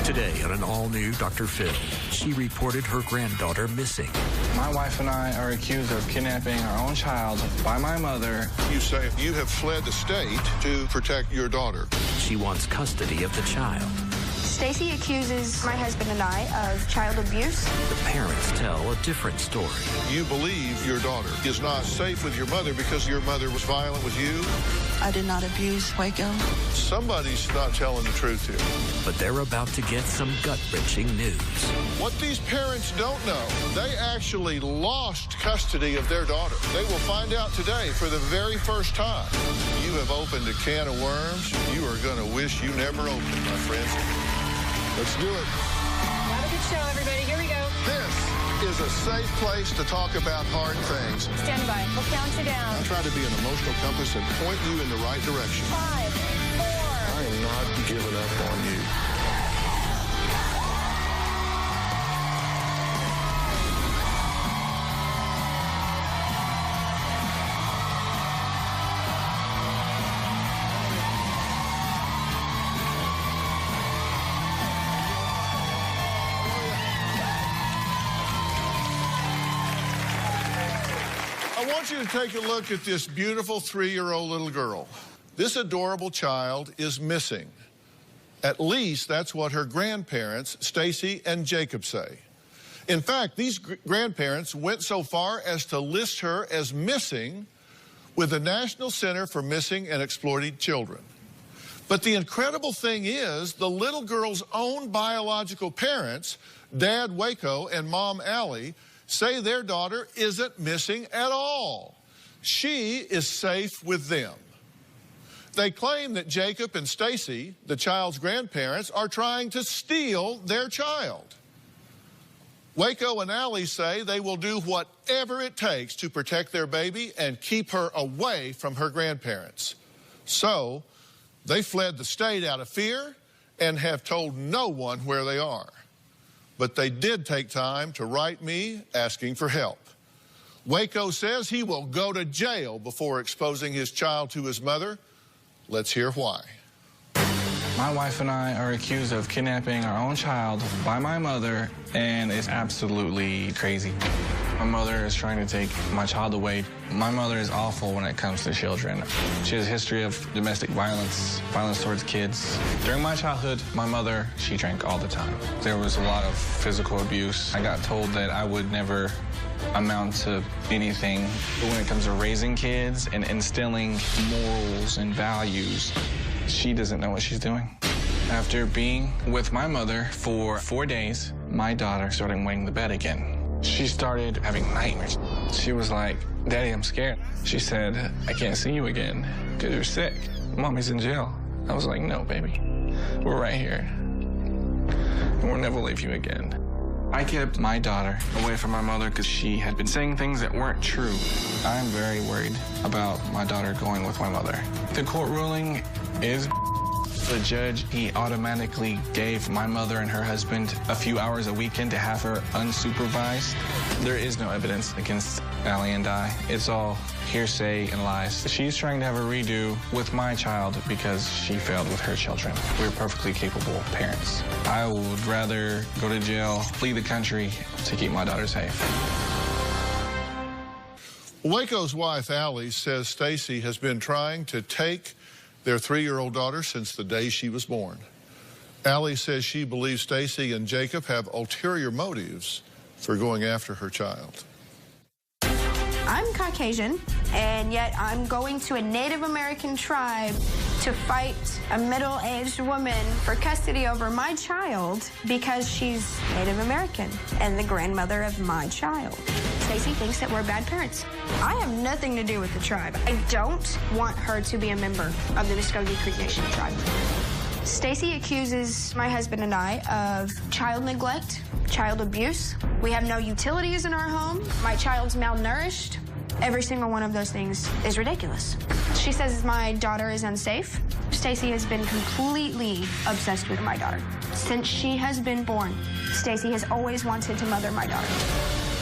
Today on an all-new Dr. Phil, she reported her granddaughter missing. My wife and I are accused of kidnapping our own child by my mother. You say you have fled the state to protect your daughter. She wants custody of the child. Stacy accuses my husband and I of child abuse. The parents tell a different story. You believe your daughter is not safe with your mother because your mother was violent with you. I did not abuse Waco. Somebody's not telling the truth here. But they're about to get some gut-wrenching news. What these parents don't know, they actually lost custody of their daughter. They will find out today for the very first time. You have opened a can of worms you are going to wish you never opened, my friends. Let's do it. Have a good show, everybody. Here we go. This is a safe place to talk about hard things. Stand by. We'll count you down. I try to be an emotional compass and point you in the right direction. 5, 4. I am not giving up on you. I want you to take a look at this beautiful 3-year-old little girl. This adorable child is missing. At least that's what her grandparents, Stacy and Jacob, say. In fact, these grandparents went so far as to list her as missing with the National Center for Missing and Exploited Children. But the incredible thing is, the little girl's own biological parents, Dad Waco and Mom Allie, say their daughter isn't missing at all. She is safe with them. They claim that Jacob and Stacy, the child's grandparents, are trying to steal their child. Waco and Allie say they will do whatever it takes to protect their baby and keep her away from her grandparents. So, they fled the state out of fear and have told no one where they are. But they did take time to write me asking for help. Waco says he will go to jail before exposing his child to his mother. Let's hear why. My wife and I are accused of kidnapping our own child by my mother, and it's absolutely crazy. My mother is trying to take my child away. My mother is awful when it comes to children. She has a history of domestic violence, violence towards kids. During my childhood, my mother, she drank all the time. There was a lot of physical abuse. I got told that I would never amount to anything. But when it comes to raising kids and instilling morals and values, she doesn't know what she's doing. After being with my mother for 4 days, my daughter started weighing the bed again. She started having nightmares. She was like, "Daddy, I'm scared." She said, "I can't see you again because you're sick. Mommy's in jail." I was like, "No, baby. We're right here. And we'll never leave you again." I kept my daughter away from my mother because she had been saying things that weren't true. I'm very worried about my daughter going with my mother. The court ruling is the judge, he automatically gave my mother and her husband a few hours a weekend to have her unsupervised. There is no evidence against Allie and I. It's all hearsay and lies. She's trying to have a redo with my child because she failed with her children. We're perfectly capable parents. I would rather go to jail, flee the country to keep my daughter safe. Waco's wife, Allie, says Stacy has been trying to take their 3-year-old daughter since the day she was born. Allie says she believes Stacy and Jacob have ulterior motives for going after her child. I'm Caucasian, and yet I'm going to a Native American tribe to fight a middle-aged woman for custody over my child because she's Native American and the grandmother of my child. Stacy thinks that we're bad parents. I have nothing to do with the tribe. I don't want her to be a member of the Muskogee Creek Nation tribe. Stacy accuses my husband and I of child neglect, child abuse. We have no utilities in our home. My child's malnourished. Every single one of those things is ridiculous. She says my daughter is unsafe. Stacy has been completely obsessed with my daughter. Since she has been born, Stacy has always wanted to mother my daughter.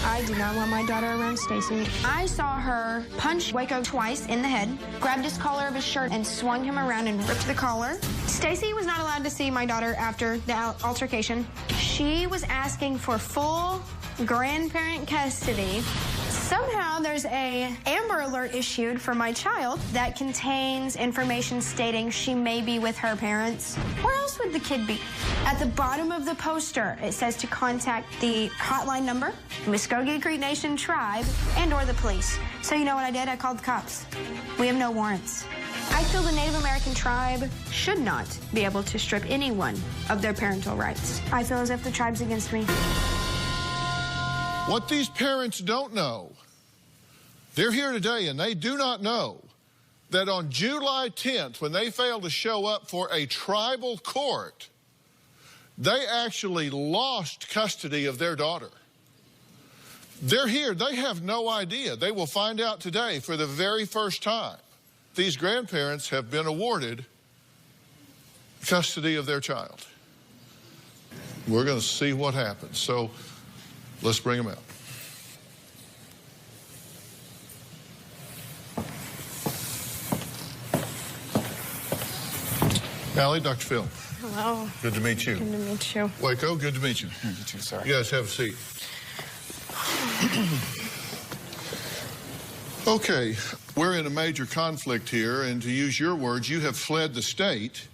I do not want my daughter around Stacy. I saw her punch Waco twice in the head, grabbed his collar of his shirt and swung him around and ripped the collar. Stacy was not allowed to see my daughter after the altercation. She was asking for full grandparent custody. Somehow there's a Amber Alert issued for my child that contains information stating she may be with her parents. Where else would the kid be? At the bottom of the poster, it says to contact the hotline number, Muskogee Creek Nation Tribe, and or the police. So you know what I did? I called the cops. We have no warrants. I feel the Native American tribe should not be able to strip anyone of their parental rights. I feel as if the tribe's against me. What these parents don't know, they're here today and they do not know that on July 10th, when they failed to show up for a tribal court, they actually lost custody of their daughter. They're here. They have no idea. They will find out today for the very first time. These grandparents have been awarded custody of their child. We're going to see what happens. So let's bring them out. Allie, Dr. Phil. Hello. Good to meet you. Good to meet you. Waco, good to meet you. You too, sir. You guys have a seat. Okay, we're in a major conflict here, and to use your words, you have fled the state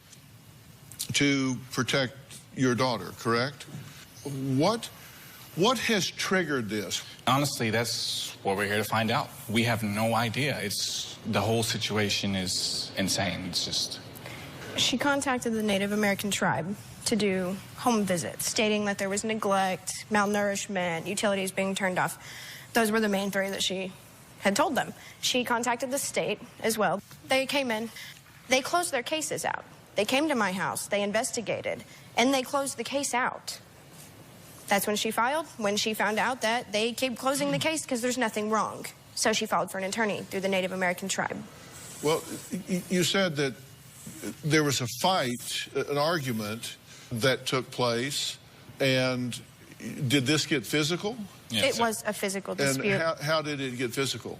to protect your daughter, correct? What has triggered this? Honestly, that's what we're here to find out. We have no idea. The whole situation is insane. It's just... She contacted the Native American tribe to do home visits, stating that there was neglect, malnourishment, utilities being turned off. Those were the main three that she had told them. She contacted the state as well. They came in. They closed their cases out. They came to my house. They investigated, and they closed the case out. That's when she filed, when she found out that they keep closing the case because there's nothing wrong. So she filed for an attorney through the Native American tribe. Well, you said that there was a fight, an argument that took place, and did this get physical? Yes, it was a physical dispute. And how did it get physical?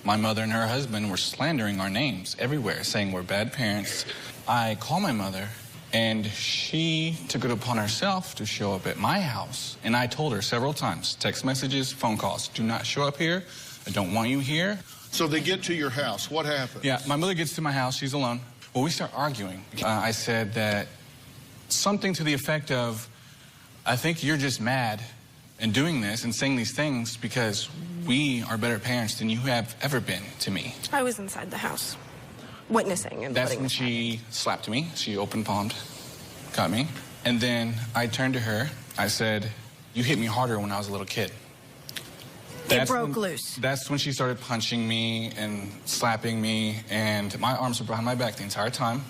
My mother and her husband were slandering our names everywhere, saying we're bad parents. I called my mother, and she took it upon herself to show up at my house. And I told her several times, text messages, phone calls, do not show up here. I don't want you here. So they get to your house. What happened? Yeah, my mother gets to my house. She's alone. Well, we start arguing. I said that something to the effect of, I think you're just mad and doing this and saying these things because we are better parents than you have ever been to me. I was inside the house, witnessing and that's when she slapped me. She open palmed, got me. And then I turned to her. I said, you hit me harder when I was a little kid. It broke loose. That's when she started punching me and slapping me, and my arms were behind my back the entire time.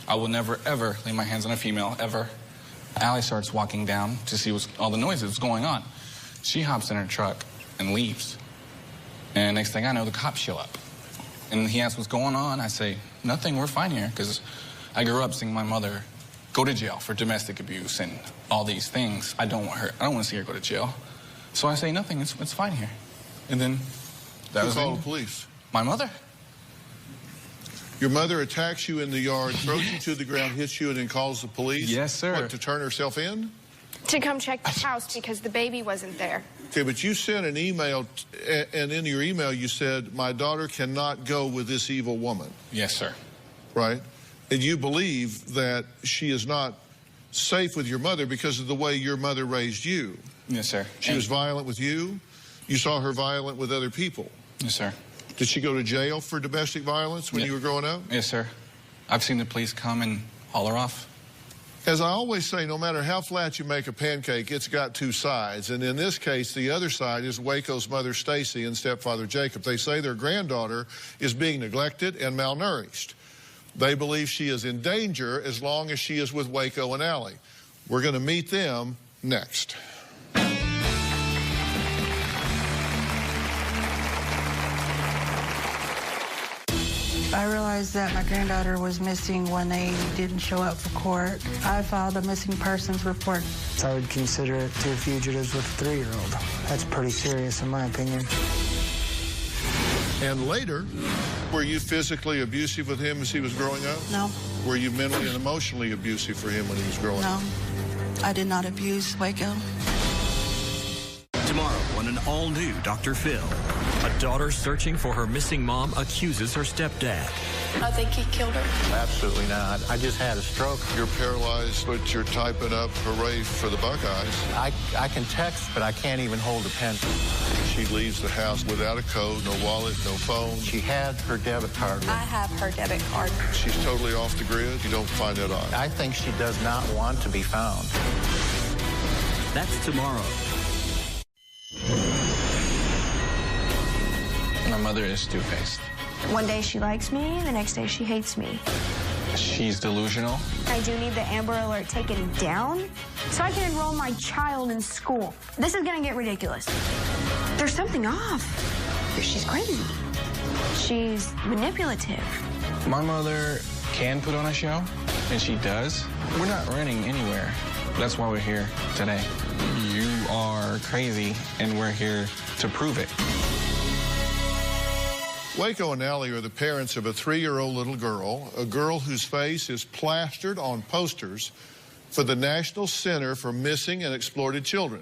I will never, ever lay my hands on a female, ever. Allie starts walking down to see all the noise that's going on. She hops in her truck and leaves. And next thing I know, the cops show up. And he asks what's going on. I say, nothing, we're fine here, because I grew up seeing my mother go to jail for domestic abuse and all these things. I don't want to see her go to jail. So I say, nothing, it's fine here. And then that was called the police? My mother. Your mother attacks you in the yard, throws you to the ground, hits you, and then calls the police? Yes, sir. What, to turn herself in? To come check the house because the baby wasn't there. Okay, but you sent an email, and in your email you said, my daughter cannot go with this evil woman. Yes, sir. Right? And you believe that she is not safe with your mother because of the way your mother raised you. Yes, sir. She was violent with you. You saw her violent with other people. Yes, sir. Did she go to jail for domestic violence when you were growing up? Yes, sir. I've seen the police come and haul her off. As I always say, no matter how flat you make a pancake, it's got two sides. And in this case, the other side is Waco's mother, Stacy, and stepfather, Jacob. They say their granddaughter is being neglected and malnourished. They believe she is in danger as long as she is with Waco and Allie. We're going to meet them next. I realized that my granddaughter was missing when they didn't show up for court. I filed a missing persons report. I would consider it two fugitives with a 3-year-old. That's pretty serious in my opinion. And later, were you physically abusive with him as he was growing up? No. Were you mentally and emotionally abusive for him when he was growing up? No. I did not abuse Waco. Tomorrow on an all-new Dr. Phil. A daughter searching for her missing mom accuses her stepdad. I think he killed her. Absolutely not. I just had a stroke. You're paralyzed, but you're typing up hooray for the Buckeyes. I can text, but I can't even hold a pen. She leaves the house without a code, no wallet, no phone. She had her debit card. I have her debit card. She's totally off the grid. You don't find that odd. I think she does not want to be found. That's tomorrow. My mother is two-faced. One day she likes me, the next day she hates me. She's delusional. I do need the Amber Alert taken down so I can enroll my child in school. This is gonna get ridiculous. There's something off. She's crazy. She's manipulative. My mother can put on a show, and she does. We're not running anywhere. That's why we're here today. You are crazy, and we're here to prove it. Waco and Allie are the parents of a 3-year-old little girl, a girl whose face is plastered on posters for the National Center for Missing and Exploited Children.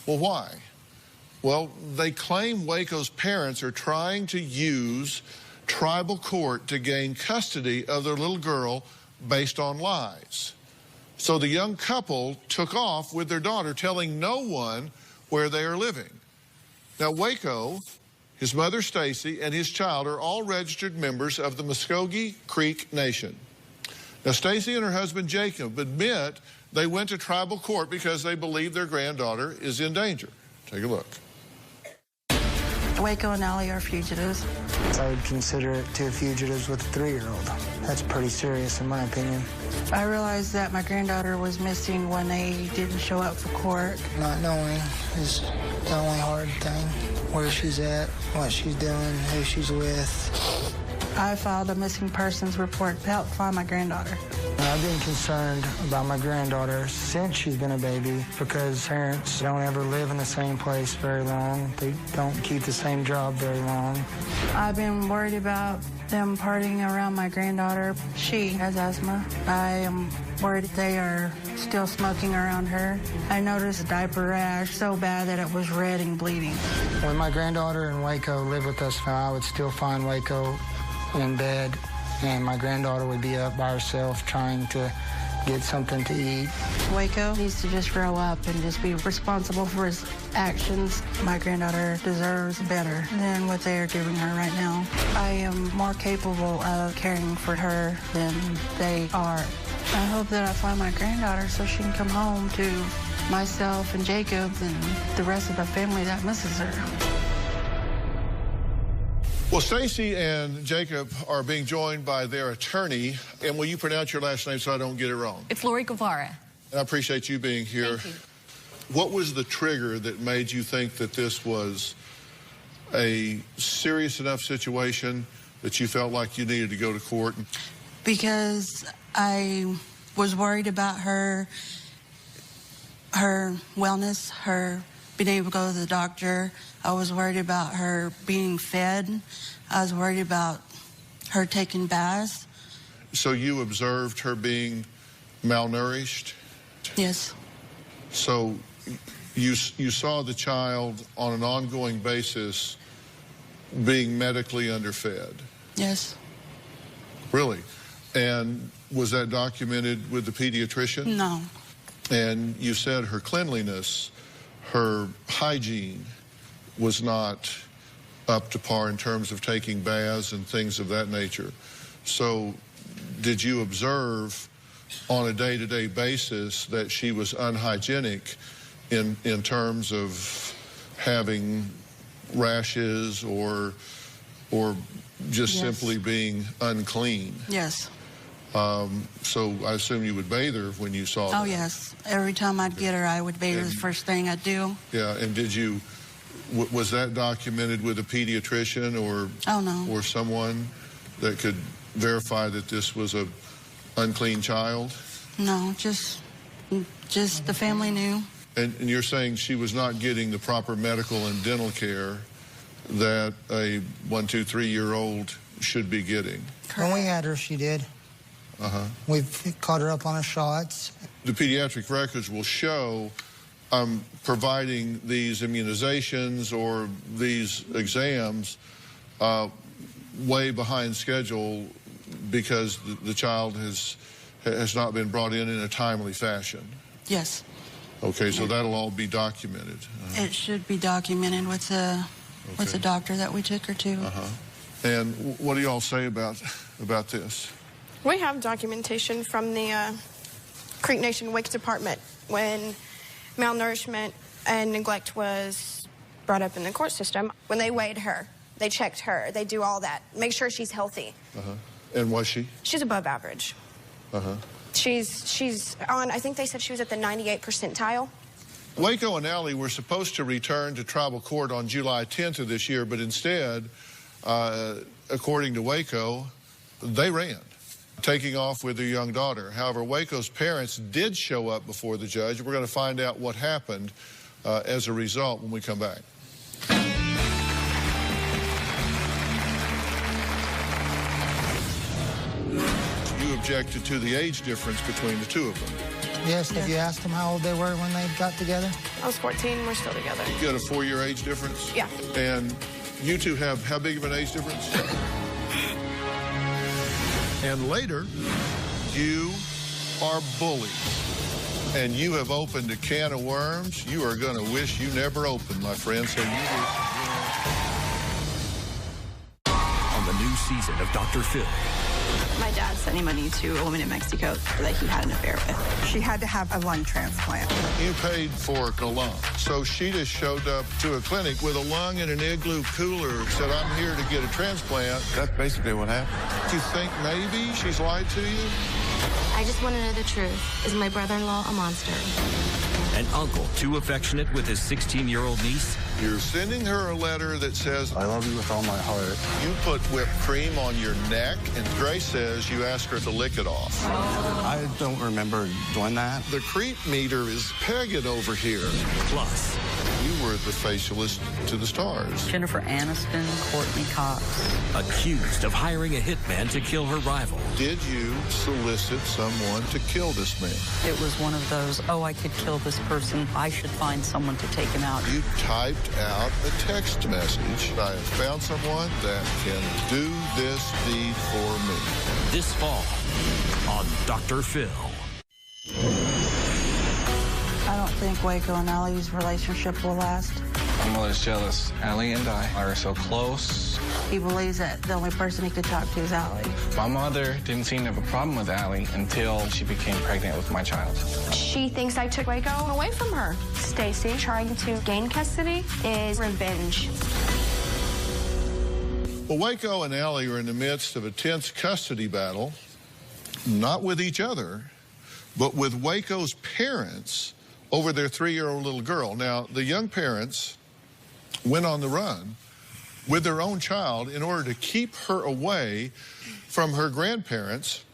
Well, why? Well, they claim Waco's parents are trying to use tribal court to gain custody of their little girl based on lies. So the young couple took off with their daughter, telling no one where they are living. Now, Waco, his mother, Stacy, and his child are all registered members of the Muskogee Creek Nation. Now, Stacy and her husband, Jacob, admit they went to tribal court because they believe their granddaughter is in danger. Take a look. Waco and Allie are fugitives. I would consider it two fugitives with a 3-year-old. That's pretty serious in my opinion. I realized that my granddaughter was missing when they didn't show up for court. Not knowing is the only hard thing. Where she's at, what she's doing, who she's with. I filed a missing persons report to help find my granddaughter. I've been concerned about my granddaughter since she's been a baby because parents don't ever live in the same place very long. They don't keep the same job very long. I've been worried about them partying around my granddaughter. She has asthma. I am worried they are still smoking around her. I noticed a diaper rash so bad that it was red and bleeding. When my granddaughter and Waco live with us now, I would still find Waco in bed, and my granddaughter would be up by herself trying to get something to eat. Waco needs to just grow up and just be responsible for his actions. My granddaughter deserves better than what they are giving her right now. I am more capable of caring for her than they are. I hope that I find my granddaughter so she can come home to myself and Jacob and the rest of the family that misses her. Well, Stacy and Jacob are being joined by their attorney. And will you pronounce your last name so I don't get it wrong? It's Lori Guevara. And I appreciate you being here. Thank you. What was the trigger that made you think that this was a serious enough situation that you felt like you needed to go to court? Because I was worried about her wellness, her being able to go to the doctor. I was worried about her being fed. I was worried about her taking baths. So you observed her being malnourished? Yes. So you saw the child on an ongoing basis being medically underfed? Yes. Really? And was that documented with the pediatrician? No. And you said her cleanliness, her hygiene was not up to par in terms of taking baths and things of that nature. So did you observe on a day-to-day basis that she was unhygienic in terms of having rashes or just Yes. simply being unclean? Yes. So I assume you would bathe her when you saw that. Oh, yes. Every time I'd get her, I would bathe her the first thing I'd do. Yeah, and did you, was that documented with a pediatrician or Oh, no. or someone? that could verify that this was a unclean child? No, just the family knew. And you're saying she was not getting the proper medical and dental care that a 1, 2, 3-year-old should be getting? When we had her, she did. We've caught her up on her shots. The pediatric records will show providing these immunizations or these exams way behind schedule because the child has not been brought in a timely fashion. Yes. Okay, so that'll all be documented. It should be documented with the doctor that we took her to. And what do y'all say about this? We have documentation from the Creek Nation Wake Department when malnourishment and neglect was brought up in the court system. When they weighed her, they checked her, they do all that, make sure she's healthy. And was she? She's above average. She's on, I think they said she was at the 98th percentile. Waco and Allie were supposed to return to tribal court on July 10th of this year, but instead, according to Waco, they ran, taking off with their young daughter. However, Waco's parents did show up before the judge. We're going to find out what happened as a result when we come back. You objected to the age difference between the two of them. Yes, have you asked them how old they were when they got together? I was 14, we're still together. You got a 4-year age difference? Yeah. And you two have how big of an age difference? And later, you are bullied. And you have opened a can of worms you are going to wish you never opened, my friend. So you On the new season of Dr. Phil. My dad sent money to a woman in Mexico that he had an affair with. She had to have a lung transplant. You paid for a lung. So she just showed up to a clinic with a lung in an igloo cooler, said, I'm here to get a transplant. That's basically what happened. Do you think maybe she's lied to you? I just want to know the truth. Is my brother-in-law a monster? An uncle too affectionate with his 16-year-old niece. You're sending her a letter that says, I love you with all my heart. you put whipped cream on your neck, and Grace says you asked her to lick it off. I don't remember doing that. The creep meter is pegging over here. Plus, You were the facialist to the stars. Jennifer Aniston, Courtney Cox. accused of hiring a hitman to kill her rival. Did you solicit someone to kill this man? It was one of those, oh, I could kill this person. I should find someone to take him out. You typed out a text message. I have found someone that can do this deed for me. This fall on Dr. Phil. I don't think Waco and Allie's relationship will last. My mother's jealous. Allie and I are so close. He believes that the only person he could talk to is Allie. My mother didn't seem to have a problem with Allie until she became pregnant with my child. She thinks I took Waco away from her. Stacy trying to gain custody is revenge. Well, Waco and Allie are in the midst of a tense custody battle, not with each other, but with Waco's parents over their 3-year-old little girl. Now, the young parents went on the run with their own child in order to keep her away from her grandparents,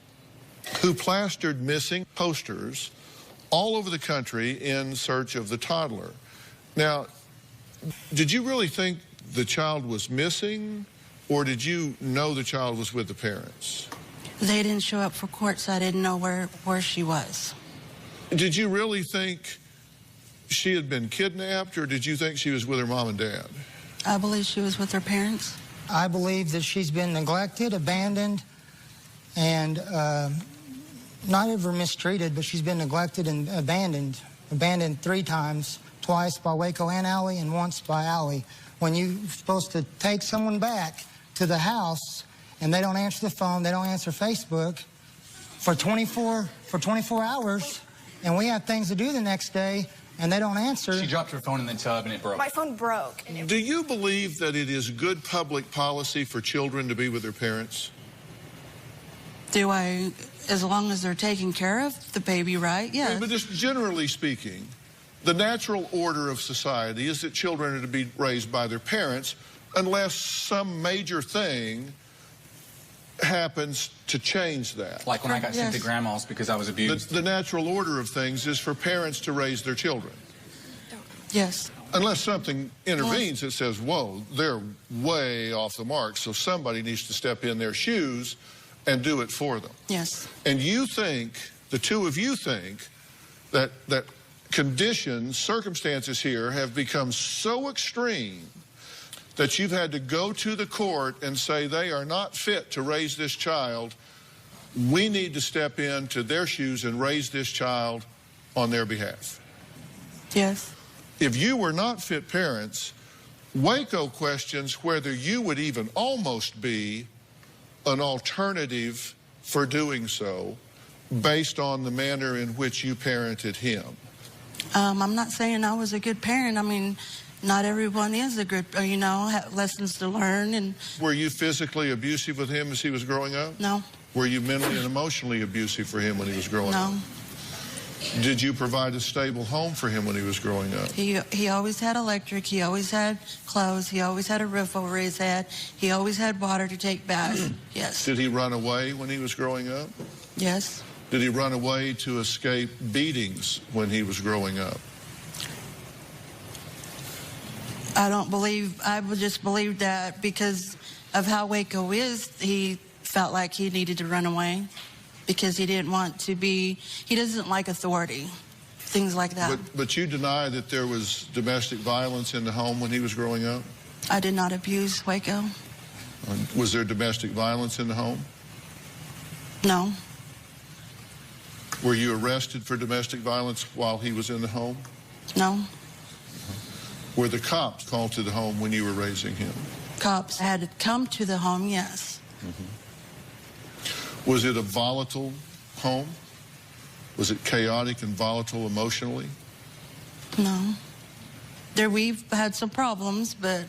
who plastered missing posters all over the country in search of the toddler. Now, did you really think the child was missing, or did you know the child was with the parents? They didn't show up for court, so I didn't know where she was. Did you really think she had been kidnapped, or did you think she was with her mom and dad? I believe she was with her parents. I believe that she's been neglected, abandoned, and not ever mistreated, but she's been neglected and abandoned. Abandoned 3 times, twice by Waco and Allie, and once by Allie. When you're supposed to take someone back to the house and they don't answer the phone, they don't answer Facebook for 24 hours, and we have things to do the next day, and they don't answer. She dropped her phone in the tub and it broke. My phone broke. Do you believe that it is good public policy for children to be with their parents? Do I, as long as they're taking care of the baby, right? Yeah. But just generally speaking, the natural order of society is that children are to be raised by their parents unless some major thing happens to change that? Like when I got sent to grandma's because I was abused. The natural order of things is for parents to raise their children. Yes. Unless something intervenes that says, whoa, they're way off the mark, so somebody needs to step in their shoes and do it for them. Yes. And you think, the two of you think, that conditions, circumstances here have become so extreme that you've had to go to the court and say they are not fit to raise this child. We need to step into their shoes and raise this child on their behalf. Yes. If you were not fit parents, Waco questions whether you would even almost be an alternative for doing so based on the manner in which you parented him. I'm not saying I was a good parent. I mean, not everyone is a good, you know, have lessons to learn. And were you physically abusive with him as he was growing up? No. Were you mentally and emotionally abusive for him when he was growing up? No. Did you provide a stable home for him when he was growing up? He always had electric. He always had clothes. He always had a roof over his head. He always had water to take baths. Yes. Did he run away when he was growing up? Yes. Did he run away to escape beatings when he was growing up? I would just believe that because of how Waco is, he felt like he needed to run away because he didn't want to be, he doesn't like authority, things like that. But you deny that there was domestic violence in the home when he was growing up? I did not abuse Waco. Was there domestic violence in the home? No. Were you arrested for domestic violence while he was in the home? No. Were the cops called to the home when you were raising him? Cops had to come to the home, yes. Mm-hmm. Was it a volatile home? Was it chaotic and volatile emotionally? No. We've had some problems, but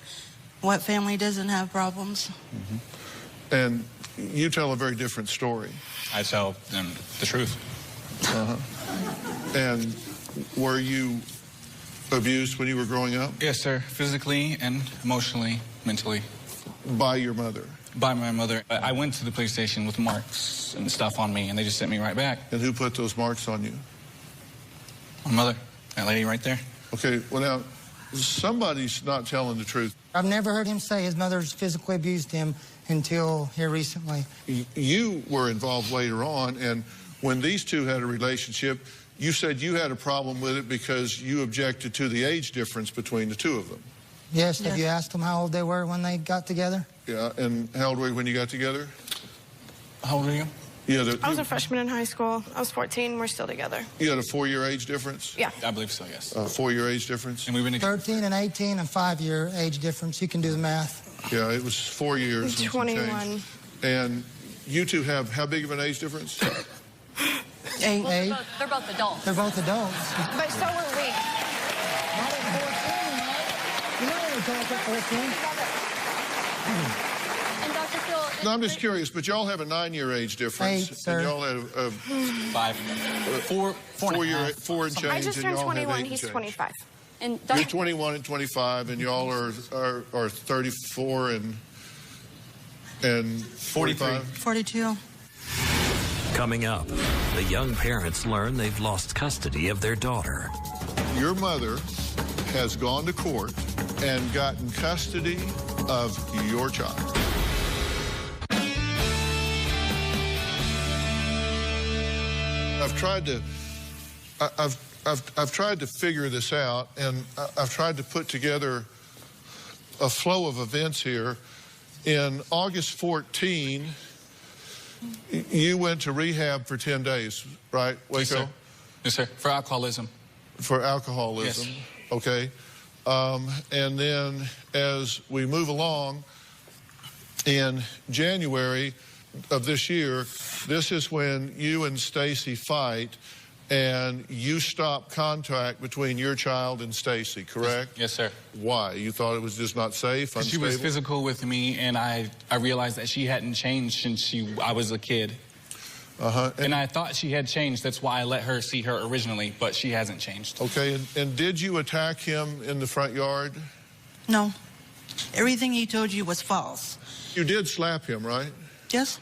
what family doesn't have problems? Mm-hmm. And you tell a very different story. I tell them the truth. And were you abused when you were growing up? Yes, sir. Physically and emotionally, mentally. By your mother? By my mother. I went to the police station with marks and stuff on me, and they just sent me right back. And who put those marks on you? My mother. That lady right there. Okay, well now, somebody's not telling the truth. I've never heard him say his mother's physically abused him until here recently. You were involved later on, and when these two had a relationship, you said you had a problem with it because you objected to the age difference between the two of them. Yes, have you asked them how old they were when they got together? Yeah, and how old were you when you got together? How old are you? Yeah, I was a freshman in high school. I was 14. We're still together. You had a 4-year age difference? Yeah. I believe so, yes. 4-year age difference? And we've been together 13 and 18 and 5-year age difference. You can do the math. Yeah, it was 4 years. 21. And you two have how big of an age difference? 8. They're both adults. They're both adults. But so are we. Not at 14, right? You know what we're talking at 14. And Dr. Phil... No, I'm just curious, but y'all have a 9-year age difference. 8, sir. And y'all have a 4 and change. I just and turned y'all have 21. 8 and He's change. 25. And You're 21 and 25, and y'all are 34 and 45? 42. Coming up, the young parents learn they've lost custody of their daughter. Your mother has gone to court and gotten custody of your child. I've tried to figure this out, and I've tried to put together a flow of events here. In August 14, you went to rehab for 10 days, right, Waco? Yes, sir. Yes, sir. For alcoholism. For alcoholism. Yes. Okay. And then as we move along, in January of this year, this is when you and Stacy fight, and you stop contact between your child and Stacy, correct? Yes, sir. Why? You thought it was just not safe, unstable? She was physical with me, and I realized that she hadn't changed since I was a kid. And I thought she had changed. That's why I let her see her originally, but she hasn't changed. Okay, and did you attack him in the front yard? No. Everything he told you was false. You did slap him, right? Yes.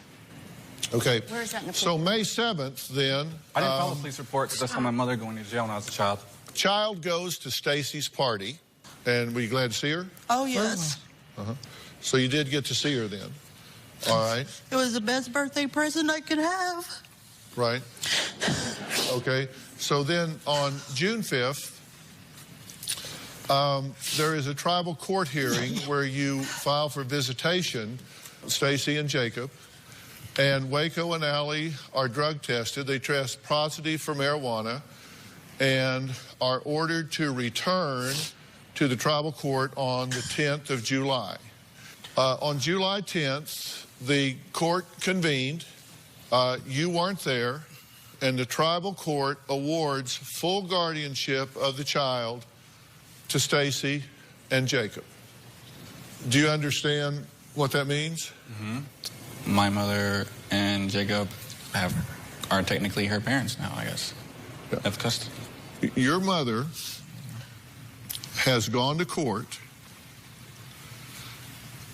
Okay. Where is that in the So May 7th, then. I didn't file a police report because I saw my mother going to jail when I was a child. Child goes to Stacy's party, and were you glad to see her? Oh, yes. So you did get to see her then. All right. It was the best birthday present I could have. Right. Okay. So then on June 5th, there is a tribal court hearing where you file for visitation, Stacy and Jacob, and Waco and Allie are drug tested. They test positive for marijuana and are ordered to return to the tribal court on the 10th of July. On July 10th, the court convened. You weren't there, and the tribal court awards full guardianship of the child to Stacy and Jacob. Do you understand what that means? Mm-hmm. My mother and Jacob are technically her parents now, I guess. Have custody. Your mother has gone to court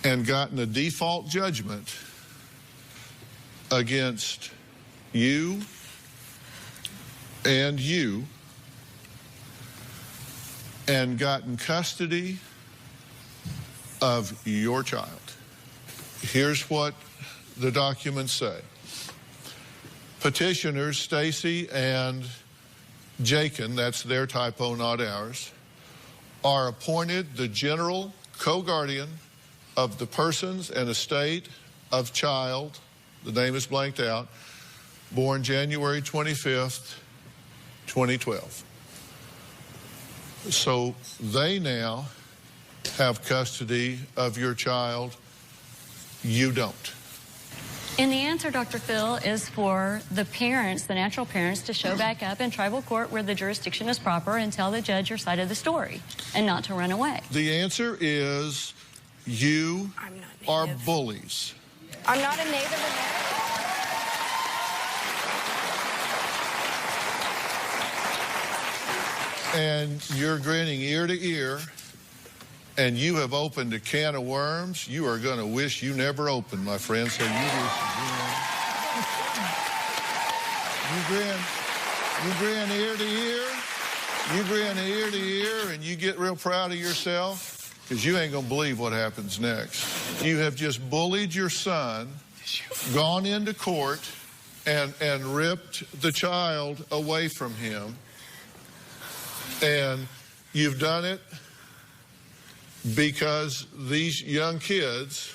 and gotten a default judgment against you and gotten custody of your child. Here's what the documents say. Petitioners Stacy and Jacob, that's their typo, not ours, are appointed the general co-guardian of the persons and estate of child, the name is blanked out, born January 25th, 2012. So they now have custody of your child. You don't. And the answer, Dr. Phil, is for the parents, the natural parents, to show back up in tribal court where the jurisdiction is proper and tell the judge your side of the story and not to run away. The answer is you are bullies. I'm not a Native American. And you're grinning ear to ear, and you have opened a can of worms you are going to wish you never opened, my friend. So you grin ear to ear, you grin ear to ear, and you get real proud of yourself because you ain't going to believe what happens next. You have just bullied your son, gone into court, and ripped the child away from him. And you've done it because these young kids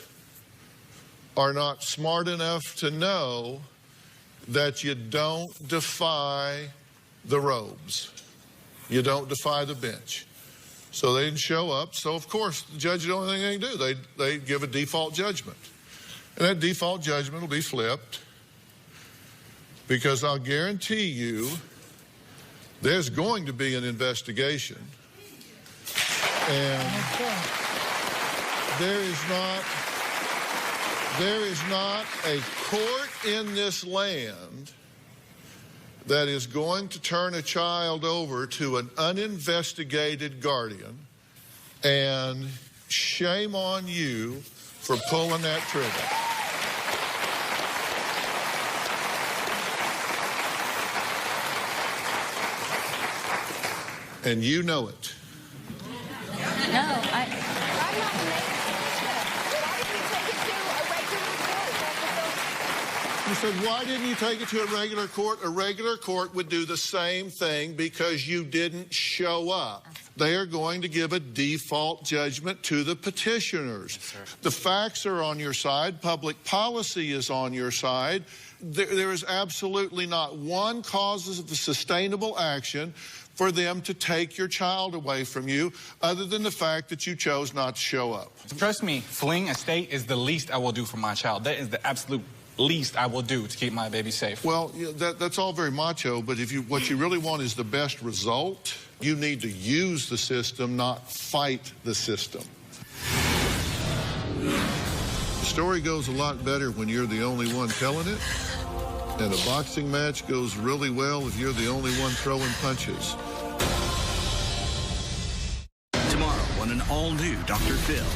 are not smart enough to know that you don't defy the robes. You don't defy the bench. So they didn't show up. So, of course, the judge, the only thing they can do, they give a default judgment. And that default judgment will be flipped because I'll guarantee you there's going to be an investigation. And there is not a court in this land that is going to turn a child over to an uninvestigated guardian, and shame on you for pulling that trigger. And you know it. No, You said, why didn't you take it to a regular court? A regular court would do the same thing because you didn't show up. They are going to give a default judgment to the petitioners. Yes, the facts are on your side. Public policy is on your side. There is absolutely not one cause of sustainable action for them to take your child away from you other than the fact that you chose not to show up. Trust me, fleeing a state is the least I will do for my child. That is the absolute least I will do to keep my baby safe. Well, that's all very macho, but what you really want is the best result. You need to use the system, not fight the system. The story goes a lot better when you're the only one telling it, and a boxing match goes really well if you're the only one throwing punches. Tomorrow, on an all-new Dr. Phil.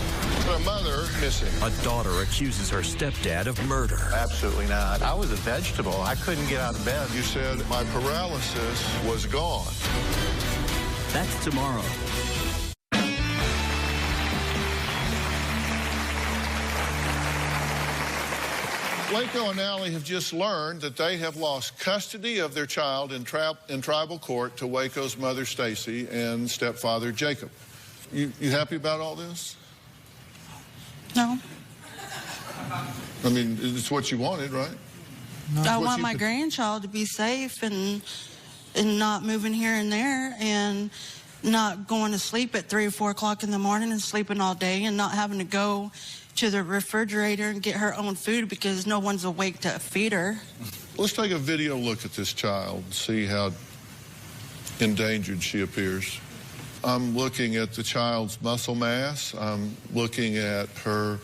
A mother missing. A daughter accuses her stepdad of murder. Absolutely not. I was a vegetable. I couldn't get out of bed. You said my paralysis was gone. That's tomorrow. Waco and Allie have just learned that they have lost custody of their child in tribal court to Waco's mother, Stacy, and stepfather, Jacob. You happy about all this? No. I mean, it's what you wanted, right? No. I want my grandchild to be safe and not moving here and there and not going to sleep at 3 or 4 o'clock in the morning and sleeping all day and not having to go to the refrigerator and get her own food because no one's awake to feed her. Let's take a video look at this child and see how endangered she appears. I'm looking at the child's muscle mass. I'm looking at her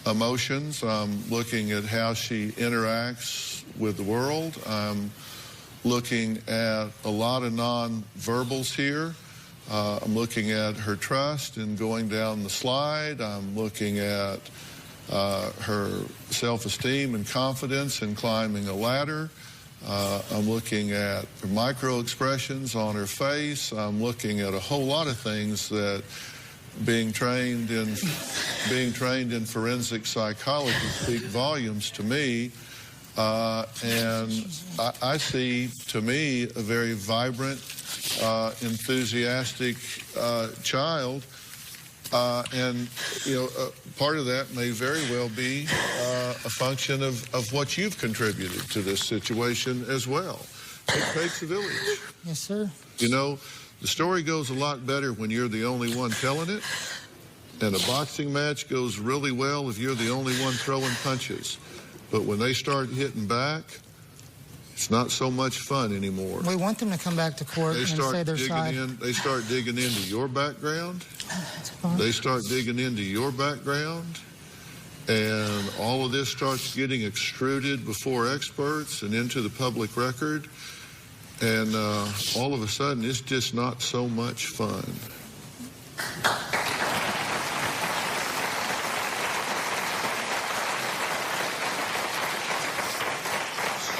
emotions. I'm looking at how she interacts with the world. I'm looking at a lot of non-verbals here. I'm looking at her trust in going down the slide. I'm looking at her self-esteem and confidence in climbing a ladder. I'm looking at her micro expressions on her face. I'm looking at a whole lot of things that being trained in forensic psychology speak volumes to me. And I see, to me, a very vibrant, enthusiastic child. And, you know, part of that may very well be a function of what you've contributed to this situation as well. It takes a village. Yes, sir. You know, the story goes a lot better when you're the only one telling it, and a boxing match goes really well if you're the only one throwing punches. But when they start hitting back, it's not so much fun anymore. We want them to come back to court and say their side. They start digging into your background. They start digging into your background. And all of this starts getting extruded before experts and into the public record. And all of a sudden, it's just not so much fun.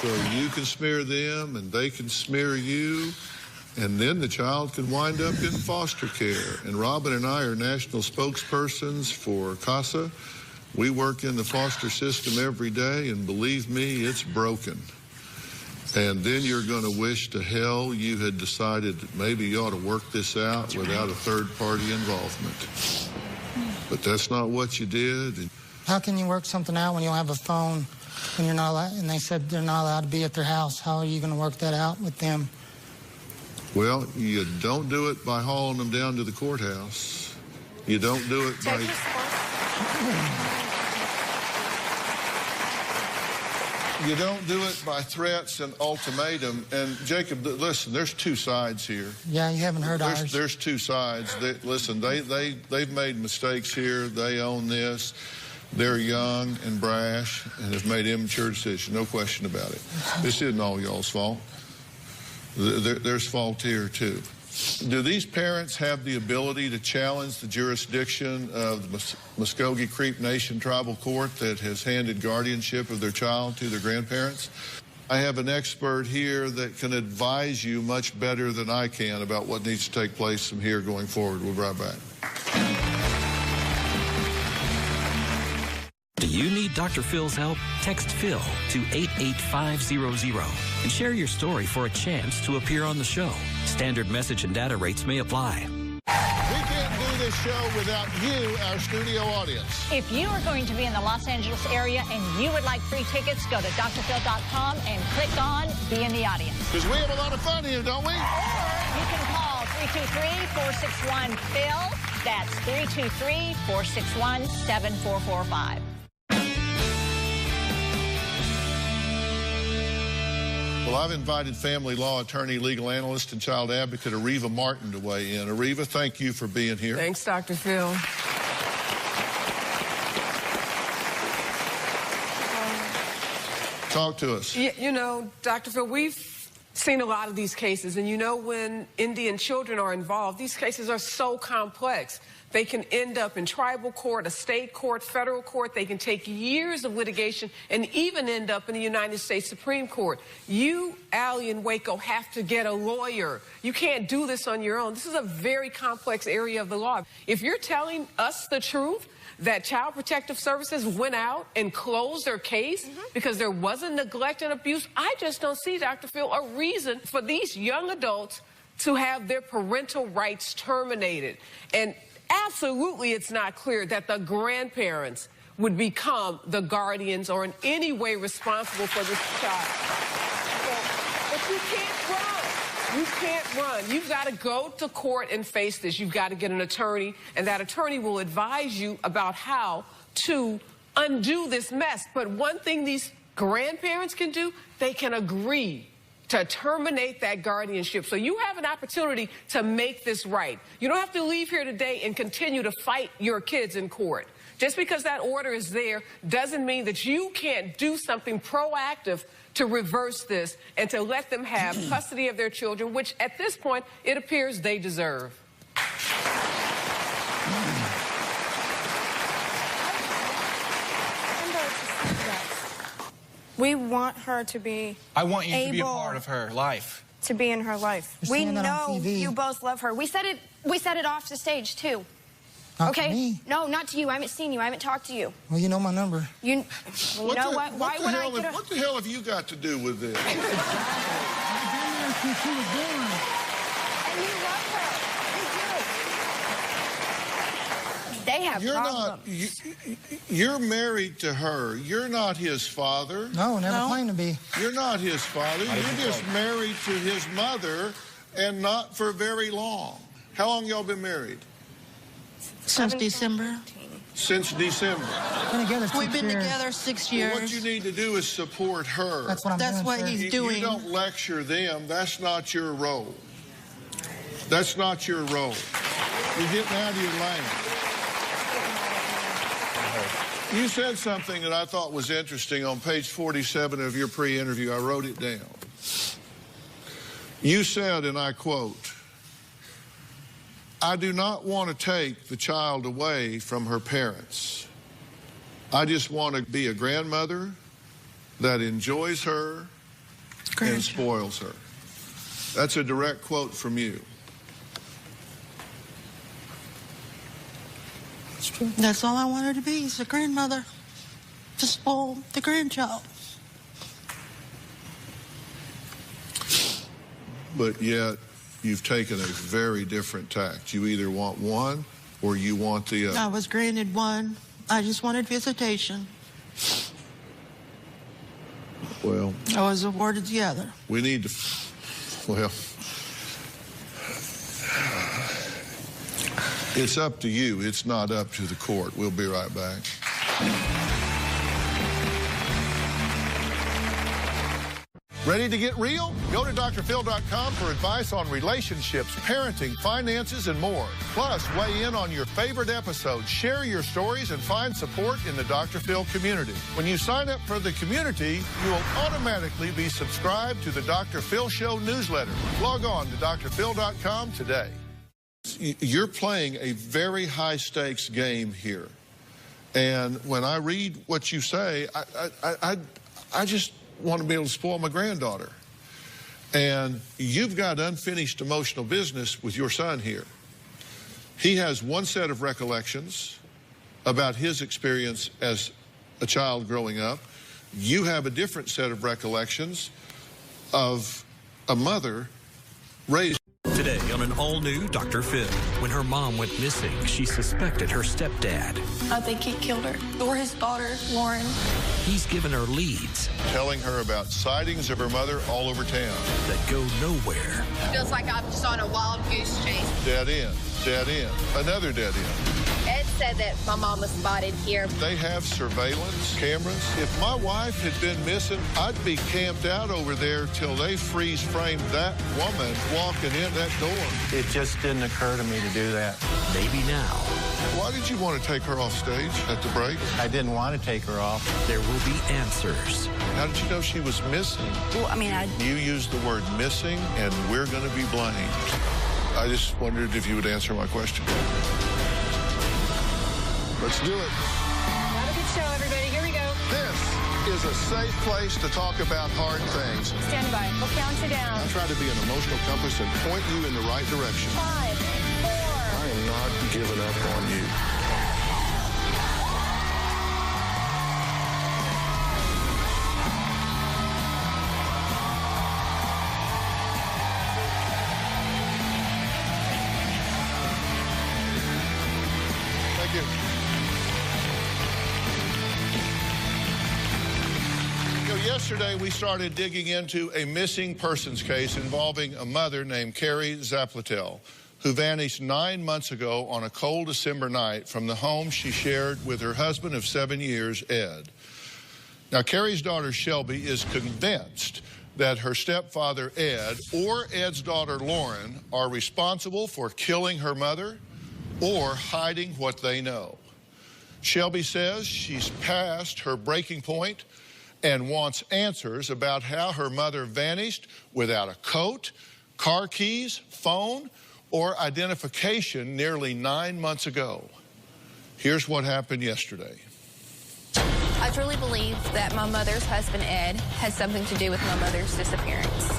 So you can smear them and they can smear you, and then the child can wind up in foster care. And Robin and I are national spokespersons for CASA. We work in the foster system every day, and believe me, it's broken. And then you're going to wish to hell you had decided that maybe you ought to work this out without a third-party involvement. But that's not what you did. How can you work something out when you don't have a phone? When you're not allowed, and they said they're not allowed to be at their house. How are you going to work that out with them? Well, you don't do it by hauling them down to the courthouse. You don't do it by... You don't do it by threats and ultimatum. And Jacob, listen, there's two sides here. Yeah, you haven't heard ours. There's two sides. Listen, they've made mistakes here. They own this. They're young and brash and have made immature decisions, no question about it. This isn't all y'all's fault. There's fault here, too. Do these parents have the ability to challenge the jurisdiction of the Muskogee Creek Nation Tribal Court that has handed guardianship of their child to their grandparents? I have an expert here that can advise you much better than I can about what needs to take place from here going forward. We'll be right back. Do you need Dr. Phil's help? Text Phil to 88500 and share your story for a chance to appear on the show. Standard message and data rates may apply. We can't do this show without you, our studio audience. If you are going to be in the Los Angeles area and you would like free tickets, go to drphil.com and click on Be in the Audience. Because we have a lot of fun here, don't we? Or you can call 323-461-PHIL. That's 323-461-7445. Well, I've invited family law attorney, legal analyst, and child advocate Ariva Martin to weigh in. Ariva, thank you for being here. Thanks, Dr. Phil. Talk to us. You know, Dr. Phil, we've seen a lot of these cases, and you know when Indian children are involved, these cases are so complex. They can end up in tribal court, a state court, federal court. They can take years of litigation and even end up in the United States Supreme Court. You, Allie and Waco, have to get a lawyer. You can't do this on your own. This is a very complex area of the law. If you're telling us the truth, that Child Protective Services went out and closed their case because there wasn't neglect and abuse, I just don't see, Dr. Phil, a reason for these young adults to have their parental rights terminated. And absolutely, it's not clear that the grandparents would become the guardians or in any way responsible for this child. But you can't run. You can't run. You've got to go to court and face this. You've got to get an attorney, and that attorney will advise you about how to undo this mess. But one thing these grandparents can do, they can agree to terminate that guardianship. So you have an opportunity to make this right. You don't have to leave here today and continue to fight your kids in court. Just because that order is there doesn't mean that you can't do something proactive to reverse this and to let them have custody of their children, which at this point it appears they deserve. We want her to be I want you to be a part of her life. To be in her life. You're We saying that on know TV. you both love her. We said it off the stage too. Not okay? to me. No, not to you. I haven't seen you. I haven't talked to you. Well, you know my number. You know what? Why would I get a... What the hell have you got to do with this? And you love her. You do. They have problems. You're married to her. You're not his father. No, never claimed to be. You're not his father. You're just married to his mother, and not for very long. How long y'all been married? Since December. Since December. We've been together 6 years. Well, what you need to do is support her. That's what I'm doing. That's what he's doing. You don't lecture them. That's not your role. That's not your role. You're getting out of your lane. You said something that I thought was interesting on page 47 of your pre-interview. I wrote it down. You said, and I quote, "I do not want to take the child away from her parents. I just want to be a grandmother that enjoys her and spoils her." That's a direct quote from you. That's true. That's all I want her to be, is a grandmother. To spoil the grandchild. But yet, you've taken a very different tact. You either want one or you want the other. I was granted one. I just wanted visitation. Well, I was awarded the other. we need to, well, it's up to you. It's not up to the court. We'll be right back. Ready to get real? Go to drphil.com for advice on relationships, parenting, finances, and more. Plus, weigh in on your favorite episodes, share your stories, and find support in the Dr. Phil community. When you sign up for the community, you will automatically be subscribed to the Dr. Phil Show newsletter. Log on to drphil.com today. You're playing a very high-stakes game here. And when I read what you say, I just want to be able to spoil my granddaughter. And you've got unfinished emotional business with your son here. He has one set of recollections about his experience as a child growing up. You have a different set of recollections of a mother raised. Today on an all-new Dr. Phil. When her mom went missing, she suspected her stepdad. I think he killed her. Or his daughter, Lauren. He's given her leads. Telling her about sightings of her mother all over town. That go nowhere. It feels like I'm just on a wild goose chase. Dead end, another dead end. It's said that my mom was spotted here. They have surveillance cameras. If my wife had been missing, I'd be camped out over there till they freeze-framed that woman walking in that door. It just didn't occur to me to do that. Maybe now. Why did you want to take her off stage at the break? I didn't want to take her off. There will be answers. How did you know she was missing? Well, I mean, You used the word missing, and we're going to be blamed. I just wondered if you would answer my question. Let's do it. Have a good show, everybody. Here we go. This is a safe place to talk about hard things. Stand by. We'll count you down. I try to be an emotional compass and point you in the right direction. 5, 4. I am not giving up on you. Thank you. Yesterday, we started digging into a missing persons case involving a mother named Carrie Zaplatel, who vanished 9 months ago on a cold December night from the home she shared with her husband of 7 years, Ed. Now, Carrie's daughter, Shelby, is convinced that her stepfather, Ed, or Ed's daughter, Lauren, are responsible for killing her mother or hiding what they know. Shelby says she's past her breaking point and wants answers about how her mother vanished without a coat, car keys, phone, or identification nearly 9 months ago. Here's what happened yesterday. I truly believe that my mother's husband, Ed, has something to do with my mother's disappearance.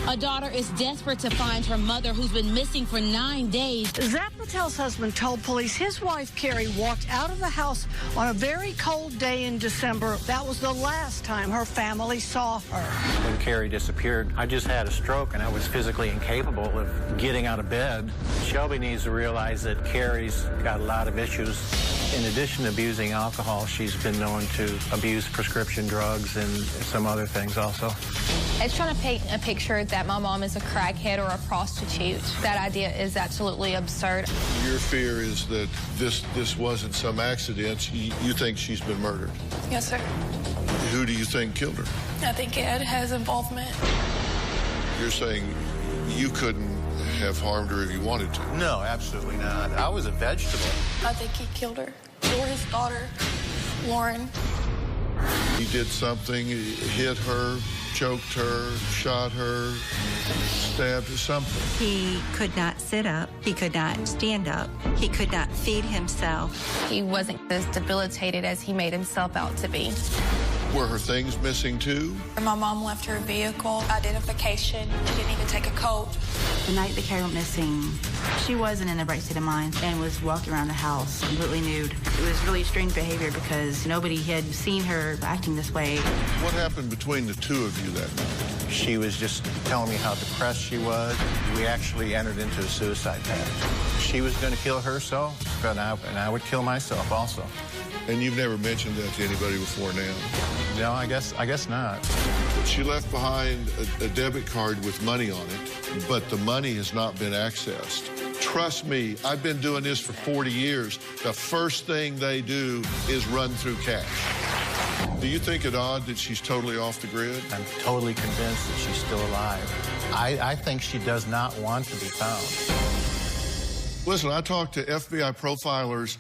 A daughter is desperate to find her mother, who's been missing for 9 days. Zaplatel's husband told police his wife, Carrie, walked out of the house on a very cold day in December. That was the last time her family saw her. When Carrie disappeared, I just had a stroke and I was physically incapable of getting out of bed. Shelby needs to realize that Carrie's got a lot of issues. In addition to abusing alcohol, she's been known to abuse prescription drugs and some other things also. It's trying to paint a picture that my mom is a crackhead or a prostitute. That idea is absolutely absurd. Your fear is that this wasn't some accident. You think she's been murdered. Yes, sir. Who do you think killed her? I think Ed has involvement. You're saying you couldn't have harmed her if you wanted to? No, absolutely not. I was a vegetable. I think he killed her. Or his daughter, Lauren. He did something, hit her, choked her, shot her, stabbed her, something. He could not sit up. He could not stand up. He could not feed himself. He wasn't as debilitated as he made himself out to be. Were her things missing too? My mom left her vehicle, identification. She didn't even take a coat. The night that Carrie went missing, she wasn't in the right state of mind and was walking around the house completely nude. It was really strange behavior because nobody had seen her acting this way. What happened between the two of you that night? She was just telling me how depressed she was. We actually entered into a suicide pact. She was going to kill herself, and I would kill myself also. And you've never mentioned that to anybody before now? No, I guess not. She left behind a debit card with money on it, but the money has not been accessed. Trust me, I've been doing this for 40 years. The first thing they do is run through cash. Do you think it odd that she's totally off the grid? I'm totally convinced that she's still alive. I think she does not want to be found. Listen, I talked to FBI profilers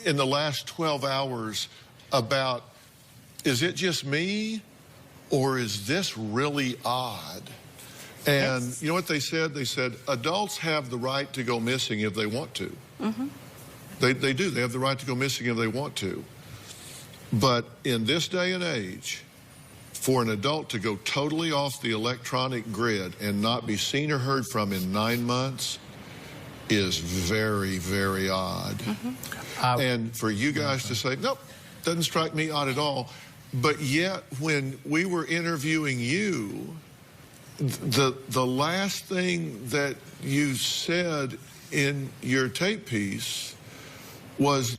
in the last 12 hours about, is it just me or is this really odd? And yes. You know what they said? They said adults have the right to go missing if they want to. Mm-hmm. They do. They have the right to go missing if they want to. But in this day and age, for an adult to go totally off the electronic grid and not be seen or heard from in 9 months is very, very odd. Mm-hmm. And for you guys to say, nope, doesn't strike me odd at all. But yet, when we were interviewing you, the last thing that you said in your tape piece was...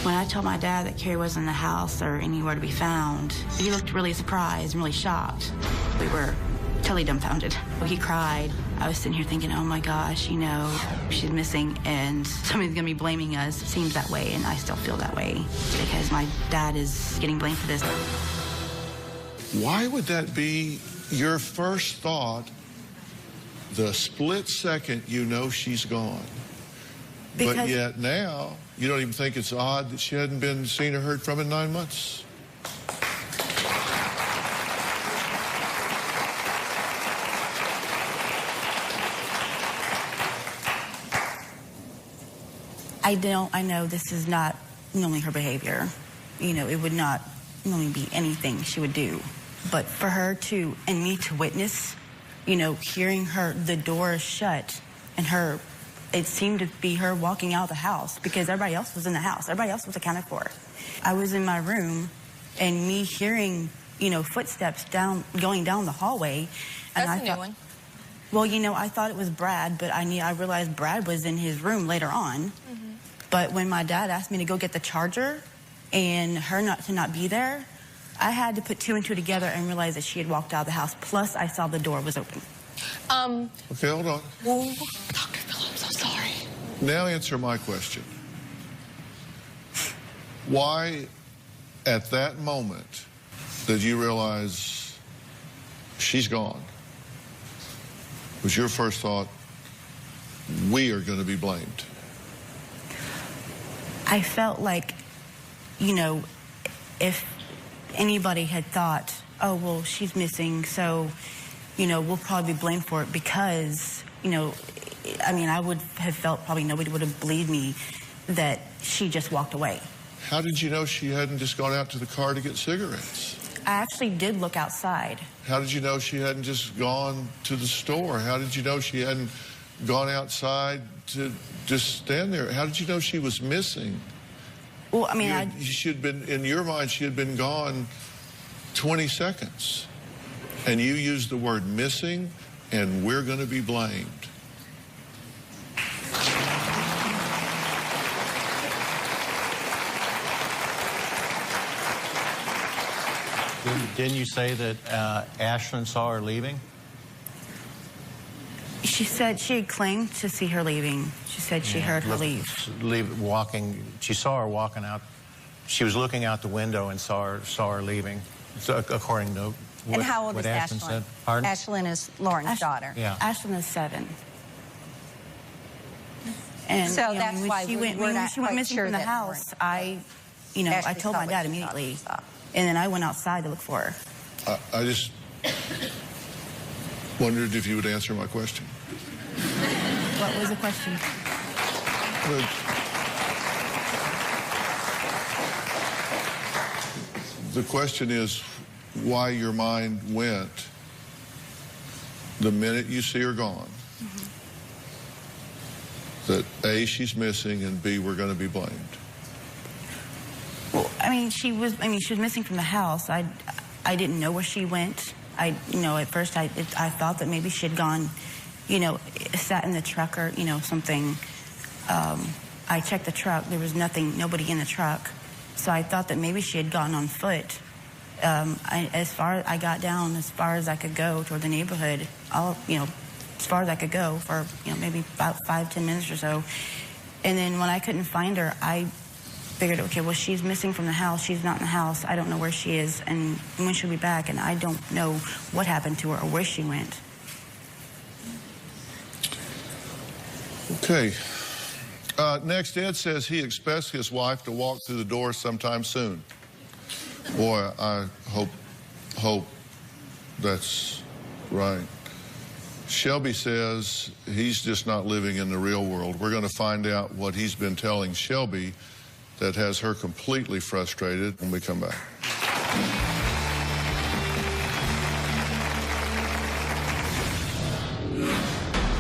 When I told my dad that Carrie wasn't in the house or anywhere to be found, he looked really surprised and really shocked. We were totally dumbfounded. He cried. I was sitting here thinking, oh my gosh, you know, she's missing and somebody's gonna be blaming us. It seems that way, and I still feel that way because my dad is getting blamed for this. Why would that be your first thought the split second you know she's gone? Because but yet now, you don't even think it's odd that she hadn't been seen or heard from in 9 months? I know this is not normally her behavior. You know, it would not normally be anything she would do. But for her to, and me to witness, you know, hearing her, the door shut, and her, it seemed to be her walking out of the house because everybody else was in the house. Everybody else was accounted for. I was in my room, and me hearing, you know, footsteps going down the hallway. And That's a new one. Well, you know, I thought it was Brad, but I realized Brad was in his room later on. But when my dad asked me to go get the charger and her not be there, I had to put two and two together and realize that she had walked out of the house. Plus, I saw the door was open. Okay, hold on. Well, Dr. Phil, I'm so sorry. Now answer my question. Why, at that moment, did you realize she's gone? Was your first thought, we are going to be blamed? I felt like, you know, if anybody had thought, oh, well, she's missing, so, you know, we'll probably be blamed for it because, you know, I mean, I would have felt probably nobody would have believed me that she just walked away. How did you know she hadn't just gone out to the car to get cigarettes? I actually did look outside. How did you know she hadn't just gone to the store? How did you know she hadn't gone outside to just stand there? How did you know she was missing? Well, I mean, she had been, in your mind, she had been gone 20 seconds. And you used the word missing, and we're going to be blamed. Didn't you say that Ashlyn saw her leaving? She said she had claimed to see her leaving. She said she heard her leave. She saw her walking out. She was looking out the window and saw her leaving, according to what, and how old what is Ashlyn said. Pardon? Ashlyn is Lauren's daughter. Yeah. Ashlyn is 7. And so you know, that's why she went missing from the house. I told my dad immediately, and then I went outside to look for her. I just wondered if you would answer my question. What was the question? The question is why your mind went the minute you see her gone, that A, she's missing, and B, we're going to be blamed. Well, I mean, she was missing from the house. I didn't know where she went. At first I thought that maybe she had gone, sat in the truck or, something. I checked the truck. There was nobody in the truck. So I thought that maybe she had gone on foot. I got down as far as I could go toward the neighborhood, as far as I could go for, maybe about 5-10 minutes or so. And then when I couldn't find her, I figured, okay, well, she's missing from the house. She's not in the house. I don't know where she is and when she'll be back, and I don't know what happened to her or where she went. Okay. Next, Ed says he expects his wife to walk through the door sometime soon. Boy, I hope that's right. Shelby says he's just not living in the real world. We're going to find out what he's been telling Shelby that has her completely frustrated when we come back.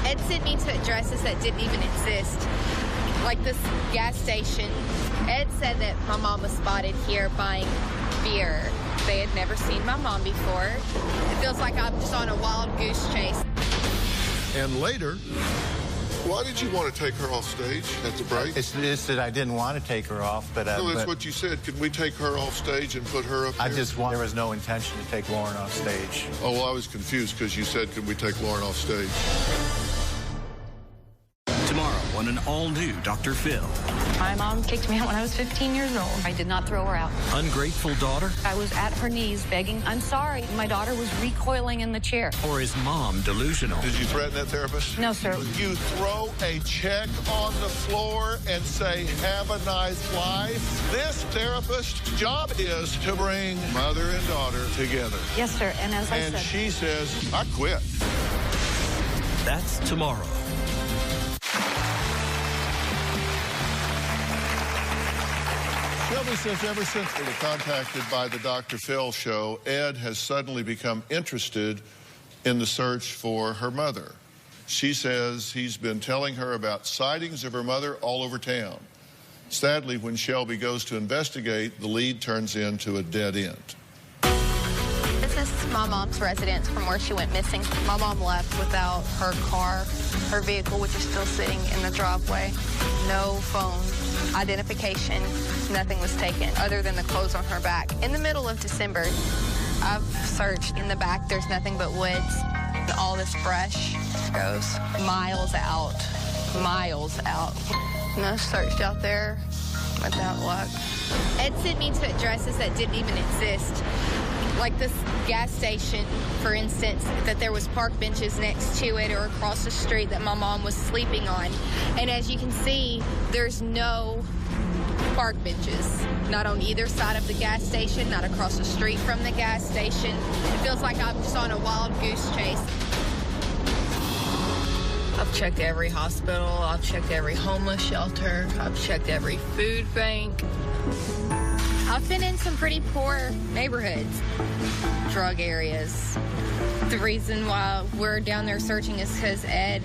Ed sent me to addresses that didn't even exist, like this gas station. Ed said that my mom was spotted here buying beer. They had never seen my mom before. It feels like I'm just on a wild goose chase. And later, Why did you want to take her off stage at the break? It's that I didn't want to take her off, but... no, that's what you said. Can we take her off stage and put her up I here? there was no intention to take Lauren off stage. Oh, well, I was confused because you said, can we take Lauren off stage? Tomorrow on an all-new Dr. Phil. My mom kicked me out when I was 15 years old. I did not throw her out. Ungrateful daughter? I was at her knees begging, I'm sorry. My daughter was recoiling in the chair. Or is mom delusional? Did you threaten that therapist? No, sir. You throw a check on the floor and say, have a nice life. This therapist's job is to bring mother and daughter together. Yes, sir. And as I And said... she says, I quit. That's tomorrow. Shelby says ever since they were contacted by the Dr. Phil show, Ed has suddenly become interested in the search for her mother. She says he's been telling her about sightings of her mother all over town. Sadly, when Shelby goes to investigate, the lead turns into a dead end. This is my mom's residence from where she went missing. My mom left without her car, her vehicle, which is still sitting in the driveway. No phone identification, nothing was taken other than the clothes on her back. In the middle of December, I've searched in the back. There's nothing but woods. All this brush goes miles out, miles out. And I searched out there without luck. Ed sent me to addresses that didn't even exist. Like this gas station, for instance, that there was park benches next to it or across the street that my mom was sleeping on. And as you can see, there's no park benches. Not on either side of the gas station, not across the street from the gas station. It feels like I'm just on a wild goose chase. I've checked every hospital, I've checked every homeless shelter, I've checked every food bank. I've been in some pretty poor neighborhoods, drug areas. The reason why we're down there searching is because Ed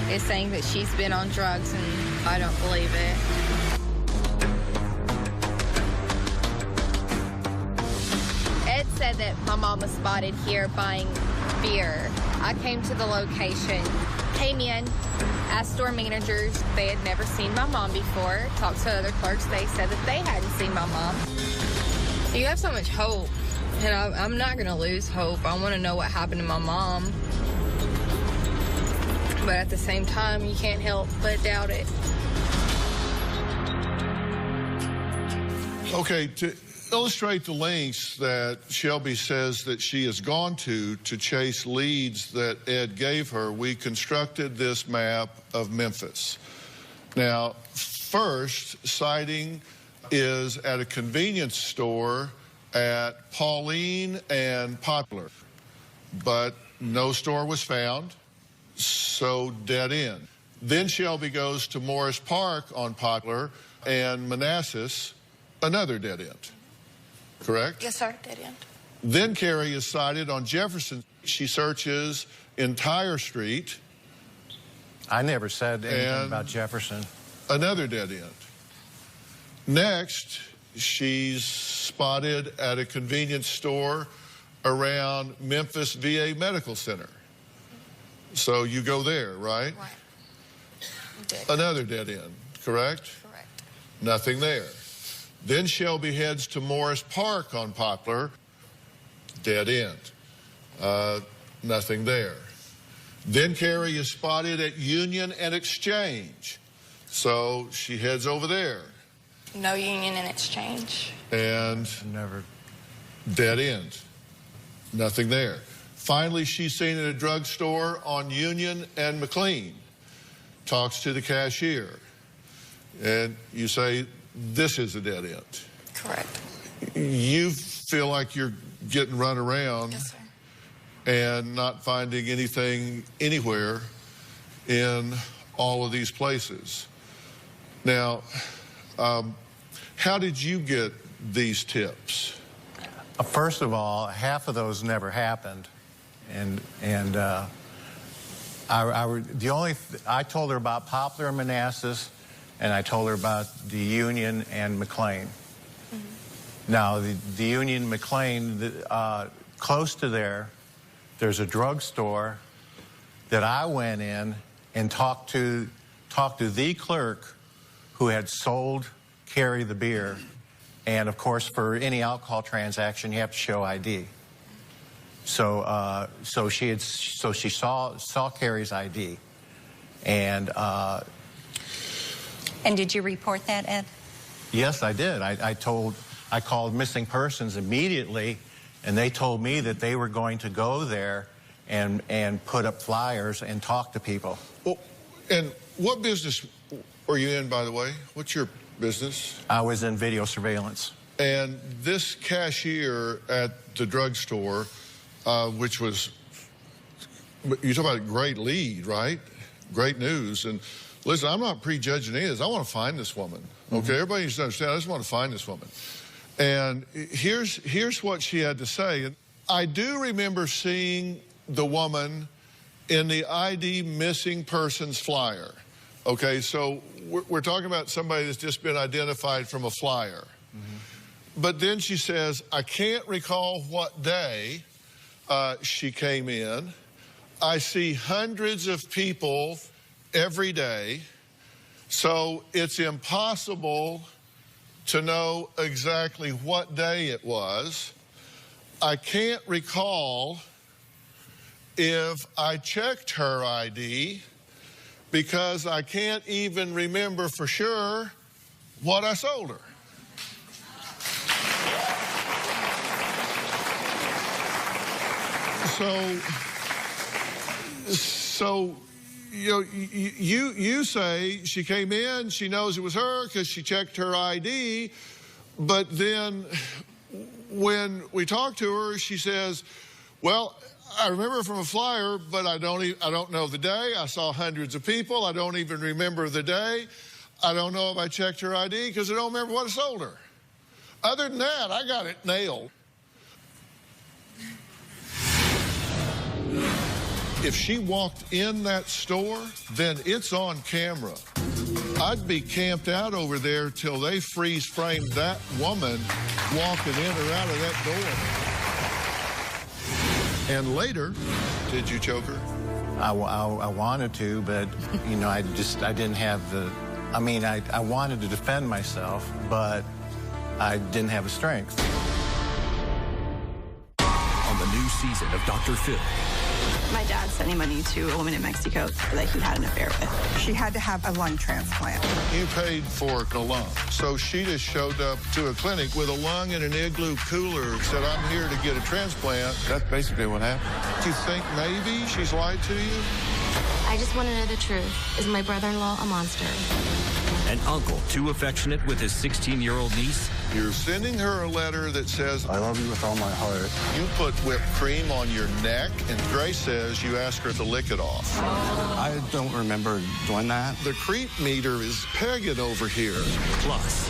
is saying that she's been on drugs, and I don't believe it. Ed said that my mom was spotted here buying beer. I came to the location, came in, asked store managers. They had never seen my mom before. Talked to other clerks. They said that they hadn't seen my mom. You have so much hope, and I'm not going to lose hope. I want to know what happened to my mom. But at the same time, you can't help but doubt it. Okay, to illustrate the lengths that Shelby says that she has gone to chase leads that Ed gave her, we constructed this map of Memphis. Now, first sighting is at a convenience store at Pauline and Poplar, but no store was found, so dead end. Then Shelby goes to Morris Park on Poplar and Manassas, another dead end. Correct? Yes, sir, dead end. Then Carrie is sighted on Jefferson. She searches entire street. I never said anything about Jefferson. Another dead end. Next, she's spotted at a convenience store around Memphis VA Medical Center. So you go there, right? Right. Another dead end, correct? Correct. Nothing there. Then Shelby heads to Morris Park on Poplar, dead end. Nothing there. Then Carrie is spotted at Union and Exchange. So she heads over there. No Union and Exchange. And never. Dead end. Nothing there. Finally, she's seen at a drugstore on Union and McLean. Talks to the cashier. And you say, this is a dead end. Correct. You feel like you're getting run around. Yes, sir. And not finding anything anywhere in all of these places. Now, how did you get these tips? First of all, half of those never happened, I told her about Poplar and Manassas, and I told her about the Union and McLean. Mm-hmm. Now, the Union McLean, close to there's a drugstore that I went in and talked to talked to the clerk who had sold Carrie the beer. And, of course, for any alcohol transaction, you have to show ID. So, she saw Carrie's ID. And did you report that, Ed? Yes, I did. I called missing persons immediately, and they told me that they were going to go there and put up flyers and talk to people. Well, and what business were you in, by the way? What's your business? I was in video surveillance. And this cashier at the drugstore, which was, you talk about a great lead, right? Great news. And listen, I'm not prejudging any of this. I want to find this woman. Okay, everybody needs to understand, I just want to find this woman. And here's what she had to say. And I do remember seeing the woman in the ID missing persons flyer. Okay, so we're talking about somebody that's just been identified from a flyer. But then she says, I can't recall what day she came in. I see hundreds of people every day, so it's impossible to know exactly what day it was. I can't recall if I checked her ID because I can't even remember for sure what I sold her. So you know, you say she came in, she knows it was her because she checked her ID, but then when we talk to her, she says, well, I remember from a flyer, but I don't know the day. I saw hundreds of people. I don't even remember the day. I don't know if I checked her ID because I don't remember what I sold her. Other than that, I got it nailed. If she walked in that store, then it's on camera. I'd be camped out over there till they freeze framed that woman walking in or out of that door. And later, did you choke her? I wanted to, but, you know, I didn't have the, I wanted to defend myself, but I didn't have the strength. On the new season of Dr. Phil. My dad sending money to a woman in Mexico that he had an affair with. She had to have a lung transplant. You paid for a lung, so she just showed up to a clinic with a lung in an igloo cooler, said, I'm here to get a transplant. That's basically what happened. Do you think maybe she's lied to you? I just want to know the truth. Is my brother-in-law a monster? An uncle too affectionate with his 16-year-old niece? You're sending her a letter that says, I love you with all my heart. You put whipped cream on your neck, and Grace says you ask her to lick it off. I don't remember doing that. The creep meter is pegging over here. Plus,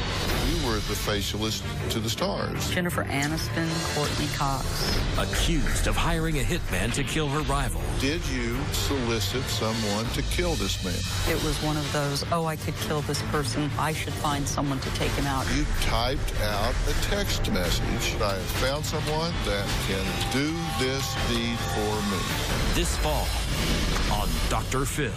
you were the facialist to the stars. Jennifer Aniston, Courtney Cox. Accused of hiring a hitman to kill her rival. Did you solicit someone to kill this man? It was one of those, oh, I could kill this person. I should find someone to take him out. You typed out a text message. I have found someone that can do this deed for me. This fall on Dr. Phil.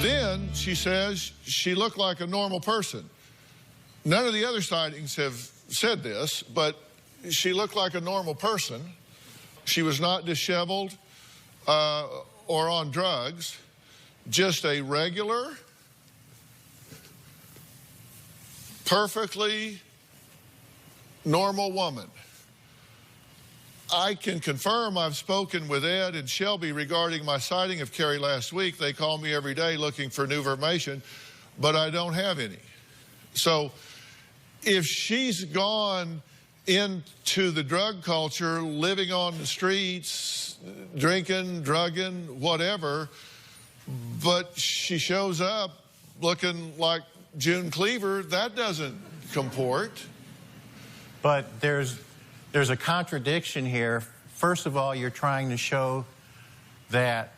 Then she says she looked like a normal person. None of the other sightings have said this, but she looked like a normal person. She was not disheveled or on drugs, just a regular, perfectly normal woman. I can confirm I've spoken with Ed and Shelby regarding my sighting of Carrie last week. They call me every day looking for new information, but I don't have any. So if she's gone into the drug culture, living on the streets, drinking, drugging, whatever, but she shows up looking like June Cleaver, that doesn't comport. But there's a contradiction here. First of all, you're trying to show that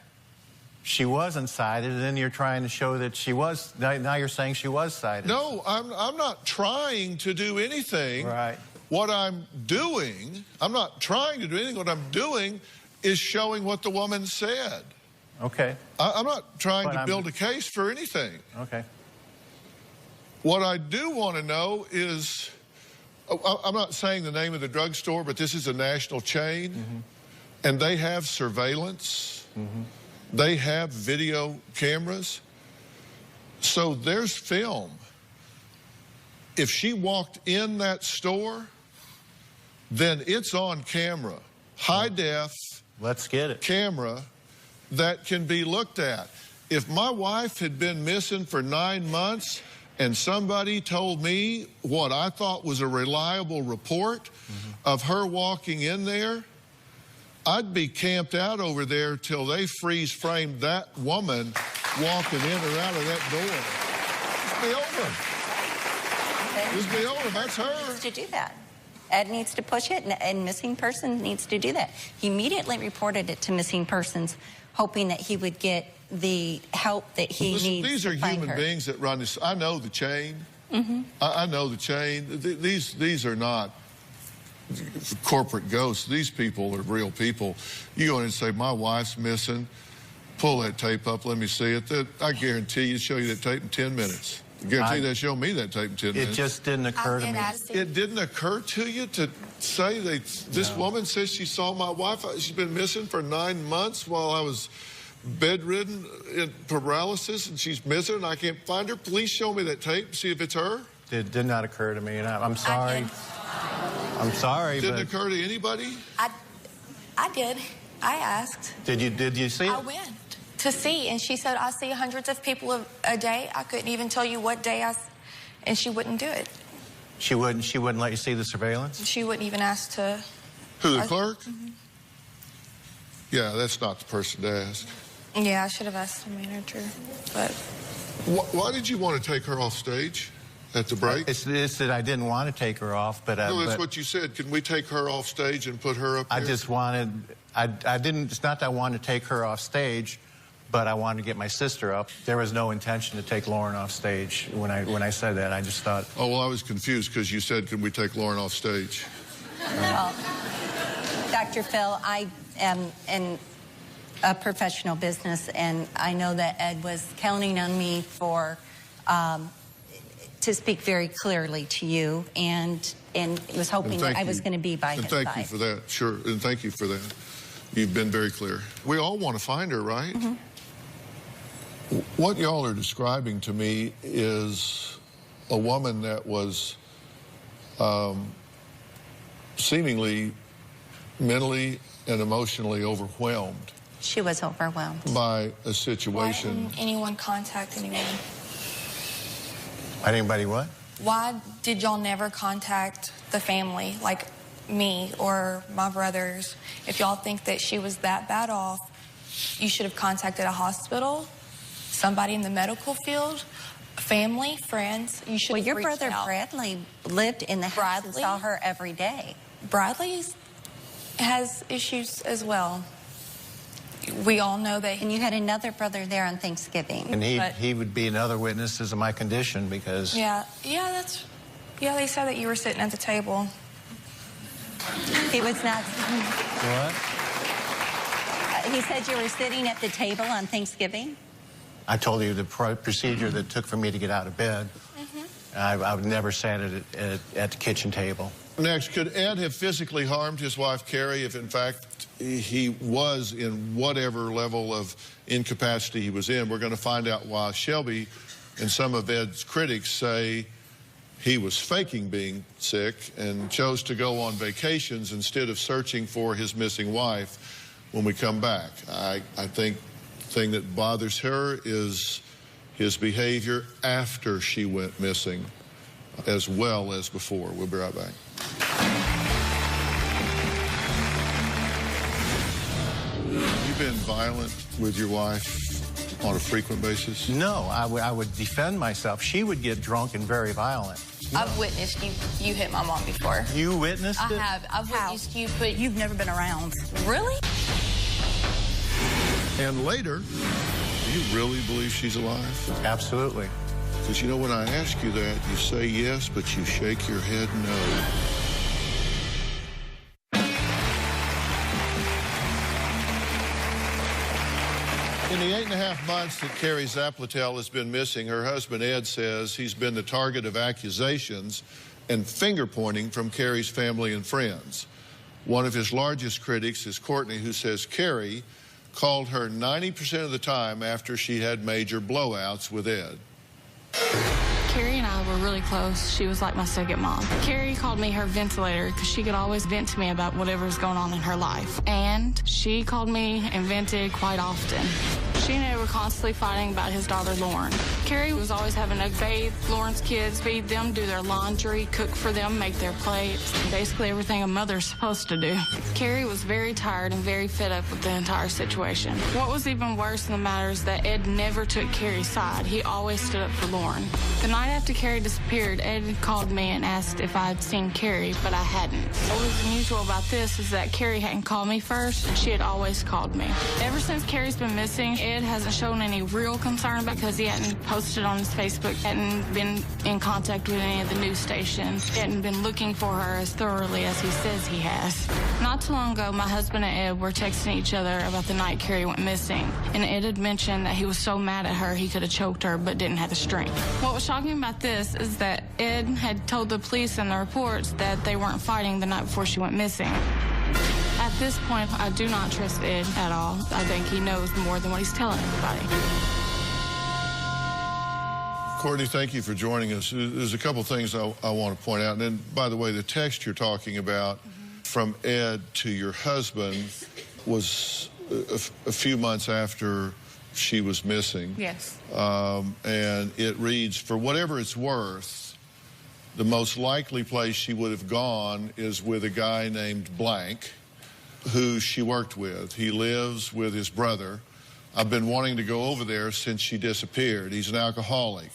she wasn't cited, and then you're trying to show that she was, now you're saying she was cited. No, I'm not trying to do anything. Right. What I'm doing, I'm not trying to do anything. What I'm doing is showing what the woman said. Okay. I'm not trying to build a case for anything. Okay. What I do want to know is, I'm not saying the name of the drugstore, but this is a national chain, and they have surveillance. They have video cameras. So there's film. If she walked in that store, then it's on camera. High def. Let's get it. Camera that can be looked at. If my wife had been missing for 9 months and somebody told me what I thought was a reliable report of her walking in there, I'd be camped out over there till they freeze framed that woman walking in or out of that door. Just be over. Okay. Just be over. That's her. He needs to do that. Ed needs to push it, and missing person needs to do that. He immediately reported it to missing persons, hoping that he would get the help that he needs. These are human beings that run this. I know the chain. I know the chain. These are not corporate ghosts. These people are real people. You go in and say, my wife's missing. Pull that tape up. Let me see it. I guarantee you, show you that tape in 10 minutes. I guarantee they'll show me that tape in 10 minutes. It just didn't occur to me. It didn't occur to you to say this woman says she saw my wife. She's been missing for 9 months while I was bedridden in paralysis, and she's missing, and I can't find her. Please show me that tape, see if it's her. It did not occur to me, and I'm sorry. I'm sorry. Didn't occur to anybody? I did. I asked. Did you see it? I went to see, and she said, I see hundreds of people a day. I couldn't even tell you what day and she wouldn't do it. She wouldn't let you see the surveillance? She wouldn't even ask to. Who, the clerk? Yeah, that's not the person to ask. Yeah, I should have asked the manager, but. Why did you want to take her off stage at the break? It's that I didn't want to take her off, but no, that's what you said. Can we take her off stage and put her up there? I just wanted. I didn't. It's not that I wanted to take her off stage, but I wanted to get my sister up. There was no intention to take Lauren off stage when I said that. I just thought. Oh well, I was confused because you said, "Can we take Lauren off stage?" Well, Dr. Phil, I am in a professional business, and I know that Ed was counting on me for to speak very clearly to you, and was hoping that I was going to be by his side. Thank you for that. Sure, and thank you for that. You've been very clear. We all want to find her, right? What y'all are describing to me is a woman that was seemingly mentally and emotionally overwhelmed. She was overwhelmed by a situation. Why didn't anyone contact anyone? Why anybody what? Why did y'all never contact the family, like me or my brothers? If y'all think that she was that bad off, you should have contacted a hospital, somebody in the medical field, family, friends. You should. Well, your brother Bradley lived in the house and saw her every day. Bradley has issues as well. We all know that. And you had another brother there on Thanksgiving. And he would be another witness as of my condition because. Yeah, they said that you were sitting at the table. He was not. What? He said you were sitting at the table on Thanksgiving? I told you the procedure that it took for me to get out of bed. I would never sat at the kitchen table. Next, could Ed have physically harmed his wife, Carrie, if in fact he was in whatever level of incapacity he was in? We're going to find out why Shelby and some of Ed's critics say he was faking being sick and chose to go on vacations instead of searching for his missing wife when we come back. I think the thing that bothers her is his behavior after she went missing as well as before. We'll be right back. You've been violent with your wife on a frequent basis? No, I would defend myself. She would get drunk and very violent. No. I've witnessed you hit my mom before. You witnessed it? I have. I've witnessed you, but you've never been around. Really? And later, do you really believe she's alive? Absolutely. Because, you know, when I ask you that, you say yes, but you shake your head no. In the 8.5 months that Carrie Zaplatel has been missing, her husband Ed says he's been the target of accusations and finger-pointing from Carrie's family and friends. One of his largest critics is Courtney, who says Carrie called her 90% of the time after she had major blowouts with Ed. Carrie and I were really close. She was like my second mom. Carrie called me her ventilator because she could always vent to me about whatever was going on in her life. And she called me and vented quite often. She and I were constantly fighting about his daughter, Lauren. Carrie was always having to bathe Lauren's kids, feed them, do their laundry, cook for them, make their plates, basically everything a mother's supposed to do. Carrie was very tired and very fed up with the entire situation. What was even worse in the matter is that Ed never took Carrie's side. He always stood up for Lauren. The night after Carrie disappeared, Ed called me and asked if I had seen Carrie, but I hadn't. What was unusual about this is that Carrie hadn't called me first, and she had always called me. Ever since Carrie's been missing, Ed hasn't shown any real concern because he hadn't posted on his Facebook, hadn't been in contact with any of the news stations, hadn't been looking for her as thoroughly as he says he has. Not too long ago, my husband and Ed were texting each other about the night Carrie went missing, and Ed had mentioned that he was so mad at her he could have choked her but didn't have the strength. What was shocking about this is that Ed had told the police in the reports that they weren't fighting the night before she went missing. At this point, I do not trust Ed at all. I think he knows more than what he's telling everybody. Courtney, thank you for joining us. There's a couple things I want to point out. And then, by the way, the text you're talking about from Ed to your husband was a few months after she was missing. Yes. And it reads, for whatever it's worth, the most likely place she would have gone is with a guy named Blank, who she worked with. He lives with his brother. I've been wanting to go over there since she disappeared. He's an alcoholic.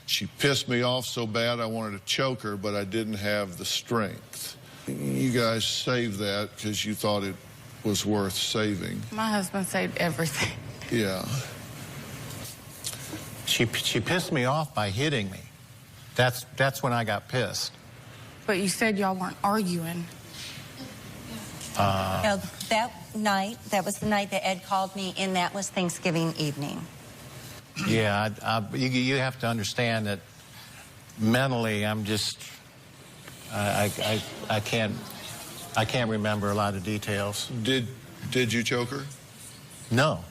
She pissed me off so bad I wanted to choke her, but I didn't have the strength. You guys saved that because you thought it was worth saving. My husband saved everything. Yeah. She pissed me off by hitting me. That's when I got pissed. But you said y'all weren't arguing. No, that night, that was the night that Ed called me, and that was Thanksgiving evening. Yeah, you have to understand that mentally, I'm just, I can't remember a lot of details. Did you choke her? No.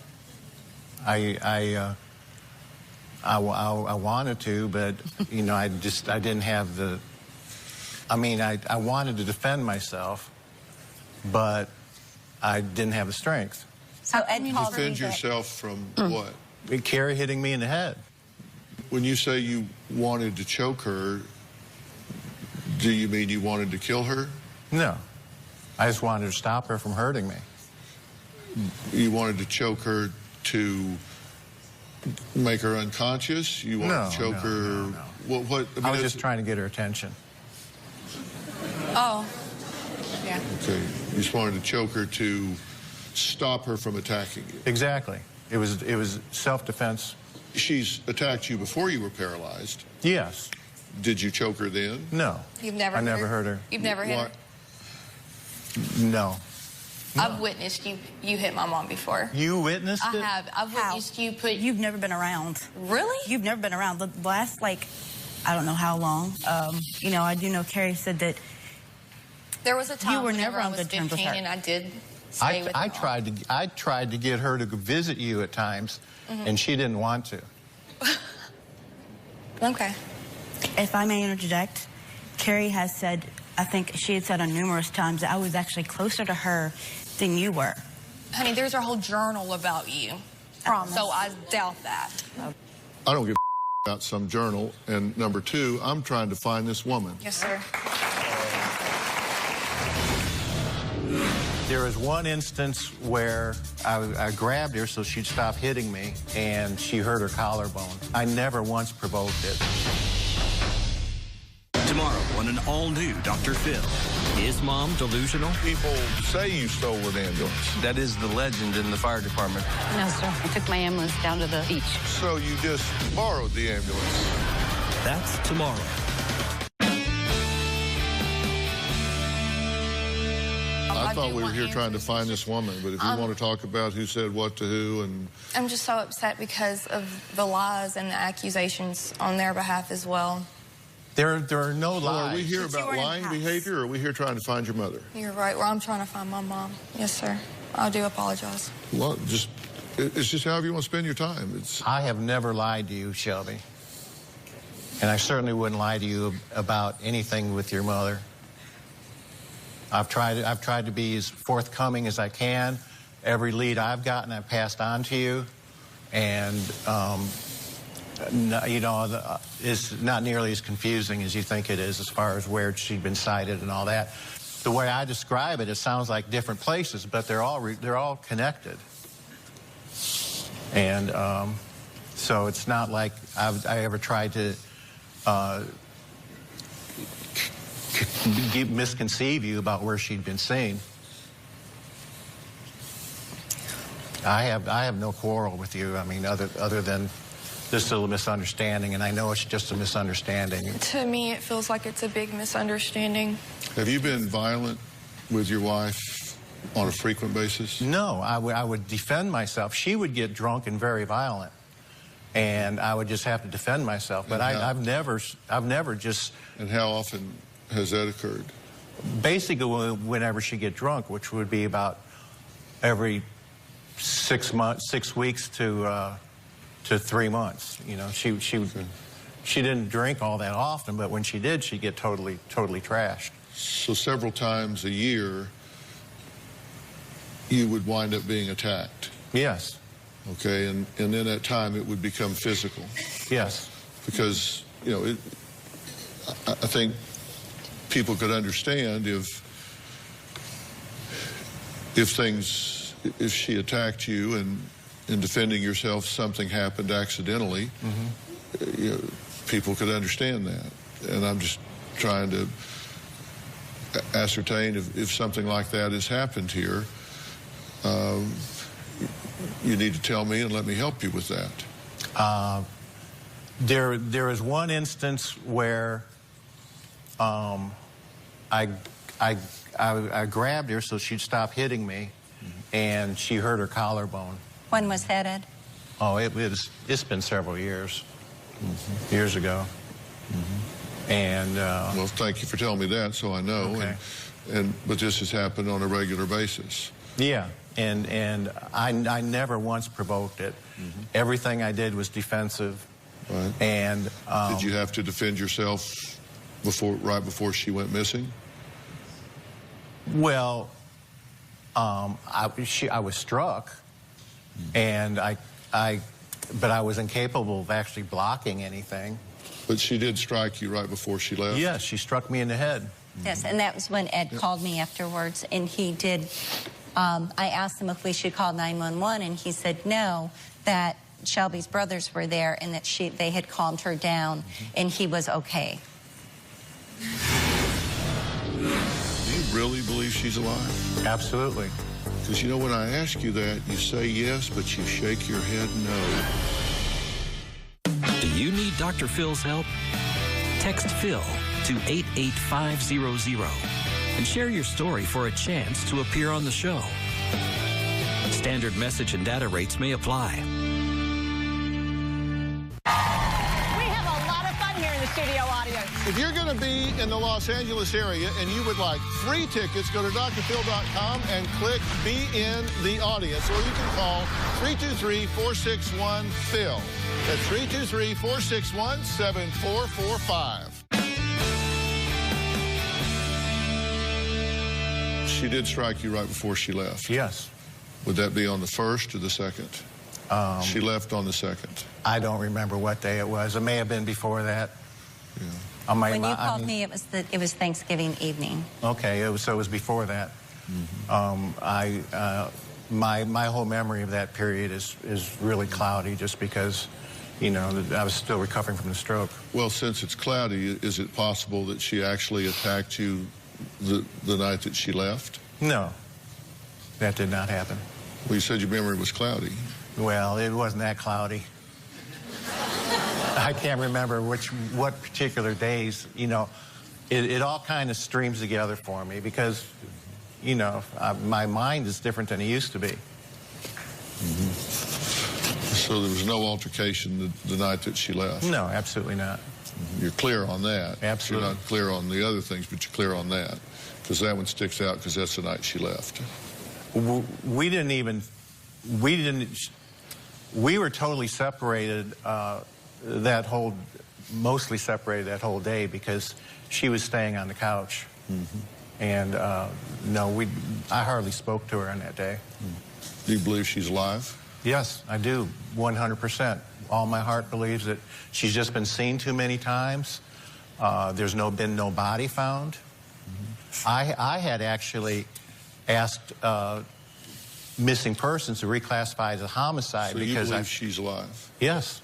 I wanted to, but you know, I didn't have the. I mean, I wanted to defend myself, but I didn't have the strength. So Ed called me. Defend yourself from what? Carrie hitting me in the head. When you say you wanted to choke her, do you mean you wanted to kill her? No. I just wanted to stop her from hurting me. You wanted to choke her to make her unconscious? You wanted to choke her? No. What? I mean, I was just trying to get her attention. Oh. Yeah. Okay. You just wanted to choke her to stop her from attacking you? Exactly. It was self-defense. She's attacked you before you were paralyzed? Yes. Did you choke her then? No. You've never I never hurt her. You've never hit her? No. I've witnessed you hit my mom before. You witnessed it? I have. I've witnessed you put... You've never been around. Really? You've never been around. The last, like, I don't know how long. You know, I do know Carrie said that there was a time you were whenever never I on was good terms with 15 her. and I did stay with I tried to get her to visit you at times, and she didn't want to. Okay. If I may interject, Carrie has said, I think she had said on numerous times that I was actually closer to her than you were. Honey, there's a whole journal about you. Promise. So I doubt that. I don't give a about some journal. And number two, I'm trying to find this woman. Yes, sir. There was one instance where I grabbed her so she'd stop hitting me, and she hurt her collarbone. I never once provoked it. Tomorrow on an all-new Dr. Phil. Is mom delusional? People say you stole an ambulance. That is the legend in the fire department. No, sir. I took my ambulance down to the beach. So you just borrowed the ambulance. That's tomorrow. I thought we were here trying to answers. find this woman, but if you want to talk about who said what to who and... I'm just so upset because of the lies and the accusations on their behalf as well. There are no lies. So are we here about lying behavior, or are we here trying to find your mother? You're right. Well, I'm trying to find my mom. Yes, sir. I do apologize. Well, it's just however you want to spend your time. I have never lied to you, Shelby. And I certainly wouldn't lie to you about anything with your mother. I've tried to be as forthcoming as I can. Every lead I've gotten, I've passed on to you. And, you know, it's not nearly as confusing as you think it is as far as where she'd been cited and all that. The way I describe it, it sounds like different places, but they're all connected. And so it's not like I ever tried to misconceive you about where she'd been seen. I have no quarrel with you. I mean, other than this little misunderstanding, and I know it's just a misunderstanding. To me, it feels like it's a big misunderstanding. Have you been violent with your wife on a frequent basis? No, I would defend myself. She would get drunk and very violent, and I would just have to defend myself. But I've never just... And how often has that occurred? Basically, whenever she get drunk, which would be about every 6 weeks to 3 months. You know, she didn't drink all that often, but when she did, she'd get totally trashed. So several times a year, you would wind up being attacked. Yes. Okay, and then at time it would become physical. Yes. Because, you know, I think people could understand if she attacked you and in defending yourself something happened accidentally, you know, people could understand that. And I'm just trying to ascertain if something like that has happened here. You need to tell me and let me help you with that. There is one instance where I grabbed her so she'd stop hitting me, and she hurt her collarbone. When was that, Ed? Oh, it's been several years. Years ago. And well, thank you for telling me that, so I know. Okay. But this has happened on a regular basis. Yeah, and I never once provoked it. Everything I did was defensive. Right. And did you have to defend yourself right before she went missing? Well, I was struck, and but I was incapable of actually blocking anything. But she did strike you right before she left? Yes, she struck me in the head. Yes, and that was when Ed called me afterwards, and he did. I asked him if we should call 911, and he said no, that Shelby's brothers were there, and that they had calmed her down, and he was okay. Do you really believe she's alive? Absolutely. Because, you know, when I ask you that, you say yes, but you shake your head no. Do you need Dr. Phil's help? Text Phil to 88500 and share your story for a chance to appear on the show. Standard message and data rates may apply. Studio audience. If you're going to be in the Los Angeles area and you would like free tickets, go to drphil.com and click Be in the Audience, or you can call 323-461-PHIL. That's 323-461-7445. She did strike you right before she left. Yes. Would that be on the 1st or the 2nd? She left on the 2nd. I don't remember what day it was. It may have been before that. Yeah. When you called me, it was Thanksgiving evening. Okay, so it was before that. My whole memory of that period is really cloudy, just because, you know, I was still recovering from the stroke. Well, since it's cloudy, is it possible that she actually attacked you the night that she left? No, that did not happen. Well, you said your memory was cloudy. Well, it wasn't that cloudy. I can't remember what particular days, you know. It all kind of streams together for me because, you know, my mind is different than it used to be. So there was no altercation the night that she left? No, absolutely not. You're clear on that? Absolutely. You're not clear on the other things, but you're clear on that, because that one sticks out because that's the night she left. We were totally separated mostly separated that whole day because she was staying on the couch. And no, I hardly spoke to her on that day. Do you believe she's alive? Yes, I do, 100%. All my heart believes that she's just been seen too many times. There's been no body found. I had actually asked missing persons to reclassify as a homicide. So because you believe she's alive? Yes.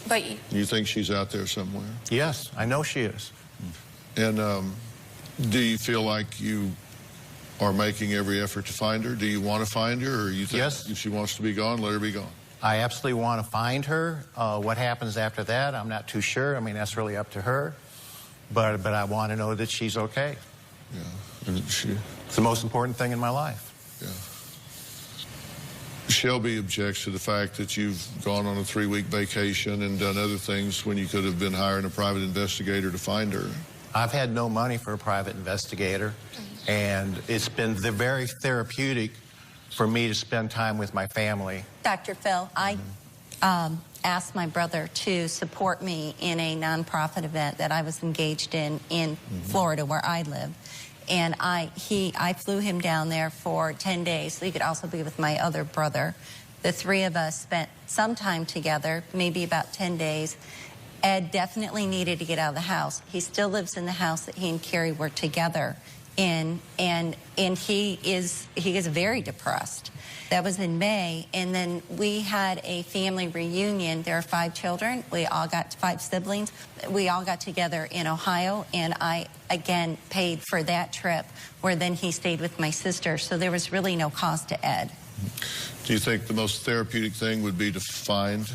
But you think she's out there somewhere? Yes, I know she is. And do you feel like you are making every effort to find her? Do you want to find her, or you think if she wants to be gone, let her be gone? I absolutely want to find her. What happens after that, I'm not too sure. I mean, that's really up to her. But I want to know that she's okay. Yeah. And it's the most important thing in my life. Yeah. Shelby objects to the fact that you've gone on a 3-week vacation and done other things when you could have been hiring a private investigator to find her. I've had no money for a private investigator, and it's been very therapeutic for me to spend time with my family. Dr. Phil, I asked my brother to support me in a nonprofit event that I was engaged in Florida, where I live. And I flew him down there for 10 days so he could also be with my other brother. The three of us spent some time together, maybe about 10 days. Ed definitely needed to get out of the house. He still lives in the house that he and Carrie were together in, and he is very depressed. That was in May, and then we had a family reunion. There are 5 children. We all got 5 siblings. We all got together in Ohio, and I, again, paid for that trip, where then he stayed with my sister. So there was really no cost to Ed. Do you think the most therapeutic thing would be to find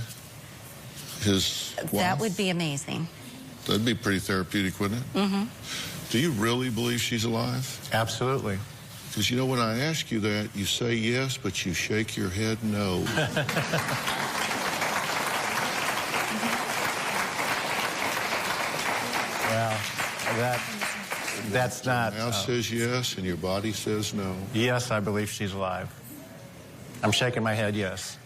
his wife? That would be amazing. That'd be pretty therapeutic, wouldn't it? Mm-hmm. Do you really believe she's alive? Absolutely. Because, you know, when I ask you that, you say yes, but you shake your head no. Well, that's not... Your mouth says yes, and your body says no. Yes, I believe she's alive. I'm shaking my head yes.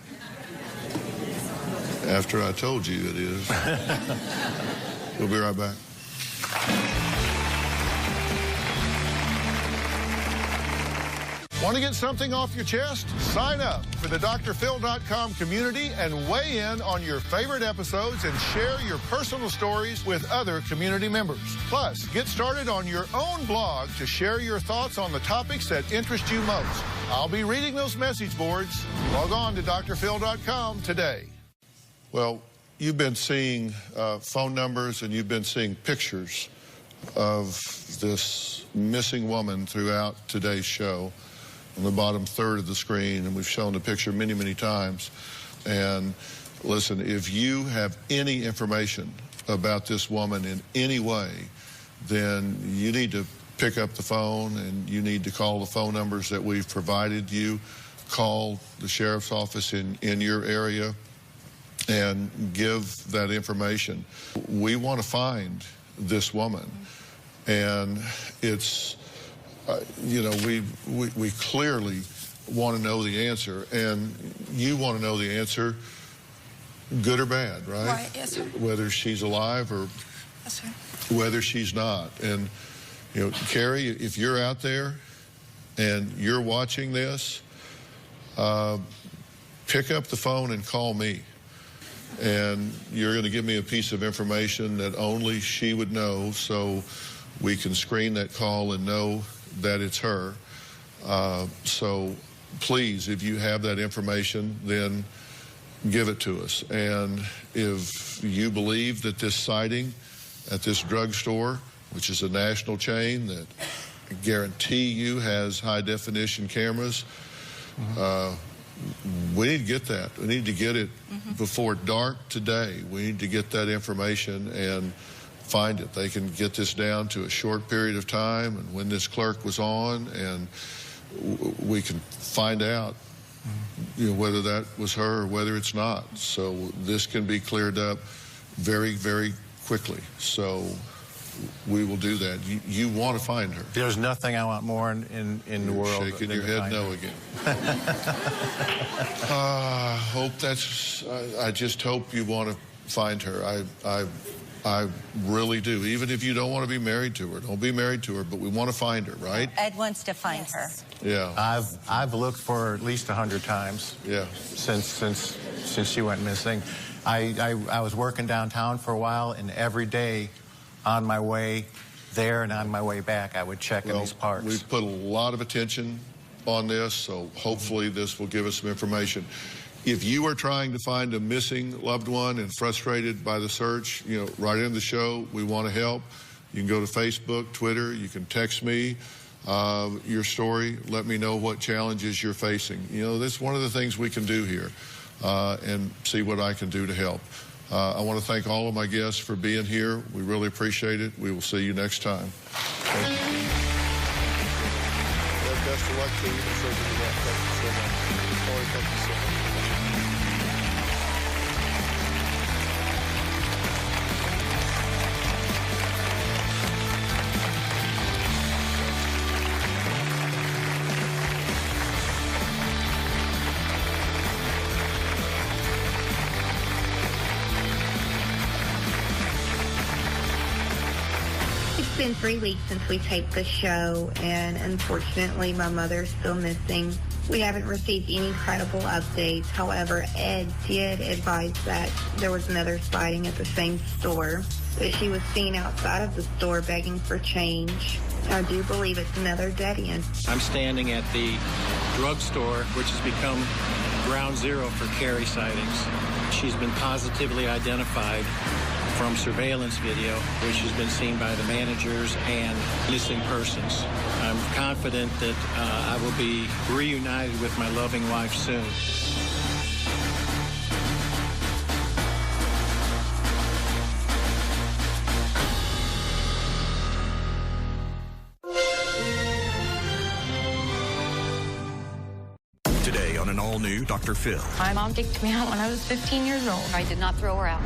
After I told you it is. We'll be right back. Want to get something off your chest? Sign up for the drphil.com community and weigh in on your favorite episodes and share your personal stories with other community members. Plus, get started on your own blog to share your thoughts on the topics that interest you most. I'll be reading those message boards. Log on to drphil.com today. Well, you've been seeing phone numbers and you've been seeing pictures of this missing woman throughout today's show. On the bottom third of the screen, and we've shown the picture many, many times. And listen, if you have any information about this woman in any way, then you need to pick up the phone and you need to call the phone numbers that we've provided you. Call the sheriff's office in your area and give that information. We want to find this woman, and it's... you know, we clearly want to know the answer, and you want to know the answer, good or bad, right? Right, yes, sir. Whether she's alive or yes, sir. Whether she's not. And, you know, Carrie, if you're out there and you're watching this, pick up the phone and call me. And you're going to give me a piece of information that only she would know, so we can screen that call and know that it's her. So please, if you have that information, then give it to us. And if you believe that this sighting at this drugstore, which is a national chain that I guarantee you has high-definition cameras, we need to get that. We need to get it before dark today. We need to get that information and find it. They can get this down to a short period of time and when this clerk was on, and we can find out, you know, whether that was her or whether it's not. So this can be cleared up very, very quickly. So we will do that. You want to find her. There's nothing I want more in the world. Shaking your head no again. Hope that's. I just hope you want to find her. I really do. Even if you don't want to be married to her, don't be married to her. But we want to find her, right? Ed wants to find her. Yeah. I've looked for her at least 100 times. Yeah. Since she went missing. I was working downtown for a while, and every day on my way there and on my way back, I would check in these parks. We've put a lot of attention on this, so hopefully this will give us some information. If you are trying to find a missing loved one and frustrated by the search, you know, write in the show. We want to help. You can go to Facebook, Twitter. You can text me your story. Let me know what challenges you're facing. You know, that's one of the things we can do here, and see what I can do to help. I want to thank all of my guests for being here. We really appreciate it. We will see you next time. Thank you. Well, best of luck to you. Thank you so much. Corey, thank you so much. It's been 3 weeks since we taped the show, and unfortunately my mother is still missing. We haven't received any credible updates. However, Ed did advise that there was another sighting at the same store, that she was seen outside of the store begging for change. I do believe it's another dead end. I'm standing at the drugstore, which has become ground zero for Carrie sightings. She's been positively identified from surveillance video, which has been seen by the managers and missing persons. I'm confident that I will be reunited with my loving wife soon. Today on an all-new Dr. Phil. My mom kicked me out when I was 15 years old. I did not throw her out.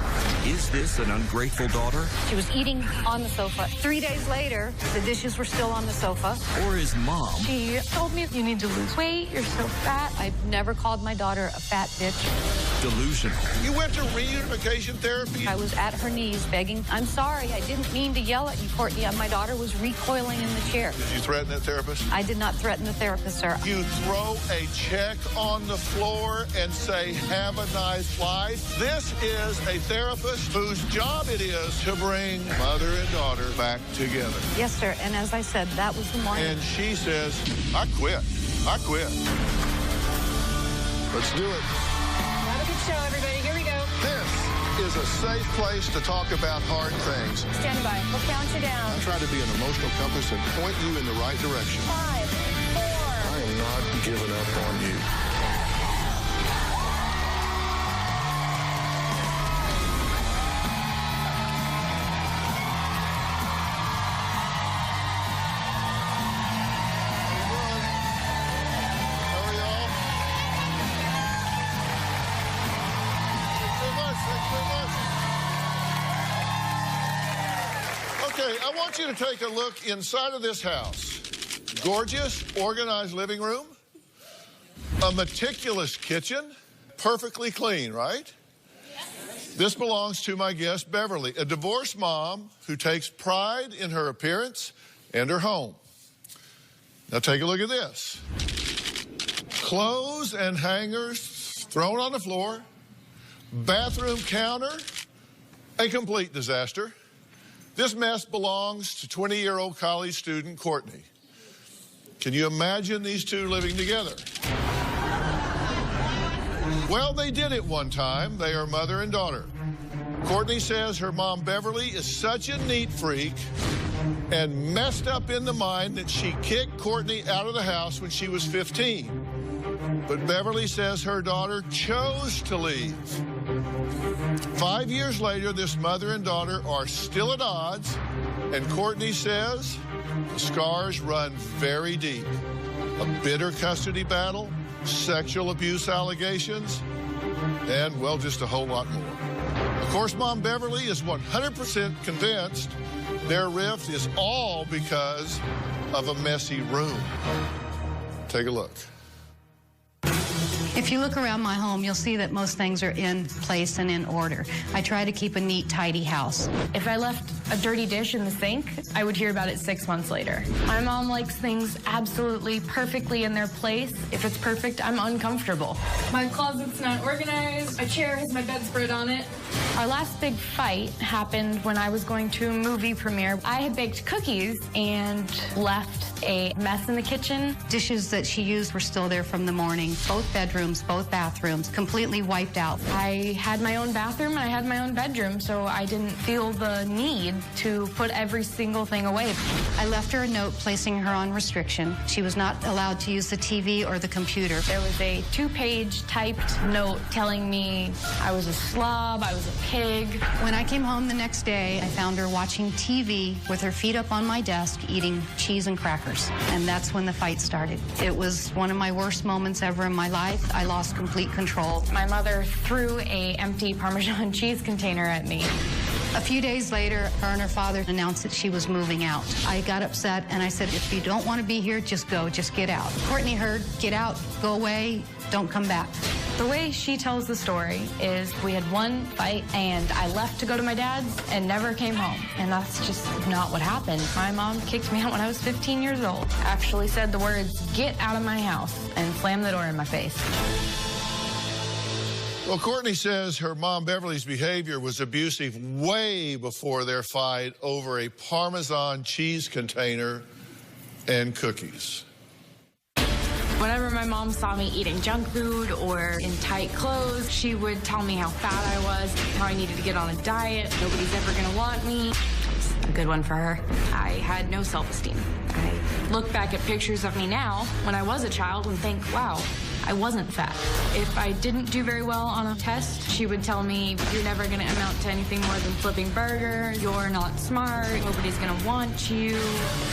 Is this an ungrateful daughter? She was eating on the sofa. 3 days later, the dishes were still on the sofa. Or is mom? She told me, you need to lose weight, you're so fat. I've never called my daughter a fat bitch. Delusional. You went to reunification therapy? I was at her knees begging, I'm sorry, I didn't mean to yell at you, Courtney. My daughter was recoiling in the chair. Did you threaten that therapist? I did not threaten the therapist, sir. You throw a check on the floor and say, have a nice life. This is a therapist whose job it is to bring mother and daughter back together. Yes, sir, and as I said, that was the morning. And she says, I quit. I quit. Let's do it. Have a good show, everybody. Here we go. This is a safe place to talk about hard things. Stand by. We'll count you down. I try to be an emotional compass and point you in the right direction. 5, 4. I am not giving up on you. Okay, I want you to take a look inside of this house. Gorgeous, organized living room, a meticulous kitchen, perfectly clean, right? This belongs to my guest, Beverly, a divorced mom who takes pride in her appearance and her home. Now take a look at this. Clothes and hangers thrown on the floor, bathroom counter, a complete disaster. This mess belongs to 20-year-old college student Courtney. Can you imagine these two living together? Well, they did it one time. They are mother and daughter. Courtney says her mom, Beverly, is such a neat freak and messed up in the mind that she kicked Courtney out of the house when she was 15. But Beverly says her daughter chose to leave. 5 years later, this mother and daughter are still at odds, and Courtney says the scars run very deep. A bitter custody battle, sexual abuse allegations, and, well, just a whole lot more. Of course, Mom Beverly is 100% convinced their rift is all because of a messy room. Take a look. If you look around my home, you'll see that most things are in place and in order. I try to keep a neat, tidy house. If I left a dirty dish in the sink, I would hear about it 6 months later. My mom likes things absolutely perfectly in their place. If it's perfect, I'm uncomfortable. My closet's not organized. A chair has my bedspread on it. Our last big fight happened when I was going to a movie premiere. I had baked cookies and left a mess in the kitchen. Dishes that she used were still there from the morning. Both bedrooms, both bathrooms, completely wiped out. I had my own bathroom and I had my own bedroom, so I didn't feel the need to put every single thing away. I left her a note placing her on restriction. She was not allowed to use the TV or the computer. There was a 2-page typed note telling me I was a slob, I was a pig. When I came home the next day, I found her watching TV with her feet up on my desk, eating cheese and crackers. And that's when the fight started. It was one of my worst moments ever in my life. I lost complete control. My mother threw an empty Parmesan cheese container at me. A few days later, her and her father announced that she was moving out. I got upset and I said, if you don't want to be here, just go, just get out. Courtney heard, get out, go away, don't come back. The way she tells the story is we had one fight and I left to go to my dad's and never came home. And that's just not what happened. My mom kicked me out when I was 15 years old. Actually said the words, get out of my house, and slammed the door in my face. Well, Courtney says her mom Beverly's behavior was abusive way before their fight over a Parmesan cheese container and cookies. Whenever my mom saw me eating junk food or in tight clothes, she would tell me how fat I was, how I needed to get on a diet, nobody's ever gonna want me. It's a good one for her. I had no self-esteem. I look back at pictures of me now when I was a child and think, wow, I wasn't fat. If I didn't do very well on a test, she would tell me, you're never going to amount to anything more than flipping burger, you're not smart, nobody's going to want you.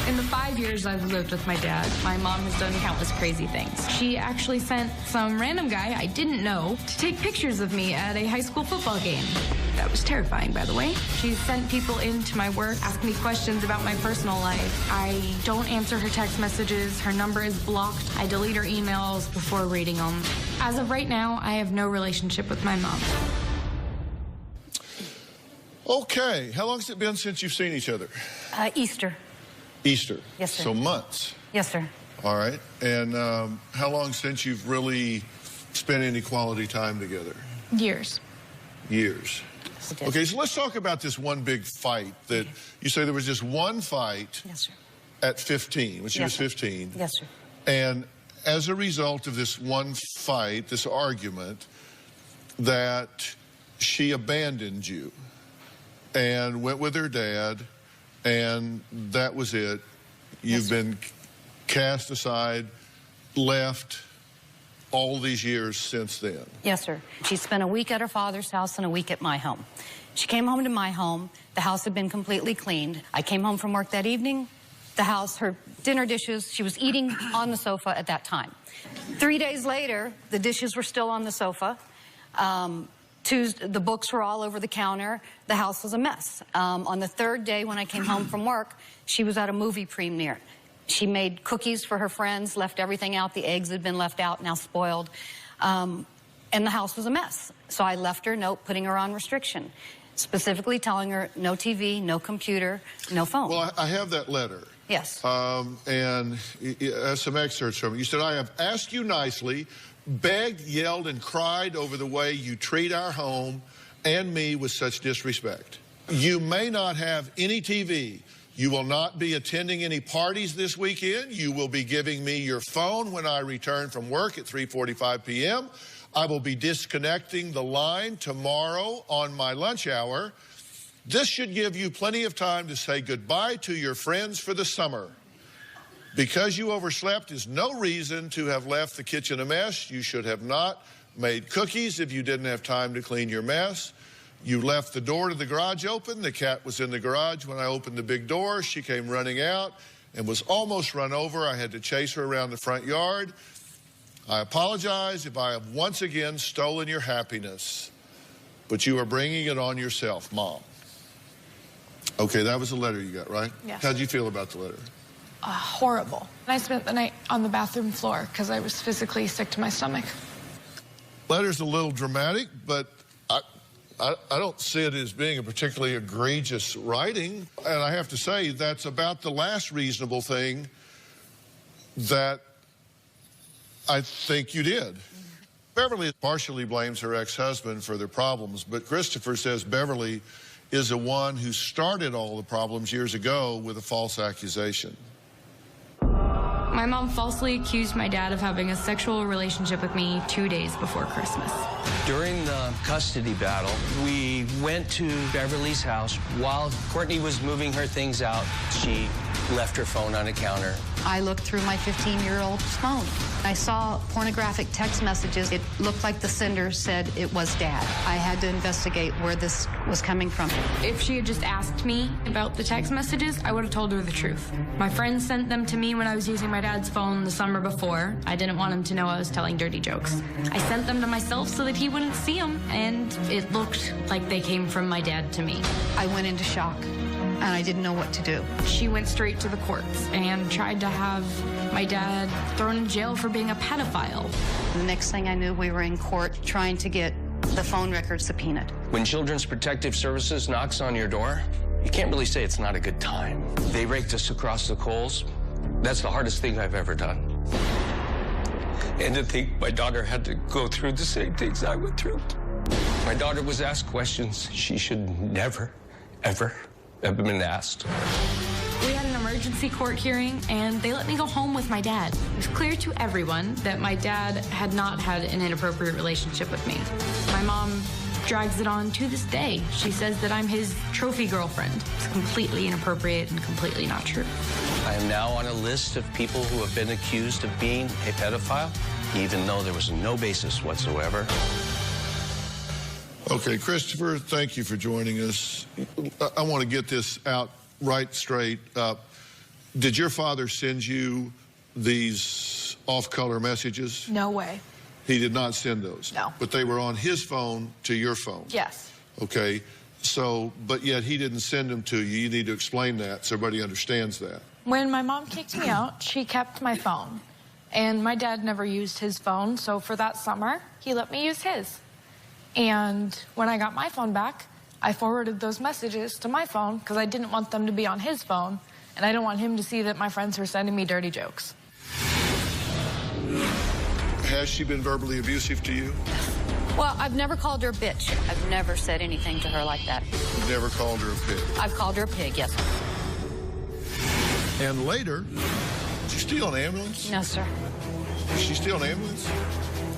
In the 5 years I've lived with my dad, my mom has done countless crazy things. She actually sent some random guy I didn't know to take pictures of me at a high school football game. That was terrifying, by the way. She sent people into my work, asking me questions about my personal life. I don't answer her text messages. Her number is blocked. I delete her emails before reading them. As of right now, I have no relationship with my mom. Okay. How long has it been since you've seen each other? Easter. Easter. Yes, sir. So months. Yes, sir. All right. And how long since you've really spent any quality time together? Years. Years. Okay, so let's talk about this one big fight that you say there was just one fight. Yes, sir. At 15, when she was 15. Yes, sir. And as a result of this one fight, this argument, that she abandoned you and went with her dad, and that was it. You've been cast aside, left all these years since then. Yes, sir. She spent a week at her father's house and a week at my home. She came home to my home. The house had been completely cleaned. I came home from work that evening. The house, her dinner dishes, she was eating on the sofa at that time. 3 days later, the dishes were still on the sofa. The books were all over the counter. The house was a mess. On the third day when I came home from work, she was at a movie premiere. She made cookies for her friends, left everything out. The eggs had been left out, now spoiled. And the house was a mess. So I left her a note putting her on restriction, specifically telling her no TV, no computer, no phone. Well, I have that letter. Yes. And some excerpts from it. You said, I have asked you nicely, begged, yelled, and cried over the way you treat our home and me with such disrespect. You may not have any TV. You will not be attending any parties this weekend. You will be giving me your phone when I return from work at 3:45 p.m. I will be disconnecting the line tomorrow on my lunch hour. This should give you plenty of time to say goodbye to your friends for the summer. Because you overslept is no reason to have left the kitchen a mess. You should have not made cookies if you didn't have time to clean your mess. You left the door to the garage open. The cat was in the garage when I opened the big door. She came running out and was almost run over. I had to chase her around the front yard. I apologize if I have once again stolen your happiness, but you are bringing it on yourself, Mom. Okay, that was the letter you got, right? Yes. How'd you feel about the letter? Horrible. I spent the night on the bathroom floor because I was physically sick to my stomach. Letter's a little dramatic, but I don't see it as being a particularly egregious writing. And I have to say, that's about the last reasonable thing that I think you did. Beverly partially blames her ex-husband for their problems, but Christopher says Beverly is the one who started all the problems years ago with a false accusation. My mom falsely accused my dad of having a sexual relationship with me 2 days before Christmas. During the custody battle, we went to Beverly's house. While Courtney was moving her things out, she left her phone on the counter. I looked through my 15-year-old's phone. I saw pornographic text messages. It looked like the sender said it was Dad. I had to investigate where this was coming from. If she had just asked me about the text messages, I would have told her the truth. My friends sent them to me when I was using my dad's phone the summer before. I didn't want him to know I was telling dirty jokes. I sent them to myself so that he wouldn't see them, and it looked like they came from my dad to me. I went into shock, and I didn't know what to do. She went straight to the courts and tried to have my dad thrown in jail for being a pedophile. The next thing I knew, we were in court trying to get the phone record subpoenaed. When Children's Protective Services knocks on your door, you can't really say it's not a good time. They raked us across the coals. That's the hardest thing I've ever done. And to think my daughter had to go through the same things I went through. My daughter was asked questions she should never, ever have been asked. We had an emergency court hearing, and they let me go home with my dad. It was clear to everyone that my dad had not had an inappropriate relationship with me. My mom drags it on to this day. She says that I'm his trophy girlfriend. It's completely inappropriate and completely not true. I am now on a list of people who have been accused of being a pedophile, even though there was no basis whatsoever. Okay, Christopher, thank you for joining us. I want to get this out right straight up. Did your father send you these off-color messages? No way. He did not send those? No. But they were on his phone to your phone? Yes. Okay, so, but yet he didn't send them to you. You need to explain that so everybody understands that. When my mom kicked me out, she kept my phone. And my dad never used his phone, so for that summer, he let me use his. And when I got my phone back, I forwarded those messages to my phone because I didn't want them to be on his phone, and I don't want him to see that my friends were sending me dirty jokes. Has she been verbally abusive to you? Well, I've never called her a bitch. I've never said anything to her like that. You've never called her a pig? I've called her a pig, yes. And later, did you steal an ambulance? No, sir. Did she steal an ambulance?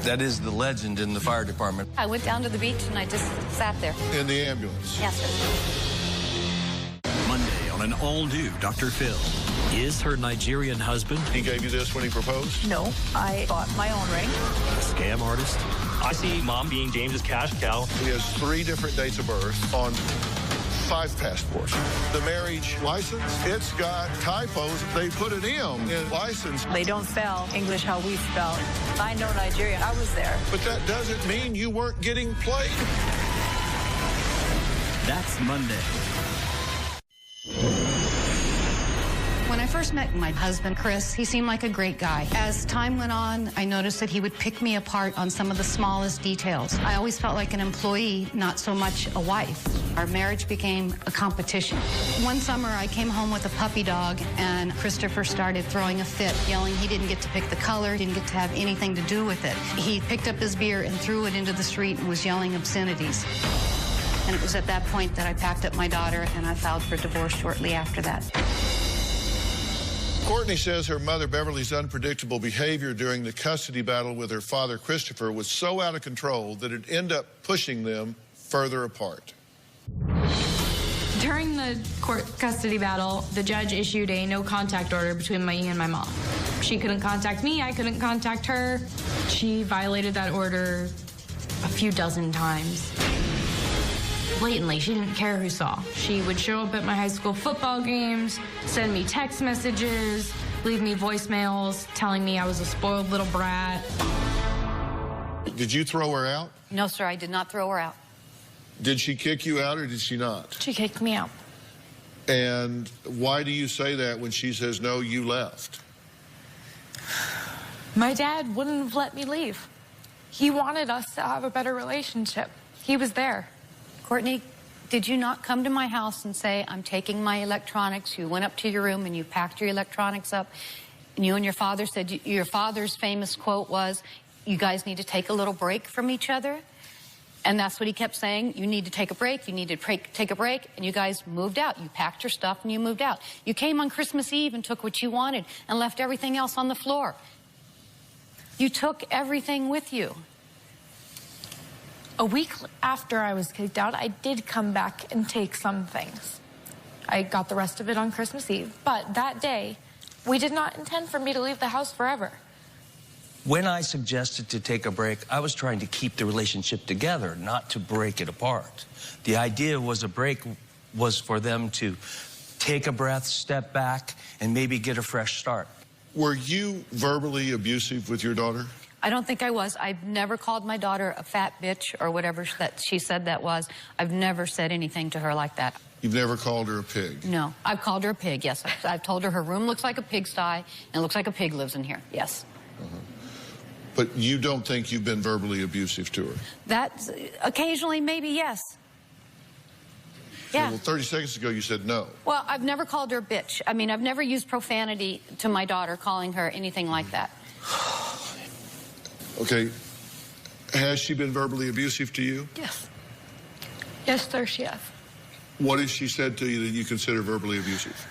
That is the legend in the fire department. I went down to the beach and I just sat there. In the ambulance? Yes, sir. Monday on an all-new Dr. Phil. Is her Nigerian husband? He gave you this when he proposed? No, I bought my own ring. A scam artist? I see Mom being James's cash cow. He has 3 different dates of birth on 5 passports. The marriage license, it's got typos. They put an M in license. They don't spell English how we spell. I know Nigerian. I was there. But that doesn't mean you weren't getting played. That's Monday. When I first met my husband, Chris, he seemed like a great guy. As time went on, I noticed that he would pick me apart on some of the smallest details. I always felt like an employee, not so much a wife. Our marriage became a competition. One summer, I came home with a puppy dog, and Christopher started throwing a fit, yelling he didn't get to pick the color, didn't get to have anything to do with it. He picked up his beer and threw it into the street and was yelling obscenities. And it was at that point that I packed up my daughter, and I filed for divorce shortly after that. Courtney says her mother Beverly's unpredictable behavior during the custody battle with her father Christopher was so out of control that it ended up pushing them further apart. During the court custody battle, the judge issued a no contact order between me and my mom. She couldn't contact me, I couldn't contact her. She violated that order a few dozen times. Blatantly, she didn't care who saw. She would show up at my high school football games, send me text messages, leave me voicemails telling me I was a spoiled little brat. Did you throw her out? No, sir, I did not throw her out. Did she kick you out or did she not? She kicked me out. And why do you say that when she says, no, you left? My dad wouldn't have let me leave. He wanted us to have a better relationship. He was there. Courtney, did you not come to my house and say, I'm taking my electronics? You went up to your room and you packed your electronics up. And you and your father said, your father's famous quote was, you guys need to take a little break from each other. And that's what he kept saying. You need to take a break. You need to take a break. And you guys moved out. You packed your stuff and you moved out. You came on Christmas Eve and took what you wanted and left everything else on the floor. You took everything with you. A week after I was kicked out, I did come back and take some things. I got the rest of it on Christmas Eve. But that day, we did not intend for me to leave the house forever. When I suggested to take a break, I was trying to keep the relationship together, not to break it apart. The idea was a break was for them to take a breath, step back, and maybe get a fresh start. Were you verbally abusive with your daughter? I don't think I was. I've never called my daughter a fat bitch or whatever that she said that was. I've never said anything to her like that. You've never called her a pig? No. I've called her a pig, yes. I've told her room looks like a pigsty and it looks like a pig lives in here, yes. But you don't think you've been verbally abusive to her? That's occasionally, maybe, yes. Yeah. Well, 30 seconds ago you said no. Well, I've never called her a bitch. I mean, I've never used profanity to my daughter, calling her anything like that. Okay. Has she been verbally abusive to you? Yes. Yes, sir, she has. What has she said to you that you consider verbally abusive?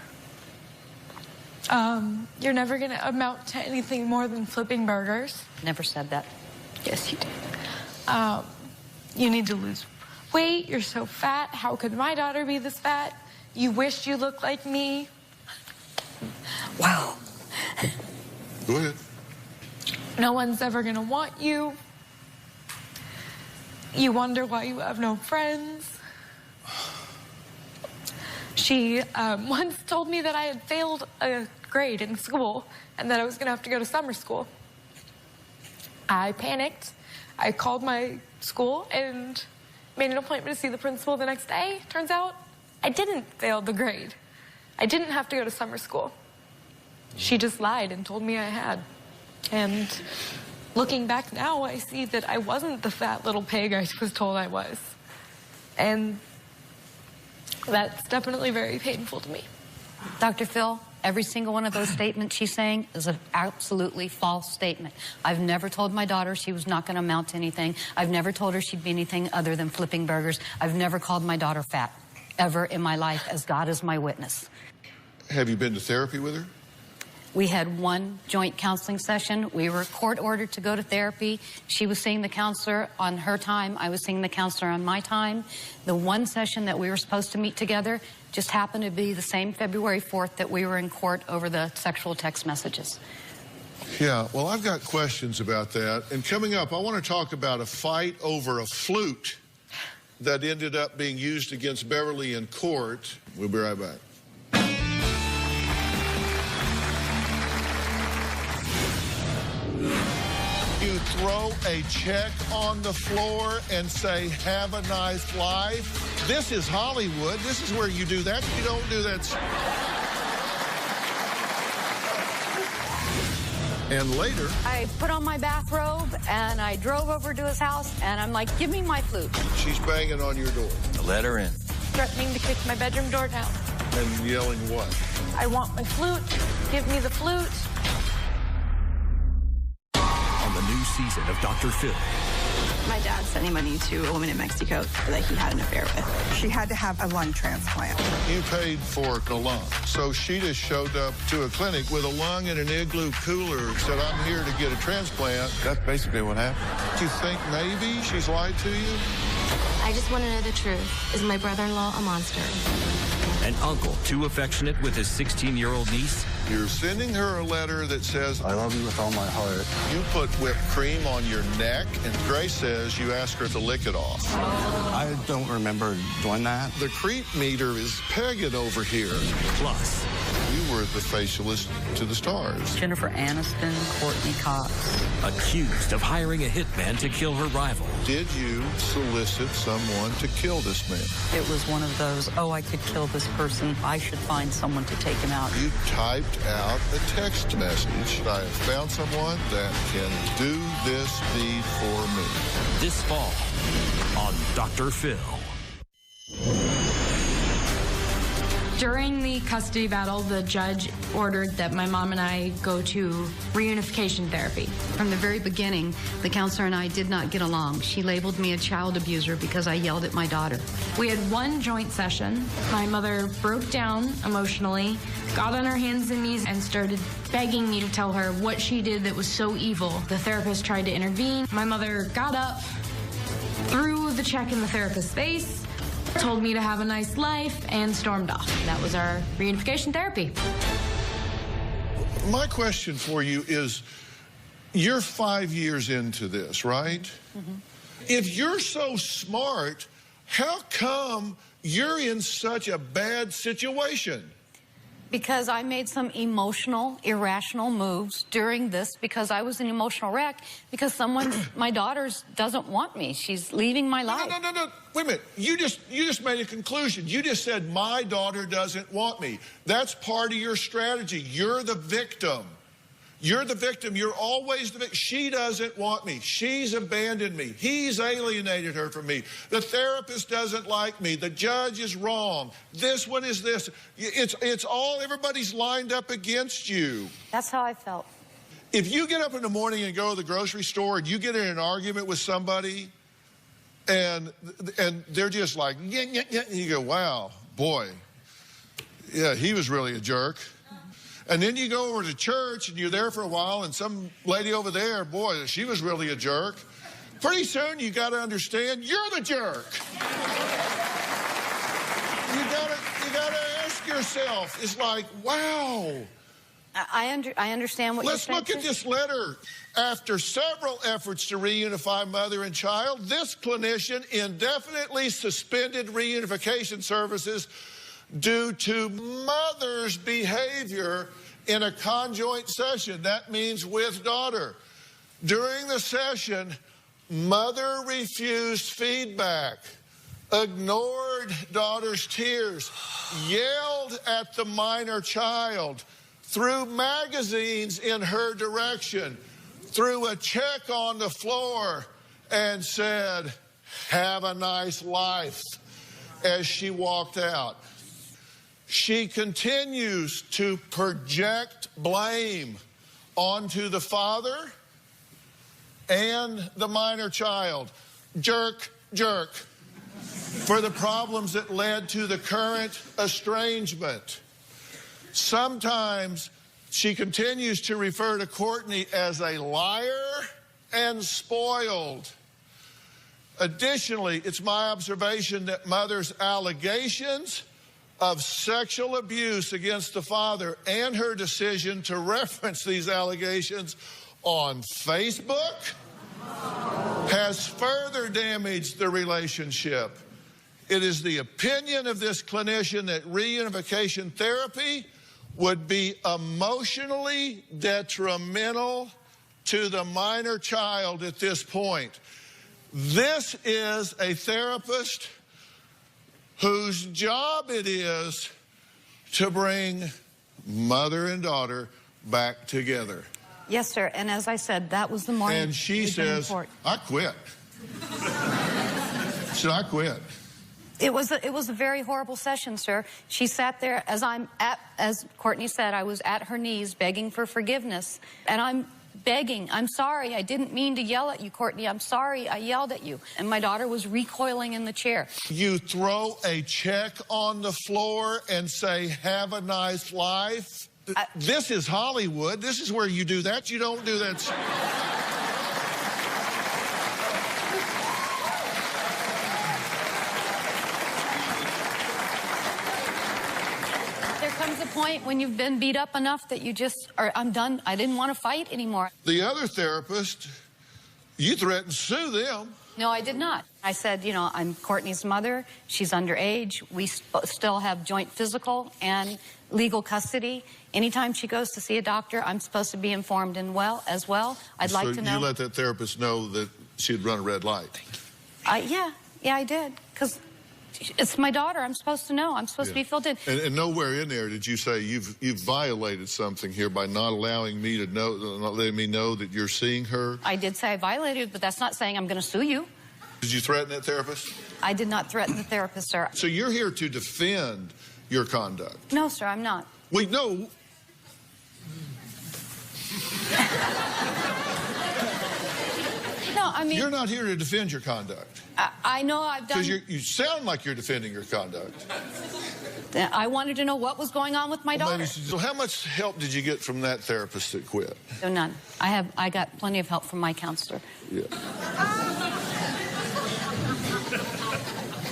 You're never going to amount to anything more than flipping burgers. Never said that. Yes, you did. You need to lose weight. You're so fat. How could my daughter be this fat? You wish you looked like me. Wow. Go ahead. No one's ever going to want you. You wonder why you have no friends. She once told me that I had failed a grade in school and that I was going to have to go to summer school. I panicked. I called my school and made an appointment to see the principal the next day. Turns out I didn't fail the grade. I didn't have to go to summer school. She just lied and told me I had. And looking back now, I see that I wasn't the fat little pig I was told I was. And that's definitely very painful to me. Dr. Phil, every single one of those statements she's saying is an absolutely false statement. I've never told my daughter she was not going to amount to anything. I've never told her she'd be anything other than flipping burgers. I've never called my daughter fat, ever in my life, as God is my witness. Have you been to therapy with her? We had one joint counseling session. We were court ordered to go to therapy. She was seeing the counselor on her time. I was seeing the counselor on my time. The one session that we were supposed to meet together just happened to be the same February 4th that we were in court over the sexual text messages. Yeah, well, I've got questions about that. And coming up, I want to talk about a fight over a flute that ended up being used against Beverly in court. We'll be right back. You throw a check on the floor and say, have a nice life. This is Hollywood. This is where you do that. You don't do that. And later, I put on my bathrobe and I drove over to his house and I'm like, give me my flute. She's banging on your door. Let her in. Threatening to kick my bedroom door down. And yelling what? I want my flute. Give me the flute. On the new season of Dr. Phil. My dad sending money to a woman in Mexico that he had an affair with. She had to have a lung transplant. You paid for the lung, so she just showed up to a clinic with a lung in an igloo cooler, said, I'm here to get a transplant. That's basically what happened. Do you think maybe she's lied to you? I just want to know the truth. Is my brother-in-law a monster? An uncle too affectionate with his 16-year-old niece? You're sending her a letter that says, I love you with all my heart. You put whipped cream on your neck, and Grace says you ask her to lick it off. I don't remember doing that. The creep meter is pegging over here. Plus, you were the facialist to the stars. Jennifer Aniston, Courtney Cox. Accused of hiring a hitman to kill her rival. Did you solicit someone to kill this man? It was one of those, oh, I could kill this person. I should find someone to take him out. You typed out a text message. I have found someone that can do this deed for me. This fall on Dr. Phil. During the custody battle, the judge ordered that my mom and I go to reunification therapy. From the very beginning, the counselor and I did not get along. She labeled me a child abuser because I yelled at my daughter. We had one joint session. My mother broke down emotionally, got on her hands and knees, and started begging me to tell her what she did that was so evil. The therapist tried to intervene. My mother got up, threw the check in the therapist's face, told me to have a nice life, and stormed off. That was our reunification therapy. My question for you is, you're 5 years into this, right? Mm-hmm. If you're so smart, how come you're in such a bad situation? Because I made some emotional, irrational moves during this because I was an emotional wreck because someone, my daughter doesn't want me. She's leaving my life. No. Wait a minute. You just made a conclusion. You just said, my daughter doesn't want me. That's part of your strategy. You're the victim. You're the victim. You're always the victim. She doesn't want me. She's abandoned me. He's alienated her from me. The therapist doesn't like me. The judge is wrong. This one is this. It's all, everybody's lined up against you. That's how I felt. If you get up in the morning and go to the grocery store and you get in an argument with somebody and they're just like, yeah, and you go, wow, boy, yeah, he was really a jerk. And then you go over to church and you're there for a while and some lady over there, boy, she was really a jerk. Pretty soon you got to understand you're the jerk. You got to ask yourself, it's like, wow. I understand what you're saying. Let's look at this letter. After several efforts to reunify mother and child, this clinician indefinitely suspended reunification services due to mother's behavior in a conjoint session. That means with daughter. During the session, mother refused feedback, ignored daughter's tears, yelled at the minor child, threw magazines in her direction, threw a check on the floor, and said, "Have a nice life," as she walked out. She continues to project blame onto the father and the minor child. Jerk, jerk, for the problems that led to the current estrangement. Sometimes she continues to refer to Courtney as a liar and spoiled. Additionally, it's my observation that mother's allegations of sexual abuse against the father and her decision to reference these allegations on Facebook has further damaged the relationship. It is the opinion of this clinician that reunification therapy would be emotionally detrimental to the minor child at this point. This is a therapist whose job it is to bring mother and daughter back together. Yes, sir. And as I said, that was the morning. And she says, I quit. She said, I quit. It was a very horrible session, sir. She sat there as Courtney said, I was at her knees begging for forgiveness. And I'm begging, I'm sorry, I didn't mean to yell at you, Courtney. I'm sorry, I yelled at you. And my daughter was recoiling in the chair. You throw a check on the floor and say, have a nice life? This is Hollywood. This is where you do that. You don't do that. There comes a point when you've been beat up enough that you just are, I'm done. I didn't want to fight anymore. The other therapist, you threatened to sue them. No, I did not. I said, you know, I'm Courtney's mother. She's underage. We still have joint physical and legal custody. Anytime she goes to see a doctor, I'm supposed to be informed as well. I'd like to know. So you let that therapist know that she had run a red light? Yeah, I did. Because it's my daughter. I'm supposed to know. I'm supposed to be filled in. And nowhere in there did you say you've violated something here by not allowing me to know, not letting me know that you're seeing her? I did say I violated, but that's not saying I'm going to sue you. Did you threaten that therapist? I did not threaten the therapist, sir. So you're here to defend your conduct? No, sir, I'm not. Wait, no. No, I mean... You're not here to defend your conduct. I know I've done... Because you sound like you're defending your conduct. I wanted to know what was going on with my daughter. So how much help did you get from that therapist that quit? No, none. I got plenty of help from my counselor. Yeah.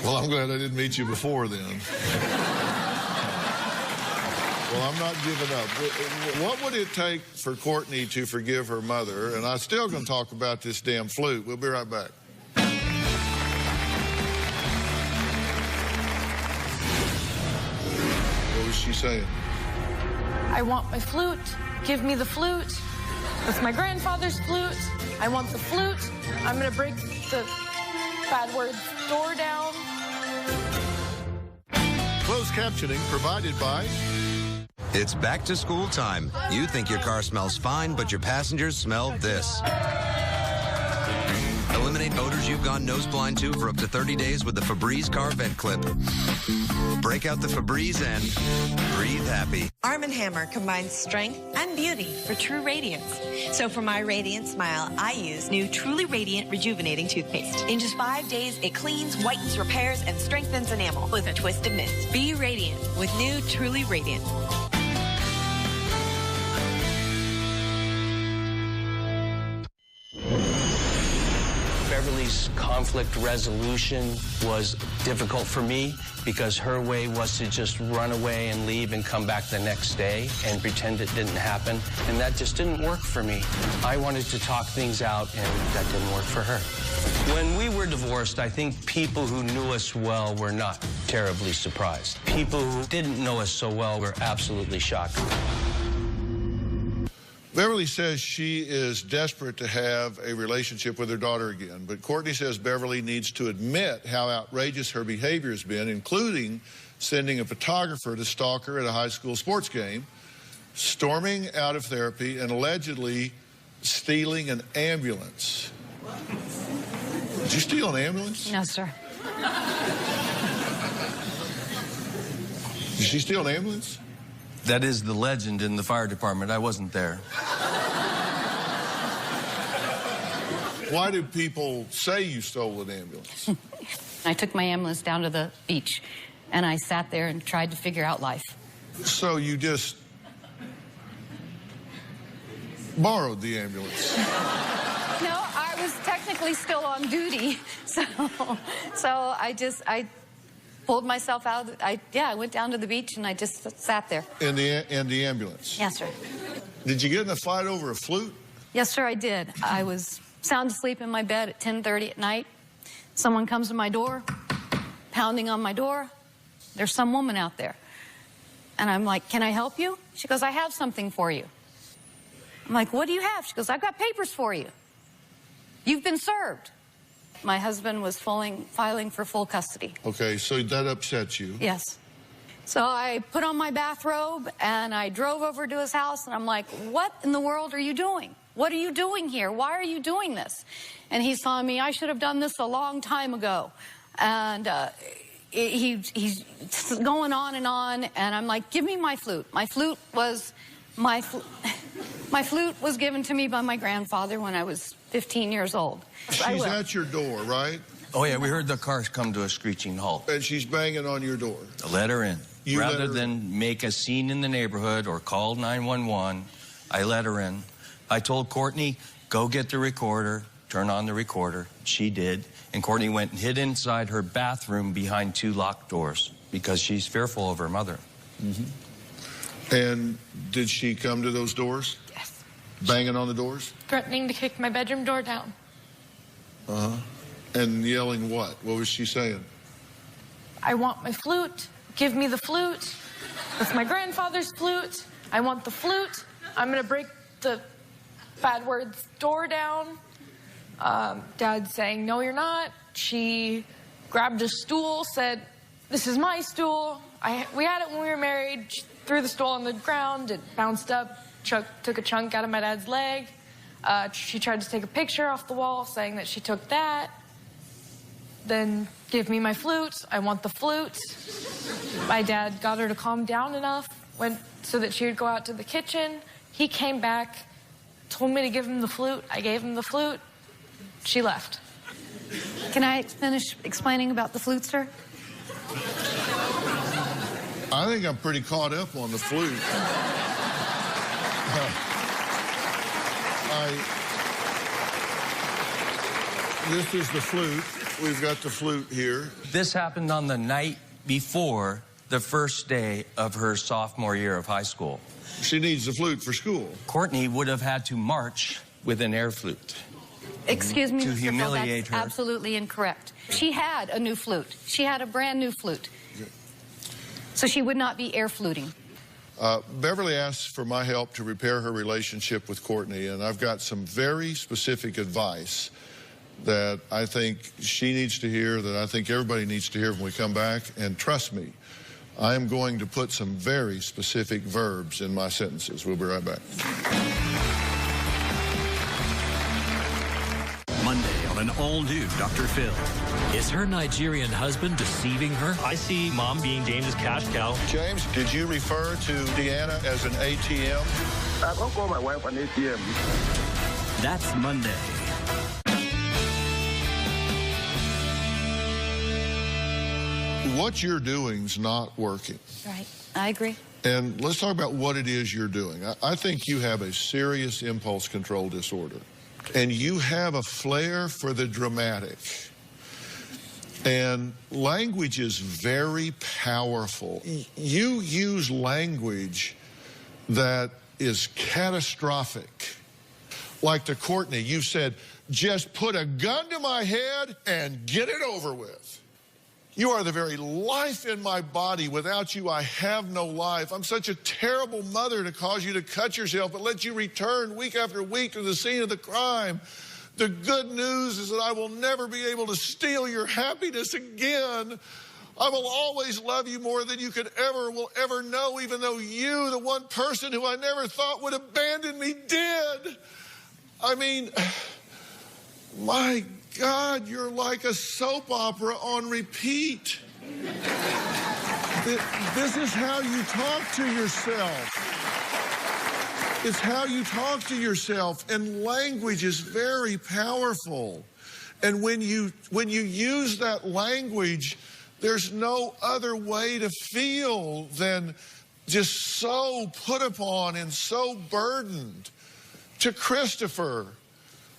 Well, I'm glad I didn't meet you before then. Well, I'm not giving up. What would it take for Courtney to forgive her mother? And I'm still going to talk about this damn flute. We'll be right back. What was she saying? I want my flute. Give me the flute. That's my grandfather's flute. I want the flute. I'm going to break the bad word door down. Closed captioning provided by... It's back to school time. You think your car smells fine, but your passengers smell this. Eliminate odors you've gone nose blind to for up to 30 days with the Febreze Car Vent Clip. Break out the Febreze and breathe happy. Arm & Hammer combines strength and beauty for true radiance. So for my radiant smile, I use new Truly Radiant Rejuvenating Toothpaste. In just 5 days, it cleans, whitens, repairs, and strengthens enamel with a twist of mint. Be radiant with new Truly Radiant. Beverly's conflict resolution was difficult for me because her way was to just run away and leave and come back the next day and pretend it didn't happen. And that just didn't work for me. I wanted to talk things out, and that didn't work for her. When we were divorced, I think people who knew us well were not terribly surprised. People who didn't know us so well were absolutely shocked. Beverly says she is desperate to have a relationship with her daughter again, but Courtney says Beverly needs to admit how outrageous her behavior has been, including sending a photographer to stalk her at a high school sports game, storming out of therapy, and allegedly stealing an ambulance. Did you steal an ambulance? No, sir. Did she steal an ambulance? That is the legend in the fire department. I wasn't there. Why do people say you stole an ambulance? I took my ambulance down to the beach, and I sat there and tried to figure out life. So you just borrowed the ambulance? No, I was technically still on duty, so I pulled myself out. I went down to the beach and I just sat there. In the ambulance? Yes, sir. Did you get in a fight over a flute? Yes, sir, I did. I was sound asleep in my bed at 10:30 at night. Someone comes to my door, pounding on my door. There's some woman out there. And I'm like, can I help you? She goes, I have something for you. I'm like, what do you have? She goes, I've got papers for you. You've been served. My husband was filing for full custody. Okay, so that upsets you. Yes. So I put on my bathrobe and I drove over to his house and I'm like, what in the world are you doing? What are you doing here? Why are you doing this? And he's telling me I should have done this a long time ago. And he's going on, and I'm like, give me my flute. My flute was my My flute was given to me by my grandfather when I was 15 years old. She's at your door, right? Oh, yeah, we heard the car come to a screeching halt. And she's banging on your door. Let her in. You let Rather her than make a scene in the neighborhood or call 911, I let her in. I told Courtney, go get the recorder, turn on the recorder. She did. And Courtney went and hid inside her bathroom behind 2 locked doors because she's fearful of her mother. Mm-hmm. And did she come to those doors? Yes. Banging on the doors? Threatening to kick my bedroom door down. Uh-huh. And yelling what? What was she saying? I want my flute. Give me the flute. It's my grandfather's flute. I want the flute. I'm going to break the bad words door down. Dad saying, no, you're not. She grabbed a stool, said, this is my stool. We had it when we were married. She threw the stool on the ground. It bounced up, took a chunk out of my dad's leg. She tried to take a picture off the wall saying that she took that. Then give me my flute. I want the flute. My dad got her to calm down enough so that she would go out to the kitchen. He came back, told me to give him the flute. I gave him the flute. She left. Can I finish explaining about the flute, sir? I think I'm pretty caught up on the flute. This is the flute. We've got the flute here. This happened on the night before the first day of her sophomore year of high school. She needs the flute for school. Courtney would have had to march with an air flute. Excuse me, To Mr. Phil, humiliate that's her. absolutely incorrect. She had a new flute. She had a brand new flute. So she would not be air fluting. Beverly asked for my help to repair her relationship with Courtney, and I've got some very specific advice that I think she needs to hear, that I think everybody needs to hear when we come back. And trust me, I am going to put some very specific verbs in my sentences. We'll be right back. Monday on an all-new Dr. Phil. Is her Nigerian husband deceiving her? I see Mom being James's cash cow. James, did you refer to Deanna as an ATM? I don't call my wife an ATM. That's Monday. What you're doing's not working. Right. I agree. And let's talk about what it is you're doing. I think you have a serious impulse control disorder. And you have a flair for the dramatic. And language is very powerful. You use language that is catastrophic. Like to Courtney, you said, just put a gun to my head and get it over with. You are the very life in my body. Without you, I have no life. I'm such a terrible mother to cause you to cut yourself, but let you return week after week to the scene of the crime. The good news is that I will never be able to steal your happiness again. I will always love you more than you will ever know, even though you, the one person who I never thought would abandon me, did. I mean, my God, you're like a soap opera on repeat. This is how you talk to yourself. It's how you talk to yourself, and language is very powerful. And when you use that language, there's no other way to feel than just so put upon and so burdened. To Christopher,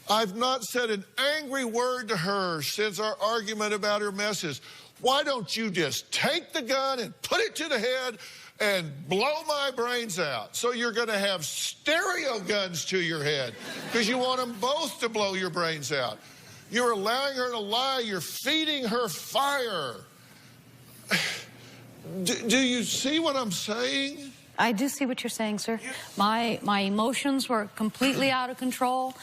I've not said an angry word to her since our argument about her messes. Why don't you just take the gun and put it to the head and blow my brains out? So you're going to have stereo guns to your head because you want them both to blow your brains out. You're allowing her to lie. You're feeding her fire. Do you see what I'm saying? I do see what you're saying, sir. My emotions were completely out of control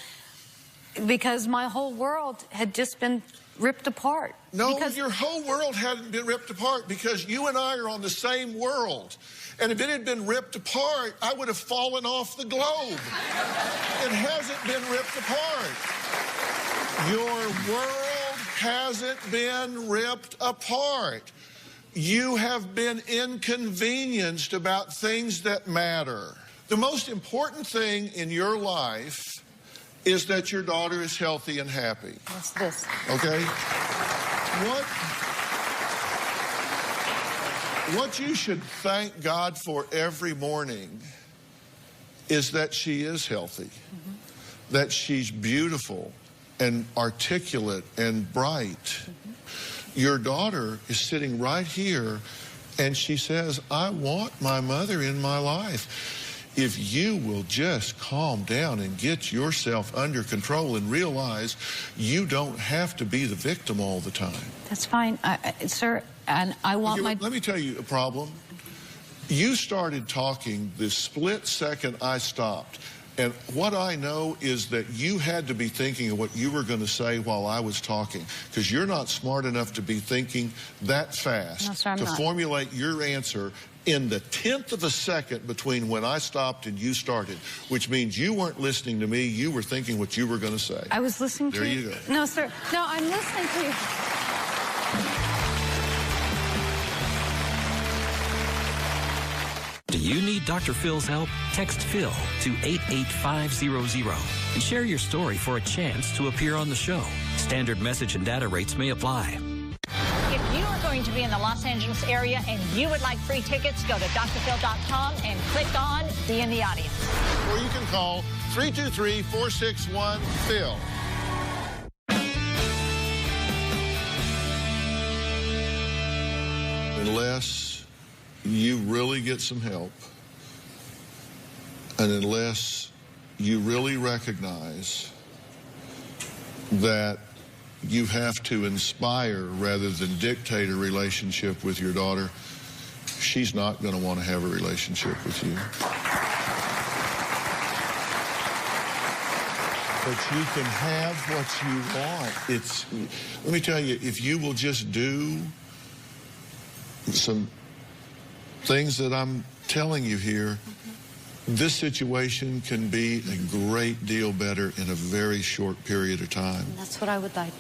because my whole world had just been ripped apart. No, your whole world hadn't been ripped apart because you and I are on the same world. And if it had been ripped apart, I would have fallen off the globe. It hasn't been ripped apart. Your world hasn't been ripped apart. You have been inconvenienced about things that matter. The most important thing in your life is that your daughter is healthy and happy. What's this? Okay? What you should thank God for every morning is that she is healthy, that she's beautiful and articulate and bright. Your daughter is sitting right here and she says, I want my mother in my life. If you will just calm down and get yourself under control and realize you don't have to be the victim all the time. That's fine, sir, and I want Let me tell you a problem. You started talking the split second I stopped. And what I know is that you had to be thinking of what you were going to say while I was talking, because you're not smart enough to be thinking that fast to formulate your answer in the 10th of a second between when I stopped and you started, which means you weren't listening to me. You were thinking what you were going to say. I was listening to you. There you go. No, sir. No, I'm listening to you. Do you need Dr. Phil's help? Text Phil to 88500 and share your story for a chance to appear on the show. Standard message and data rates may apply. If you are going to be in the Los Angeles area and you would like free tickets, go to drphil.com and click on Be in the Audience. Or you can call 323-461-PHIL. Unless you really get some help, and unless you really recognize that you have to inspire rather than dictate a relationship with your daughter, she's not going to want to have a relationship with you. But you can have what you want. Let me tell you, if you will just do some things that I'm telling you here, this situation can be a great deal better in a very short period of time. That's what I would like.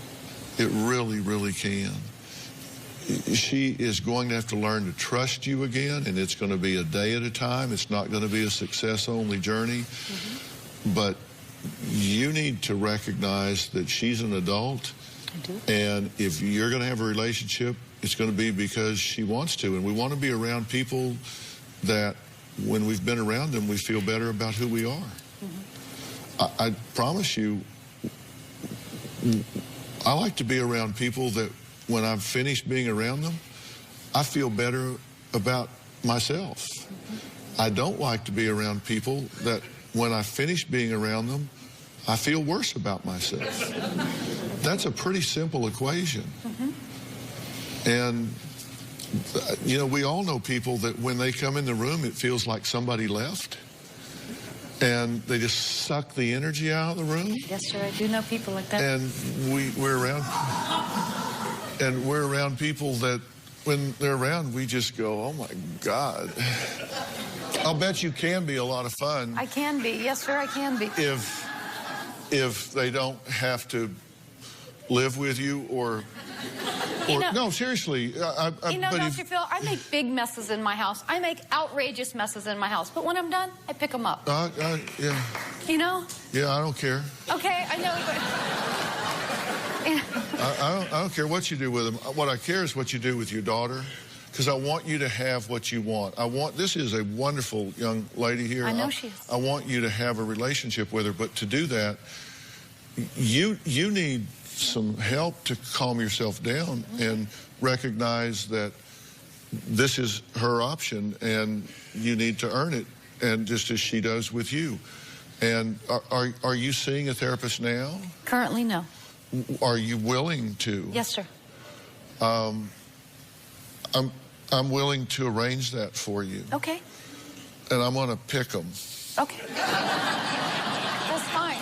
It really, really can. She is going to have to learn to trust you again, and it's going to be a day at a time. It's not going to be a success-only journey. But you need to recognize that she's an adult. I do. And if you're going to have a relationship, it's going to be because she wants to. And we want to be around people that, when we've been around them, we feel better about who we are. I promise you, I like to be around people that when I'm finished being around them, I feel better about myself. I don't like to be around people that when I finish being around them, I feel worse about myself. That's a pretty simple equation. And, you know, we all know people that when they come in the room, it feels like somebody left. And they just suck the energy out of the room. Yes, sir, I do know people like that. And we're around people that when they're around, we just go, oh my God. I'll bet you can be a lot of fun. I can be. Yes, sir, I can be. If they don't have to live with you or no, seriously. Dr. Phil, I make big messes in my house. I make outrageous messes in my house. But when I'm done, I pick them up. Yeah. You know? Yeah, I don't care. Okay, I know. I don't care what you do with them. What I care is what you do with your daughter, because I want you to have what you want. This is a wonderful young lady here. I know she is. I want you to have a relationship with her, but to do that, you need some help to calm yourself down and recognize that this is her option and you need to earn it, and just as she does with you. And are you seeing a therapist now? Currently, no. Are you willing to? Yes, sir. I'm willing to arrange that for you. Okay. And I'm going to pick them. Okay. That's fine.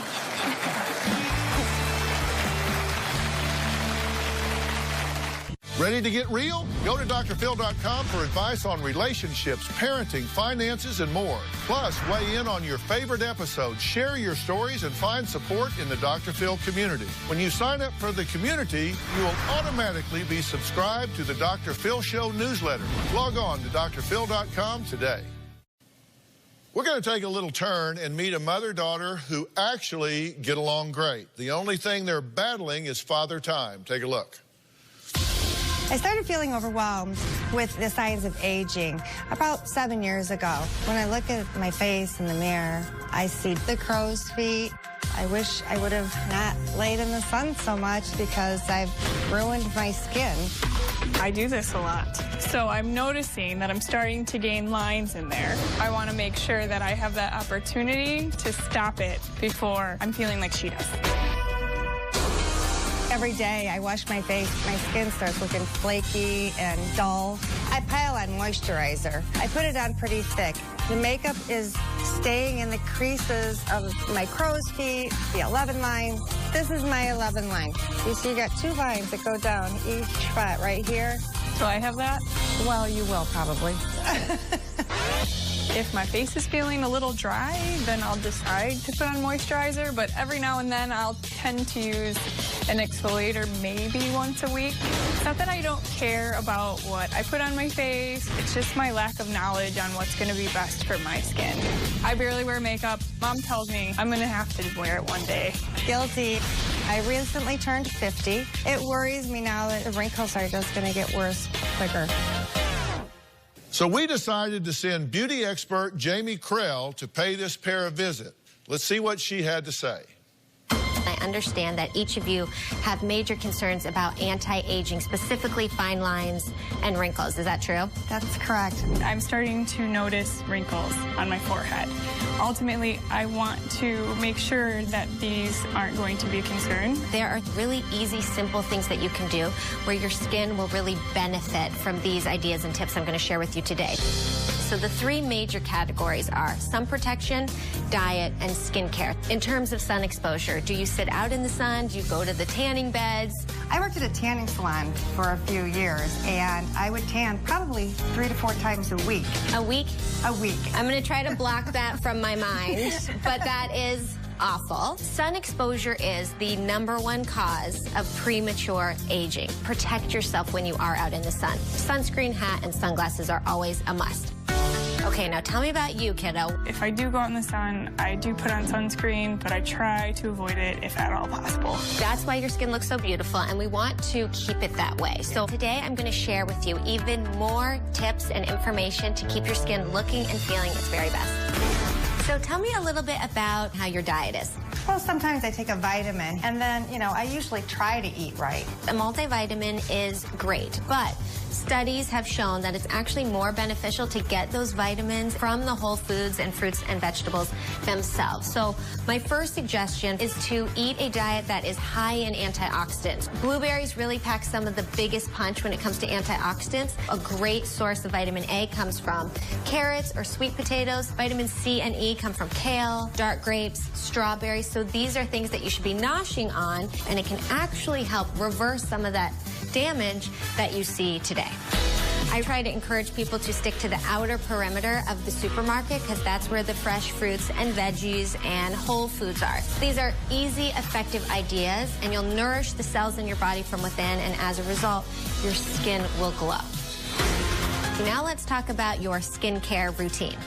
Ready to get real? Go to drphil.com for advice on relationships, parenting, finances, and more. Plus, weigh in on your favorite episodes, share your stories, and find support in the Dr. Phil community. When you sign up for the community, you will automatically be subscribed to the Dr. Phil Show newsletter. Log on to drphil.com today. We're going to take a little turn and meet a mother-daughter who actually get along great. The only thing they're battling is father time. Take a look. I started feeling overwhelmed with the signs of aging about 7 years ago. When I look at my face in the mirror, I see the crow's feet. I wish I would have not laid in the sun so much because I've ruined my skin. I do this a lot, so I'm noticing that I'm starting to gain lines in there. I want to make sure that I have that opportunity to stop it before I'm feeling like she does. Every day I wash my face, my skin starts looking flaky and dull. I pile on moisturizer. I put it on pretty thick. The makeup is staying in the creases of my crow's feet, the 11 line. This is my 11 line. You see, you got 2 lines that go down each spot right here. Do I have that? Well, you will probably. If my face is feeling a little dry, then I'll decide to put on moisturizer, but every now and then I'll tend to use an exfoliator maybe once a week. It's not that I don't care about what I put on my face, it's just my lack of knowledge on what's going to be best for my skin. I barely wear makeup. Mom tells me I'm going to have to wear it one day. Guilty. I recently turned 50. It worries me now that the wrinkles are just going to get worse quicker. So we decided to send beauty expert Jamie Krell to pay this pair a visit. Let's see what she had to say. I understand that each of you have major concerns about anti-aging, specifically fine lines and wrinkles. Is that true? That's correct. I'm starting to notice wrinkles on my forehead. Ultimately, I want to make sure that these aren't going to be a concern. There are really easy, simple things that you can do where your skin will really benefit from these ideas and tips I'm going to share with you today. So the 3 major categories are sun protection, diet, and skincare. In terms of sun exposure, do you sit out in the sun? Do you go to the tanning beds? I worked at a tanning salon for a few years, and I would tan probably 3 to 4 times a week. A week? A week. I'm going to try to block that from my mind, but that is awful. Sun exposure is the #1 cause of premature aging. Protect yourself when you are out in the sun. Sunscreen, hat, and sunglasses are always a must. Okay, now tell me about you, kiddo. If I do go out in the sun, I do put on sunscreen, but I try to avoid it if at all possible. That's why your skin looks so beautiful, and we want to keep it that way. So today I'm going to share with you even more tips and information to keep your skin looking and feeling its very best. So tell me a little bit about how your diet is. Well, sometimes I take a vitamin, and then, I usually try to eat right. A multivitamin is great, but studies have shown that it's actually more beneficial to get those vitamins from the whole foods and fruits and vegetables themselves. So my first suggestion is to eat a diet that is high in antioxidants. Blueberries really pack some of the biggest punch when it comes to antioxidants. A great source of vitamin A comes from carrots or sweet potatoes. Vitamin C and E come from kale, dark grapes, strawberries. So these are things that you should be noshing on, and it can actually help reverse some of that damage that you see today. I try to encourage people to stick to the outer perimeter of the supermarket because that's where the fresh fruits and veggies and whole foods are. These are easy, effective ideas, and you'll nourish the cells in your body from within, and as a result, your skin will glow. Now let's talk about your skincare routine.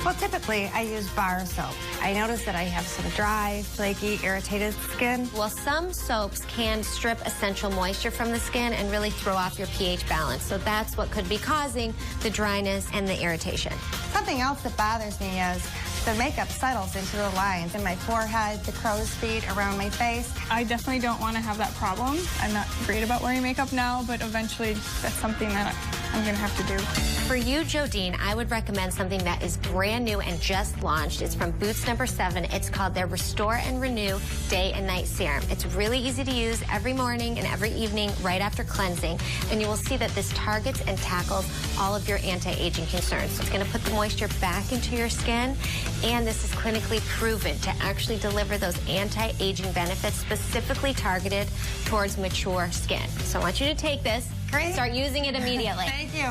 Well, typically, I use bar soap. I notice that I have some dry, flaky, irritated skin. Well, some soaps can strip essential moisture from the skin and really throw off your pH balance. So that's what could be causing the dryness and the irritation. Something else that bothers me is the makeup settles into the lines in my forehead, the crow's feet, around my face. I definitely don't want to have that problem. I'm not great about wearing makeup now, but eventually that's something that I'm going to have to do. For you, Jodine, I would recommend something that is brand new and just launched. It's from Boots No. 7. It's called their Restore and Renew Day and Night Serum. It's really easy to use every morning and every evening right after cleansing, and you will see that this targets and tackles all of your anti-aging concerns. So it's going to put the moisture back into your skin, and this is clinically proven to actually deliver those anti-aging benefits specifically targeted towards mature skin. So I want you to take this. Great. Start using it immediately. Thank you.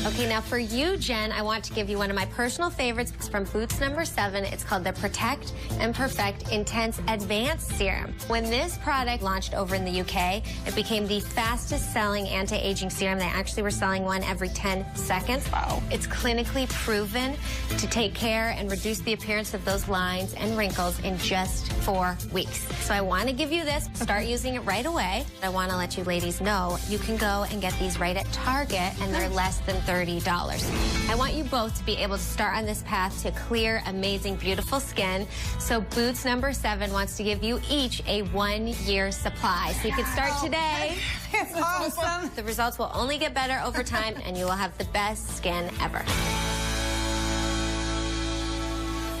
Okay, now for you, Jen, I want to give you one of my personal favorites. It's from Boots number 7. It's called the Protect and Perfect Intense Advanced Serum. When this product launched over in the UK, it became the fastest selling anti-aging serum. They actually were selling one every 10 seconds. Wow. It's clinically proven to take care and reduce the appearance of those lines and wrinkles in just 4 weeks. So I want to give you this. Start using it right away. I want to let you ladies know you can go and get these right at Target, and they're less than $30. I want you both to be able to start on this path to clear, amazing, beautiful skin. So Boots number 7 wants to give you each a 1-year supply. So you can start today. That's awesome. The results will only get better over time, and you will have the best skin ever.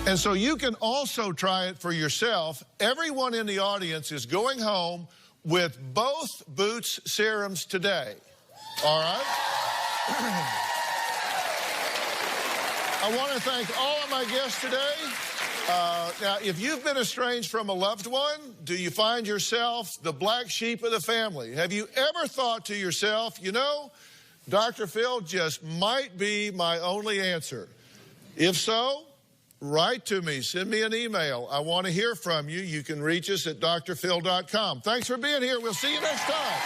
And so you can also try it for yourself. Everyone in the audience is going home with both Boots serums today. All right? I want to thank all of my guests today. Now, if you've been estranged from a loved one, do you find yourself the black sheep of the family? Have you ever thought to yourself, you know, Dr. Phil just might be my only answer? If so, write to me. Send me an email. I want to hear from you. You can reach us at drphil.com. Thanks for being here. We'll see you next time.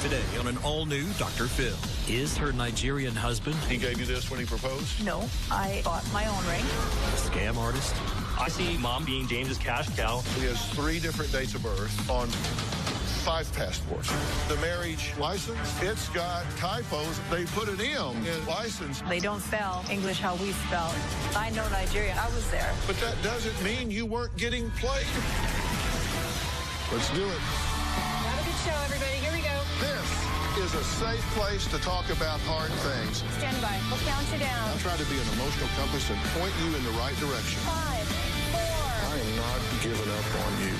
Today on an all-new Dr. Phil. Is her Nigerian husband? He gave you this when he proposed? No, I bought my own ring. A scam artist? I see Mom being James's cash cow. He has 3 different dates of birth on 5 passports. The marriage license, it's got typos. They put an M in license. They don't spell English how we spell. I know Nigerian. I was there. But that doesn't mean you weren't getting played. Let's do it. Have a good show, everybody. Here we go. This is a safe place to talk about hard things. Stand by. We'll count you down. I'll try to be an emotional compass and point you in the right direction. 5, 4. I am not giving up on you.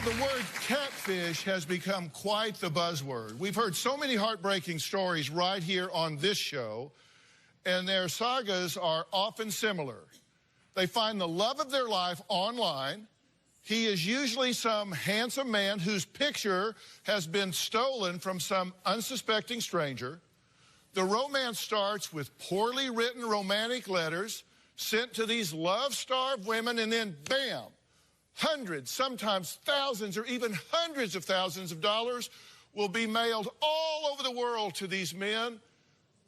The word catfish has become quite the buzzword. We've heard so many heartbreaking stories right here on this show, and their sagas are often similar. They find the love of their life online. He is usually some handsome man whose picture has been stolen from some unsuspecting stranger. The romance starts with poorly written romantic letters sent to these love-starved women, and then bam! Hundreds, sometimes thousands, or even hundreds of thousands of dollars will be mailed all over the world to these men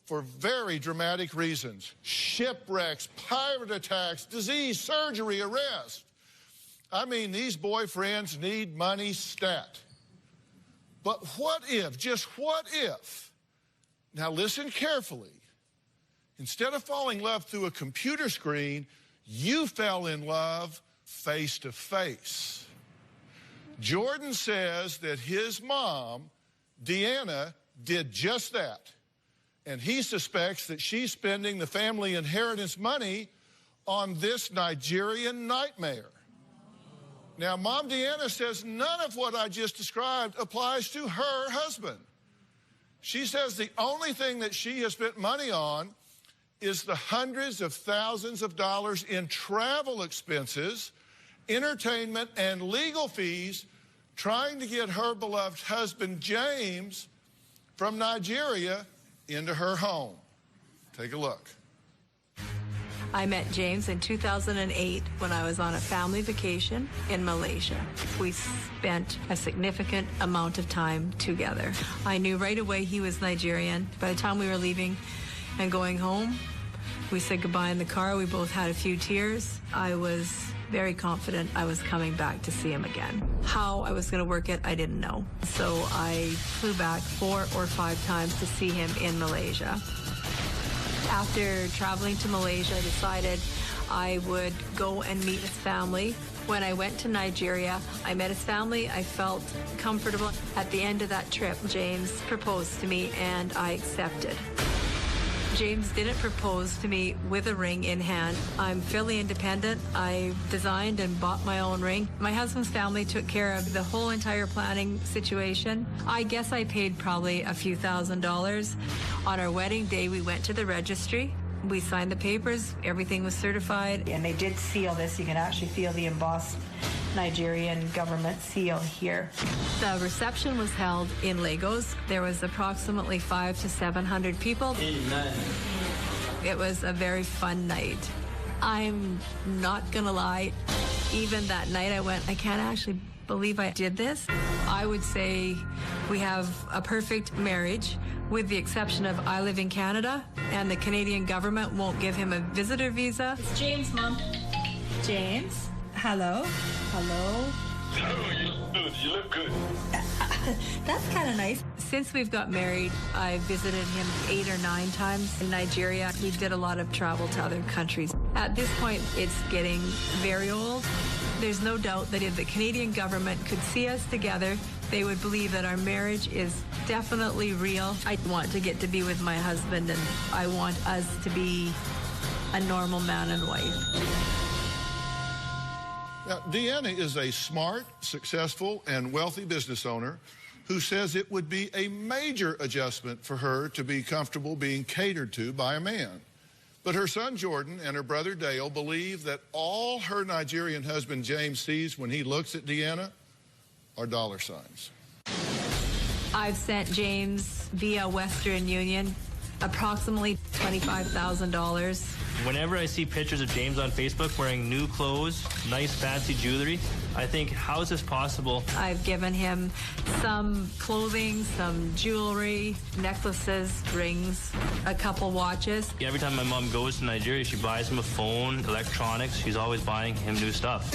for very dramatic reasons. Shipwrecks, pirate attacks, disease, surgery, arrest. I mean, these boyfriends need money stat. But what if, just what if, now listen carefully, instead of falling in love through a computer screen, you fell in love face to face. Jordan says that his mom, Deanna, did just that. And he suspects that she's spending the family inheritance money on this Nigerian nightmare. Now, Mom Deanna says none of what I just described applies to her husband. She says the only thing that she has spent money on is the hundreds of thousands of dollars in travel expenses, entertainment, and legal fees trying to get her beloved husband, James, from Nigeria into her home. Take a look. I met James in 2008 when I was on a family vacation in Malaysia. We spent a significant amount of time together. I knew right away he was Nigerian. By the time we were leaving and going home, we said goodbye in the car. We both had a few tears. I was very confident I was coming back to see him again. How I was going to work it, I didn't know. So I flew back 4 or 5 times to see him in Malaysia. After traveling to Malaysia, I decided I would go and meet his family. When I went to Nigeria, I met his family. I felt comfortable. At the end of that trip, James proposed to me, and I accepted. James didn't propose to me with a ring in hand. I'm fairly independent. I designed and bought my own ring. My husband's family took care of the whole entire planning situation. I guess I paid probably a few $1,000s. On our wedding day, we went to the registry. We signed the papers. Everything was certified. And they did seal this. You can actually feel the embossed Nigerian government seal here. The reception was held in Lagos. There was approximately 500 to 700 people. Amen. It was a very fun night. I'm not gonna lie, even that night I went, I can't actually believe I did this. I would say we have a perfect marriage, with the exception of I live in Canada and the Canadian government won't give him a visitor visa. It's James, Mom. James, hello. Hello. You look good. That's kind of nice. Since we've got married, I visited him 8 or 9 times in Nigeria. We did a lot of travel to other countries. At this point, it's getting very old. There's no doubt that if the Canadian government could see us together, they would believe that our marriage is definitely real. I want to get to be with my husband, and I want us to be a normal man and wife. Now, Deanna is a smart, successful, and wealthy business owner who says it would be a major adjustment for her to be comfortable being catered to by a man. But her son Jordan and her brother Dale believe that all her Nigerian husband James sees when he looks at Deanna are dollar signs. I've sent James via Western Union approximately $25,000. Whenever I see pictures of James on Facebook wearing new clothes, nice fancy jewelry, I think, how is this possible? I've given him some clothing, some jewelry, necklaces, rings, a couple watches. Every time my mom goes to Nigeria, she buys him a phone, electronics. She's always buying him new stuff.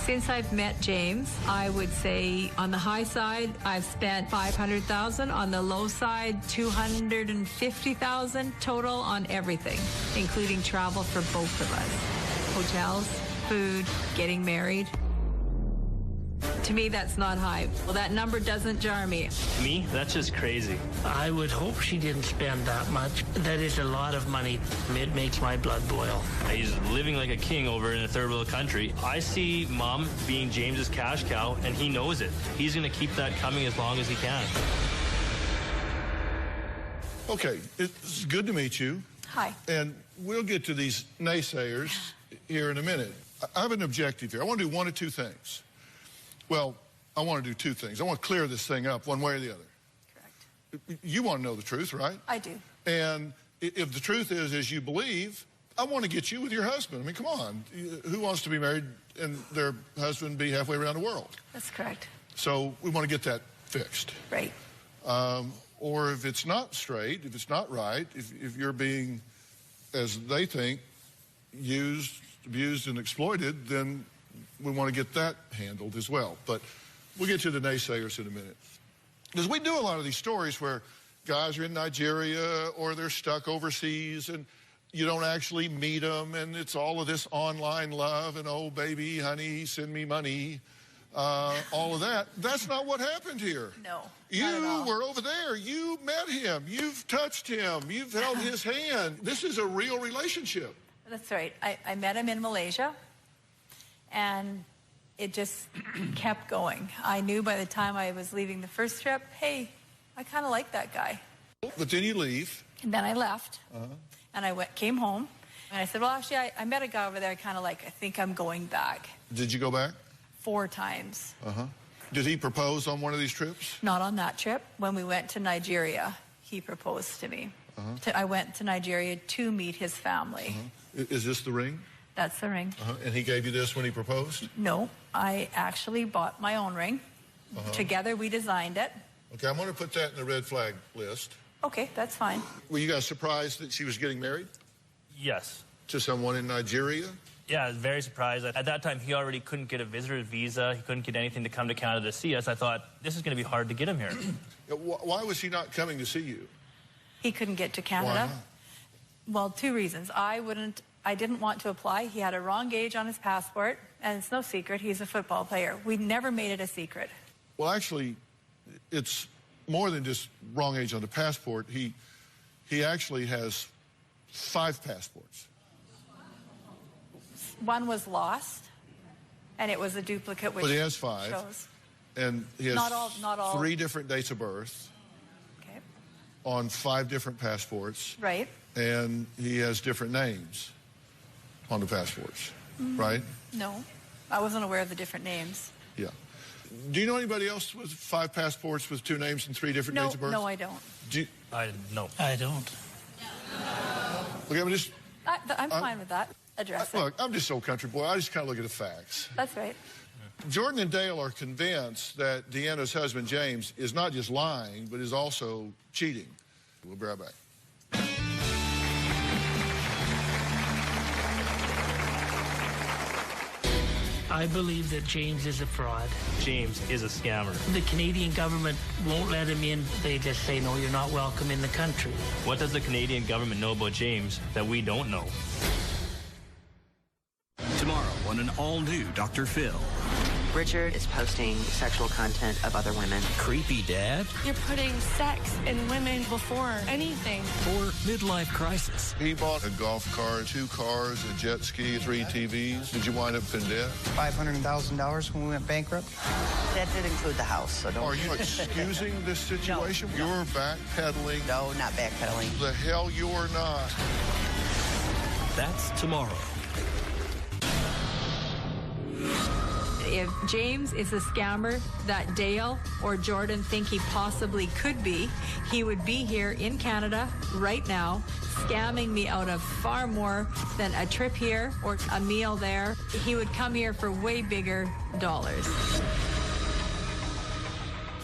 Since I've met James, I would say on the high side, I've spent $500,000. On the low side, $250,000 total on everything, including travel for both of us. Hotels, food, getting married. To me, that's not high. Well, that number doesn't jar me. To me, that's just crazy. I would hope she didn't spend that much. That is a lot of money. It makes my blood boil. He's living like a king over in a third world country. I see Mom being James's cash cow, and he knows it. He's going to keep that coming as long as he can. Okay, it's good to meet you. Hi. And we'll get to these naysayers here in a minute. I have an objective here. I want to do one of two things. Well, I want to do two things. I want to clear this thing up one way or the other. Correct. You want to know the truth, right? I do. And if the truth is as you believe, I want to get you with your husband. I mean, come on. Who wants to be married and their husband be halfway around the world? That's correct. So we want to get that fixed. Right. Or if it's not straight, if it's not right, if you're being, as they think, used, abused, and exploited, then we want to get that handled as well. But we'll get to the naysayers in a minute. Because we do a lot of these stories where guys are in Nigeria or they're stuck overseas and you don't actually meet them, and it's all of this online love and, oh, baby, honey, send me money, all of that. That's not what happened here. No, You were over there. You met him. You've touched him. You've held his hand. This is a real relationship. That's right. I met him in Malaysia, and it just kept going. I knew by the time I was leaving the first trip, hey, I kind of like that guy. But then you leave. And then I left, and I came home, and I said, well, actually, I met a guy over there I kind of like. I think I'm going back. Did you go back? 4 times. Did he propose on one of these trips? Not on that trip. When we went to Nigeria, he proposed to me. I went to Nigeria to meet his family. Is this the ring? That's the ring. And he gave you this when he proposed? No, I actually bought my own ring. Together we designed it. Okay, I'm going to put that in the red flag list. Okay, that's fine. Were you guys surprised that she was getting married? Yes. To someone in Nigeria? Yeah, I was very surprised. At that time, he already couldn't get a visitor's visa. He couldn't get anything to come to Canada to see us. I thought, this is going to be hard to get him here. Why was he not coming to see you? He couldn't get to Canada. Why not? Well, two reasons. I didn't want to apply. He had a wrong age on his passport, and it's no secret, he's a football player. We never made it a secret. Well, actually, it's more than just wrong age on the passport. He actually has 5 passports. One was lost, and it was a duplicate, which But he has 5. shows. And he has Not all. 3 different dates of birth. Okay. On 5 different passports. Right. And he has different names on the passports, right? No, I wasn't aware of the different names. Yeah. Do you know anybody else with 5 passports with 2 names and 3 different dates of birth? No, I don't. No. I don't. Look, I'm fine with that. Address it. Look, I'm just so country boy. I just kind of look at the facts. That's right. Jordan and Dale are convinced that Deanna's husband, James, is not just lying, but is also cheating. We'll be right back. I believe that James is a fraud. James is a scammer. The Canadian government won't let him in. They just say, no, you're not welcome in the country. What does the Canadian government know about James that we don't know? Tomorrow on an all-new Dr. Phil. Richard is posting sexual content of other women. Creepy dad? You're putting sex and women before anything. Or midlife crisis? He bought a golf cart, 2 cars, a jet ski, 3 TVs. Did you wind up in debt? $500,000 when we went bankrupt. That did include the house, so don't... Are you excusing this situation? No. You're backpedaling? No, not backpedaling. The hell you're not. That's tomorrow. If James is the scammer that Dale or Jordan think he possibly could be, he would be here in Canada right now, scamming me out of far more than a trip here or a meal there. He would come here for way bigger dollars.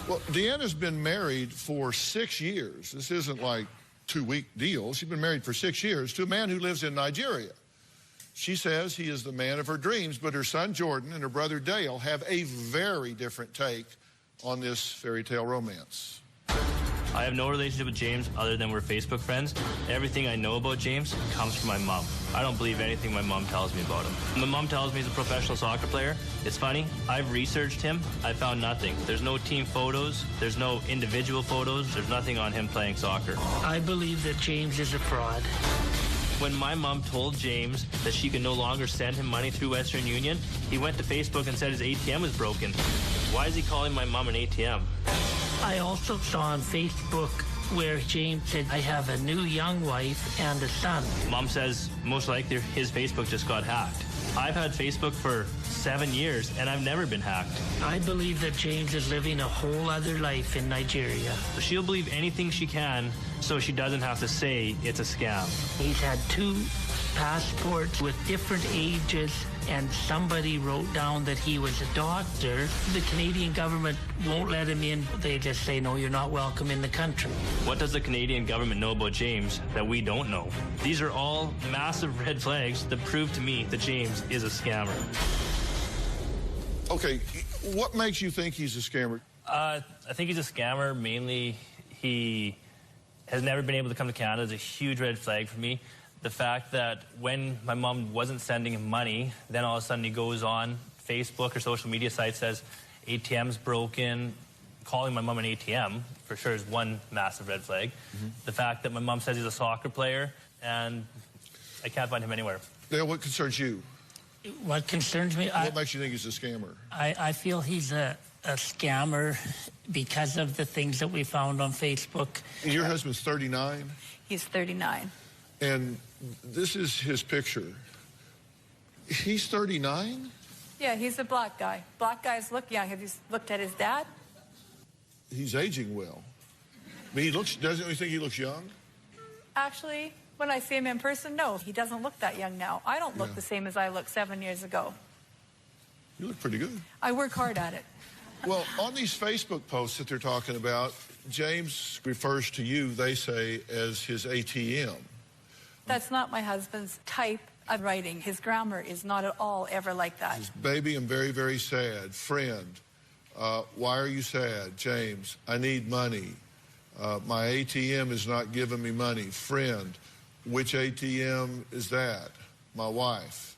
Well, Deanna's been married for 6 years. This isn't like 2-week deal. She's been married for 6 years to a man who lives in Nigeria. She says he is the man of her dreams, but her son Jordan and her brother Dale have a very different take on this fairy tale romance. I have no relationship with James other than we're Facebook friends. Everything I know about James comes from my mom. I don't believe anything my mom tells me about him. My mom tells me he's a professional soccer player. It's funny, I've researched him. I found nothing. There's no team photos. There's no individual photos. There's nothing on him playing soccer. I believe that James is a fraud. When my mom told James that she could no longer send him money through Western Union, he went to Facebook and said his ATM was broken. Why is he calling my mom an ATM? I also saw on Facebook where James said, I have a new young wife and a son. Mom says most likely his Facebook just got hacked. I've had Facebook for 7 years and I've never been hacked. I believe that James is living a whole other life in Nigeria. She'll believe anything she can so she doesn't have to say it's a scam. He's had 2 passports with different ages, and somebody wrote down that he was a doctor. The Canadian government won't let him in. They just say, no, you're not welcome in the country. What does the Canadian government know about James that we don't know? These are all massive red flags that prove to me that James is a scammer. Okay, what makes you think he's a scammer? I think he's a scammer. Mainly, he has never been able to come to Canada. Is a huge red flag for me. The fact that when my mom wasn't sending him money, then all of a sudden he goes on Facebook or social media sites, says ATM's broken. Calling my mom an ATM for sure is one massive red flag. The fact that my mom says he's a soccer player, and I can't find him anywhere. Dale, what concerns you? What concerns me? What makes you think he's a scammer? I feel he's a scammer because of the things that we found on Facebook. Your husband's 39? He's 39. And this is his picture. He's 39? Yeah, he's a black guy. Black guys look young. Have you looked at his dad? He's aging well. I mean, doesn't he think he looks young? Actually, when I see him in person, no, he doesn't look that young now. I don't look the same as I looked 7 years ago. You look pretty good. I work hard at it. Well, on these Facebook posts that they're talking about, James refers to you, they say, as his ATM. That's not my husband's type of writing. His grammar is not at all ever like that. Baby, I'm very, very sad. Friend, why are you sad? James, I need money. My ATM is not giving me money. Friend, Which ATM is that? My wife.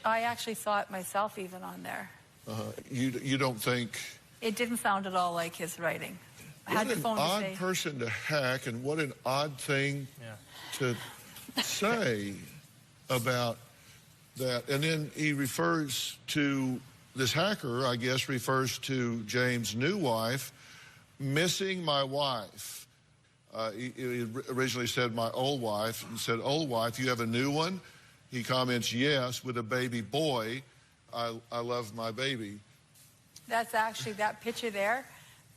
I actually saw it myself even on there. You don't think... It didn't sound at all like his writing. What an odd person to hack, and what an odd thing to say about that. And then he refers to, this hacker, I guess, refers to James' new wife, missing my wife. He originally said my old wife, and said, old wife, you have a new one? He comments, yes, with a baby boy. I love my baby. That's actually, that picture there,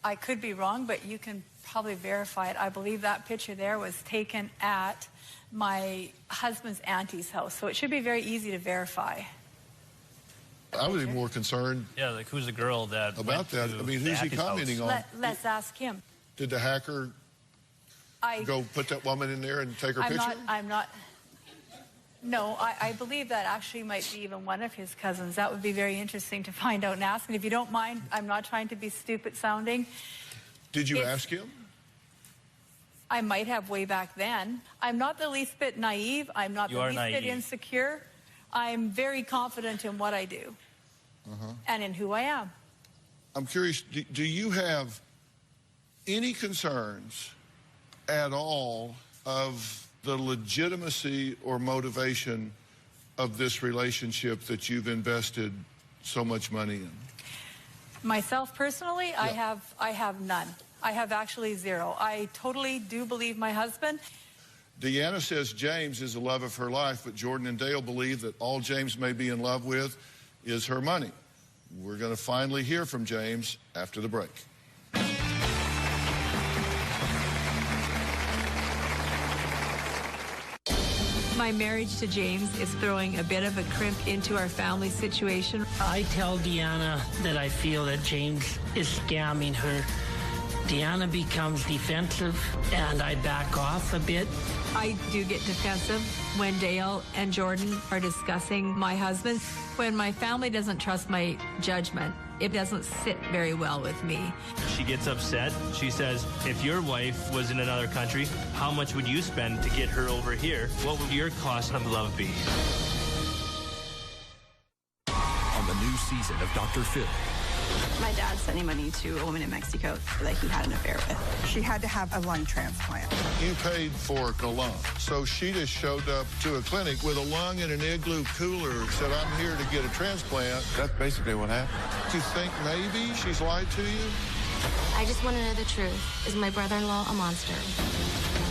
I could be wrong, but you can probably verify it. I believe that picture there was taken at my husband's auntie's house, so it should be very easy to verify. I would be more concerned. Yeah, like who's the girl that about that? I mean, who's he commenting on? Let's ask him. Did the hacker go put that woman in there and take her picture? No, I believe that actually might be even one of his cousins. That would be very interesting to find out and ask. And if you don't mind, I'm not trying to be stupid sounding. Did you ask him? I might have way back then. I'm not the least bit naive. I'm not the least bit insecure. I'm very confident in what I do and in who I am. I'm curious, do you have any concerns at all of the legitimacy or motivation of this relationship that you've invested so much money in? Myself personally, yeah. I have none. I have actually zero. I totally do believe my husband. Deanna says James is the love of her life, but Jordan and Dale believe that all James may be in love with is her money. We're going to finally hear from James after the break. My marriage to James is throwing a bit of a crimp into our family situation. I tell Deanna that I feel that James is scamming her. Deanna becomes defensive, and I back off a bit. I do get defensive when Dale and Jordan are discussing my husband. When my family doesn't trust my judgment, it doesn't sit very well with me. She gets upset. She says, if your wife was in another country, how much would you spend to get her over here? What would your cost of love be? On the new season of Dr. Phil. My dad sending money to a woman in Mexico that he had an affair with. She had to have a lung transplant. You paid for a lung, so she just showed up to a clinic with a lung in an igloo cooler, said, I'm here to get a transplant. That's basically what happened. Do you think maybe she's lied to you? I just want to know the truth. Is my brother-in-law a monster?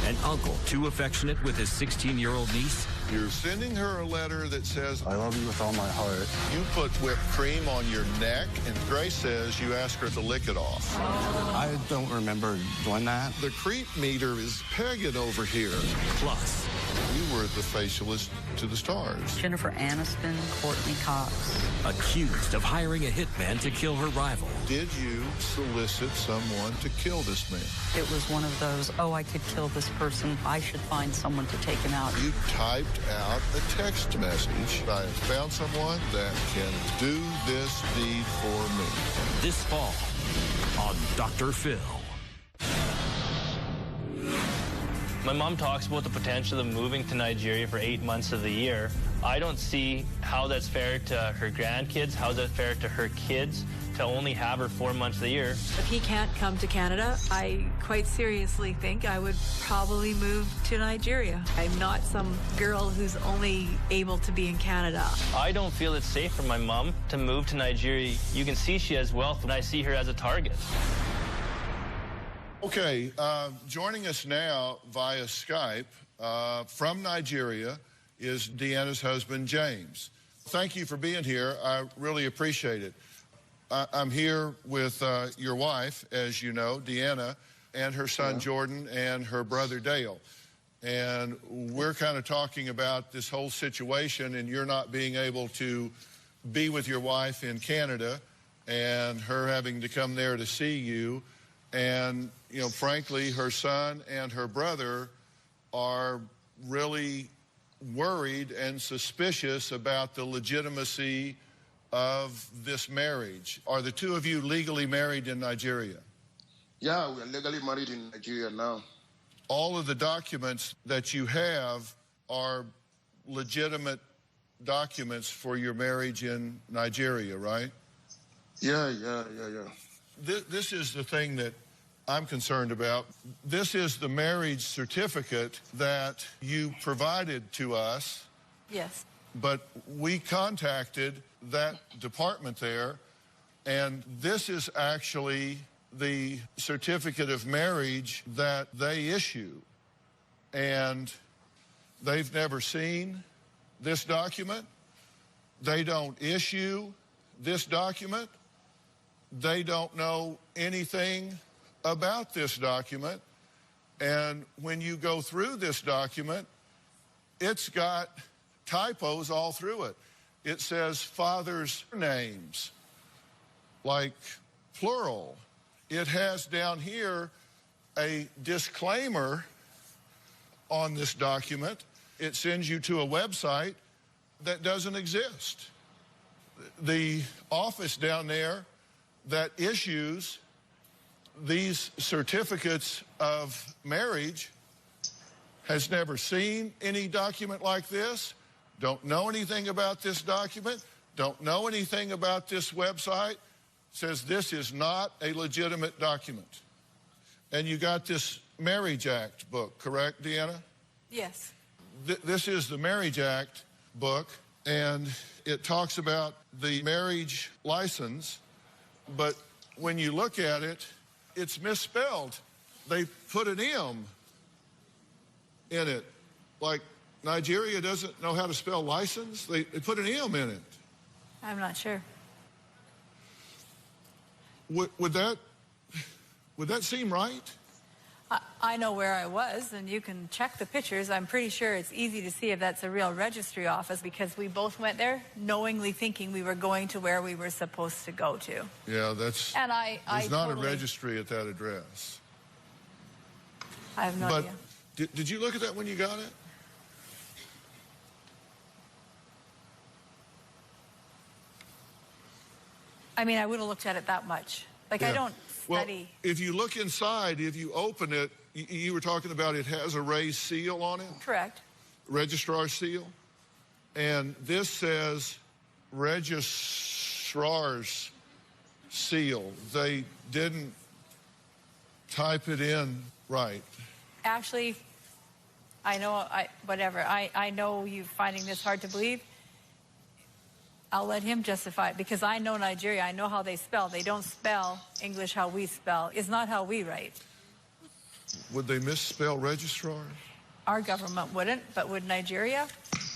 An uncle too affectionate with his 16-year-old niece. You're sending her a letter that says, I love you with all my heart. You put whipped cream on your neck, and Grace says you ask her to lick it off. I don't remember doing that. The creep meter is pegging over here. Plus, you were the facialist to the stars. Jennifer Aniston, Courtney Cox. Accused of hiring a hitman to kill her rival. Did you solicit someone to kill this man? It was one of those, oh, I could kill this person. I should find someone to take him out. You typed out a text message. I have found someone that can do this deed for me. This fall on Dr. Phil. My mom talks about the potential of moving to Nigeria for 8 months of the year. I don't see how that's fair to her grandkids, how that's fair to her kids to only have her 4 months of the year. If he can't come to Canada, I quite seriously think I would probably move to Nigeria. I'm not some girl who's only able to be in Canada. I don't feel it's safe for my mom to move to Nigeria. You can see she has wealth, and I see her as a target. Okay, joining us now via Skype from Nigeria is Deanna's husband, James. Thank you for being here. I really appreciate it. I'm here with your wife, as you know, Deanna, and her son, Jordan, and her brother, Dale. And we're kind of talking about this whole situation and you're not being able to be with your wife in Canada and her having to come there to see you. And, you know, frankly, her son and her brother are really worried and suspicious about the legitimacy of this marriage. Are the two of you legally married in Nigeria? Yeah, we are legally married in Nigeria now. all of the documents that you have are legitimate documents for your marriage in Nigeria, right? Yeah. This is the thing that I'm concerned about. This is the marriage certificate that you provided to us. Yes. But we contacted that department there, and this is actually the certificate of marriage that they issue. And they've never seen this document. They don't issue this document. They don't know anything about this document. And when you go through this document, it's got typos all through it. It says fathers' names, like plural. It has down here a disclaimer on this document. It sends you to a website that doesn't exist. The office down there that issues these certificates of marriage has never seen any document like this, don't know anything about this document, don't know anything about this website, says this is not a legitimate document. And you got this Marriage Act book, correct, Deanna? Yes. This is the Marriage Act book, and it talks about the marriage license, but when you look at it, it's misspelled. They put an M in it. Like Nigeria doesn't know how to spell license. They put an M in it. I'm not sure. Would that seem right? I know where I was, and you can check the pictures. I'm pretty sure it's easy to see if that's a real registry office, because we both went there knowingly thinking we were going to where we were supposed to go to. Yeah, that's... And there's not a registry at that address. I have no idea. Did you look at that when you got it? I mean, I would have looked at it that much. Like, yeah. I don't study. Well, if you look inside, if you open it, you were talking about it has a raised seal on it? Correct. Registrar seal. And this says registrar's seal. They didn't type it in right. Actually, I know, whatever. I know you're finding this hard to believe. I'll let him justify it, because I know Nigeria. I know how they spell. They don't spell English how we spell. It's not how we write. Would they misspell registrar? Our government wouldn't, but would Nigeria?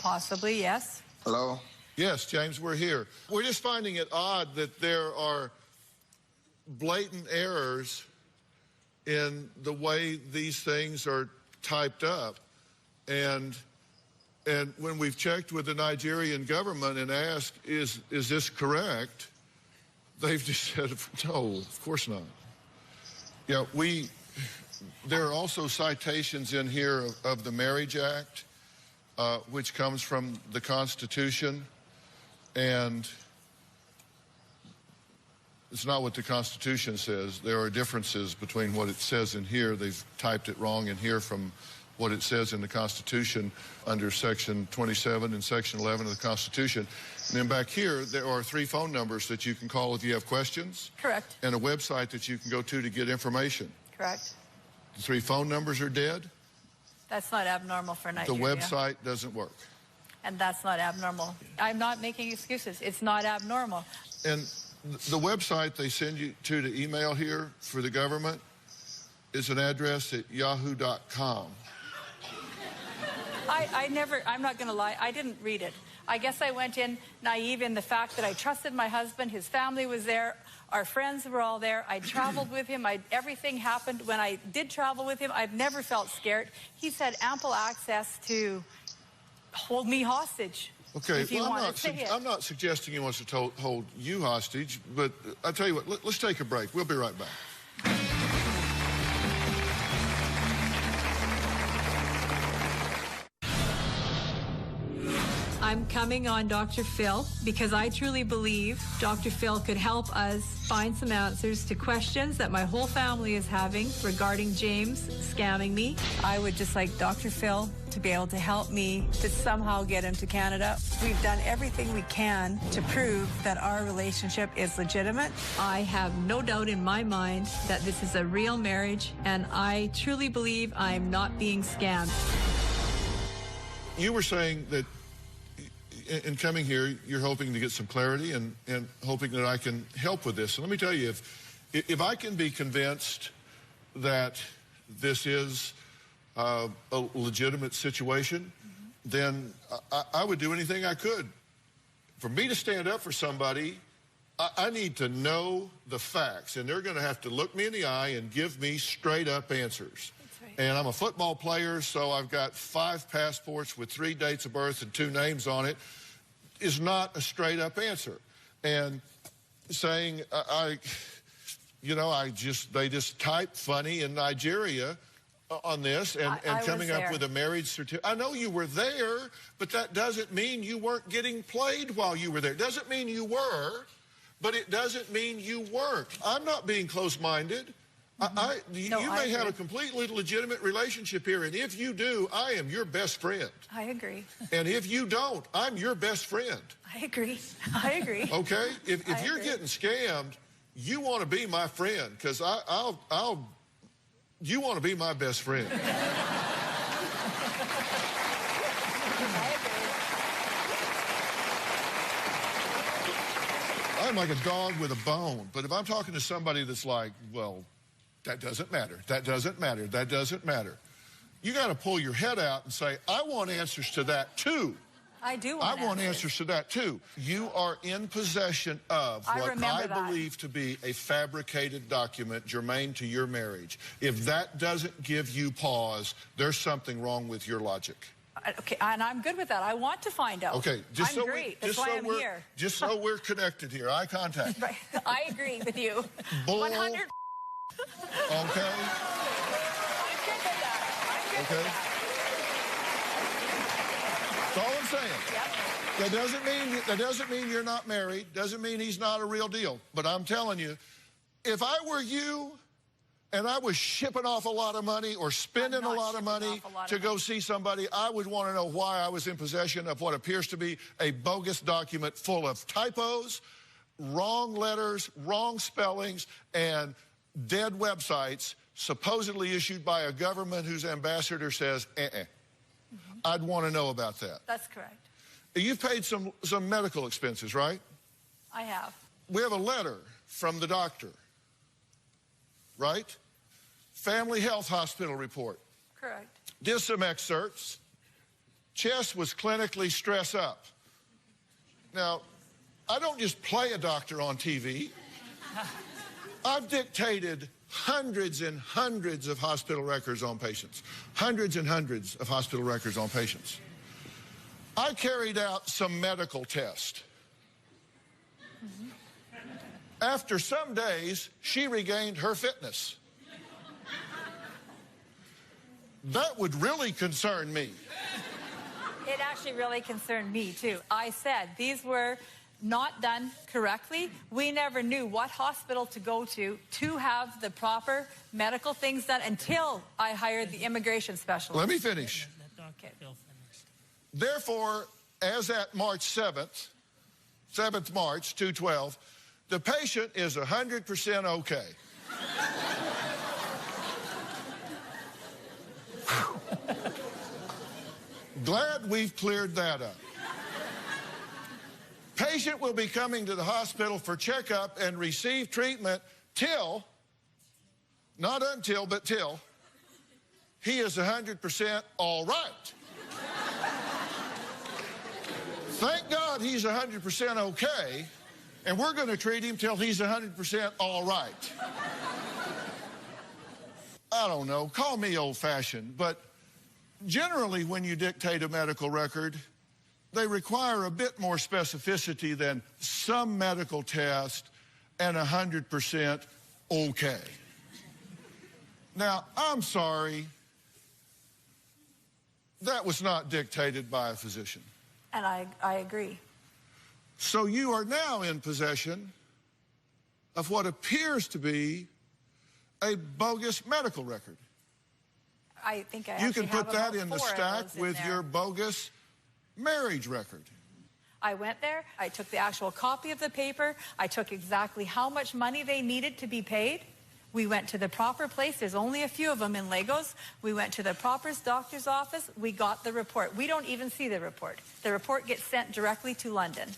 Possibly, yes. Hello? Yes, James, we're here. We're just finding it odd that there are blatant errors in the way these things are typed up. And when we've checked with the Nigerian government and asked, is this correct? They've just said, no, of course not. Yeah, there are also citations in here of the Marriage Act, which comes from the Constitution, and it's not what the Constitution says. There are differences between what it says in here. They've typed it wrong in here from what it says in the Constitution under Section 27 and Section 11 of the Constitution. And then back here, there are 3 phone numbers that you can call if you have questions. Correct. And a website that you can go to get information. Correct. The 3 phone numbers are dead. That's not abnormal for Nigeria. The website doesn't work. And that's not abnormal. I'm not making excuses. It's not abnormal. And the website they send you to the email here for the government is an address at yahoo.com. I'm not going to lie, I didn't read it. I guess I went in naive in the fact that I trusted my husband, his family was there, our friends were all there, I traveled with him, everything happened. When I did travel with him, I've never felt scared. He's had ample access to hold me hostage. Okay, well, I'm not suggesting he wants to hold you hostage, but I'll tell you what, let's take a break. We'll be right back. I'm coming on Dr. Phil because I truly believe Dr. Phil could help us find some answers to questions that my whole family is having regarding James scamming me. I would just like Dr. Phil to be able to help me to somehow get him to Canada. We've done everything we can to prove that our relationship is legitimate. I have no doubt in my mind that this is a real marriage, and I truly believe I'm not being scammed. You were saying that in coming here, you're hoping to get some clarity and hoping that I can help with this. And let me tell you, if I can be convinced that this is a legitimate situation, then I would do anything I could. For me to stand up for somebody, I need to know the facts, and they're going to have to look me in the eye and give me straight-up answers. And I'm a football player, so I've got 5 passports with 3 dates of birth and 2 names on it. Is not a straight-up answer. And saying, they just type funny in Nigeria on this and coming up with a marriage certificate. I know you were there, but that doesn't mean you weren't getting played while you were there. It doesn't mean you were, but it doesn't mean you weren't. I'm not being close-minded. You may have a completely legitimate relationship here, and if you do, I am your best friend. I agree. And if you don't, I'm your best friend. I agree. I agree. Okay? If you're getting scammed, you want to be my friend, because you want to be my best friend. I'm like a dog with a bone, but if I'm talking to somebody that's like, well, that doesn't matter, that doesn't matter, that doesn't matter, you got to pull your head out and say, I want answers to that too. I do want I want answers to that too. You are in possession of what I believe to be a fabricated document germane to your marriage. If that doesn't give you pause, there's something wrong with your logic. Okay, and I'm good with that. I want to find out. Okay, That's why I'm here. Just so we're connected here, eye contact. Right. I agree with you. 100. Okay. I'm good with that. Okay. That's all I'm saying. Yep. That doesn't mean you're not married. Doesn't mean he's not a real deal. But I'm telling you, if I were you and I was shipping off a lot of money or spending a lot of money to go see somebody, I would want to know why I was in possession of what appears to be a bogus document full of typos, wrong letters, wrong spellings, and dead websites supposedly issued by a government whose ambassador says, I'd want to know about that. That's correct. You've paid some medical expenses, right? I have. We have a letter from the doctor, right? Family Health Hospital report. Correct. Did some excerpts. Chest was clinically stress up. Now, I don't just play a doctor on TV. I've dictated hundreds and hundreds of hospital records on patients. Hundreds and hundreds of hospital records on patients. I carried out some medical tests. After some days, she regained her fitness. That would really concern me. It actually really concerned me, too. I said these were not done correctly. We never knew what hospital to go to have the proper medical things done until I hired the immigration specialist. Let me finish. Okay. Therefore, as at March 7th March, 2/12, the patient is 100% okay. Glad we've cleared that up. Patient will be coming to the hospital for checkup and receive treatment till, not until, but till, he is 100% all right. Thank God he's 100% okay, and we're going to treat him till he's 100% all right. I don't know, call me old-fashioned, but generally when you dictate a medical record, they require a bit more specificity than some medical test and 100% okay. Now, I'm sorry, that was not dictated by a physician. And I agree. So you are now in possession of what appears to be a bogus medical record. I think I You actually can put have that in the about 4 of stack those in with there. your bogus marriage record. I went there, I took the actual copy of the paper, I took exactly how much money they needed to be paid. We went to the proper place. There's only a few of them in Lagos. We went to the proper doctor's office. We got the report. We don't even see the report. The report gets sent directly to London.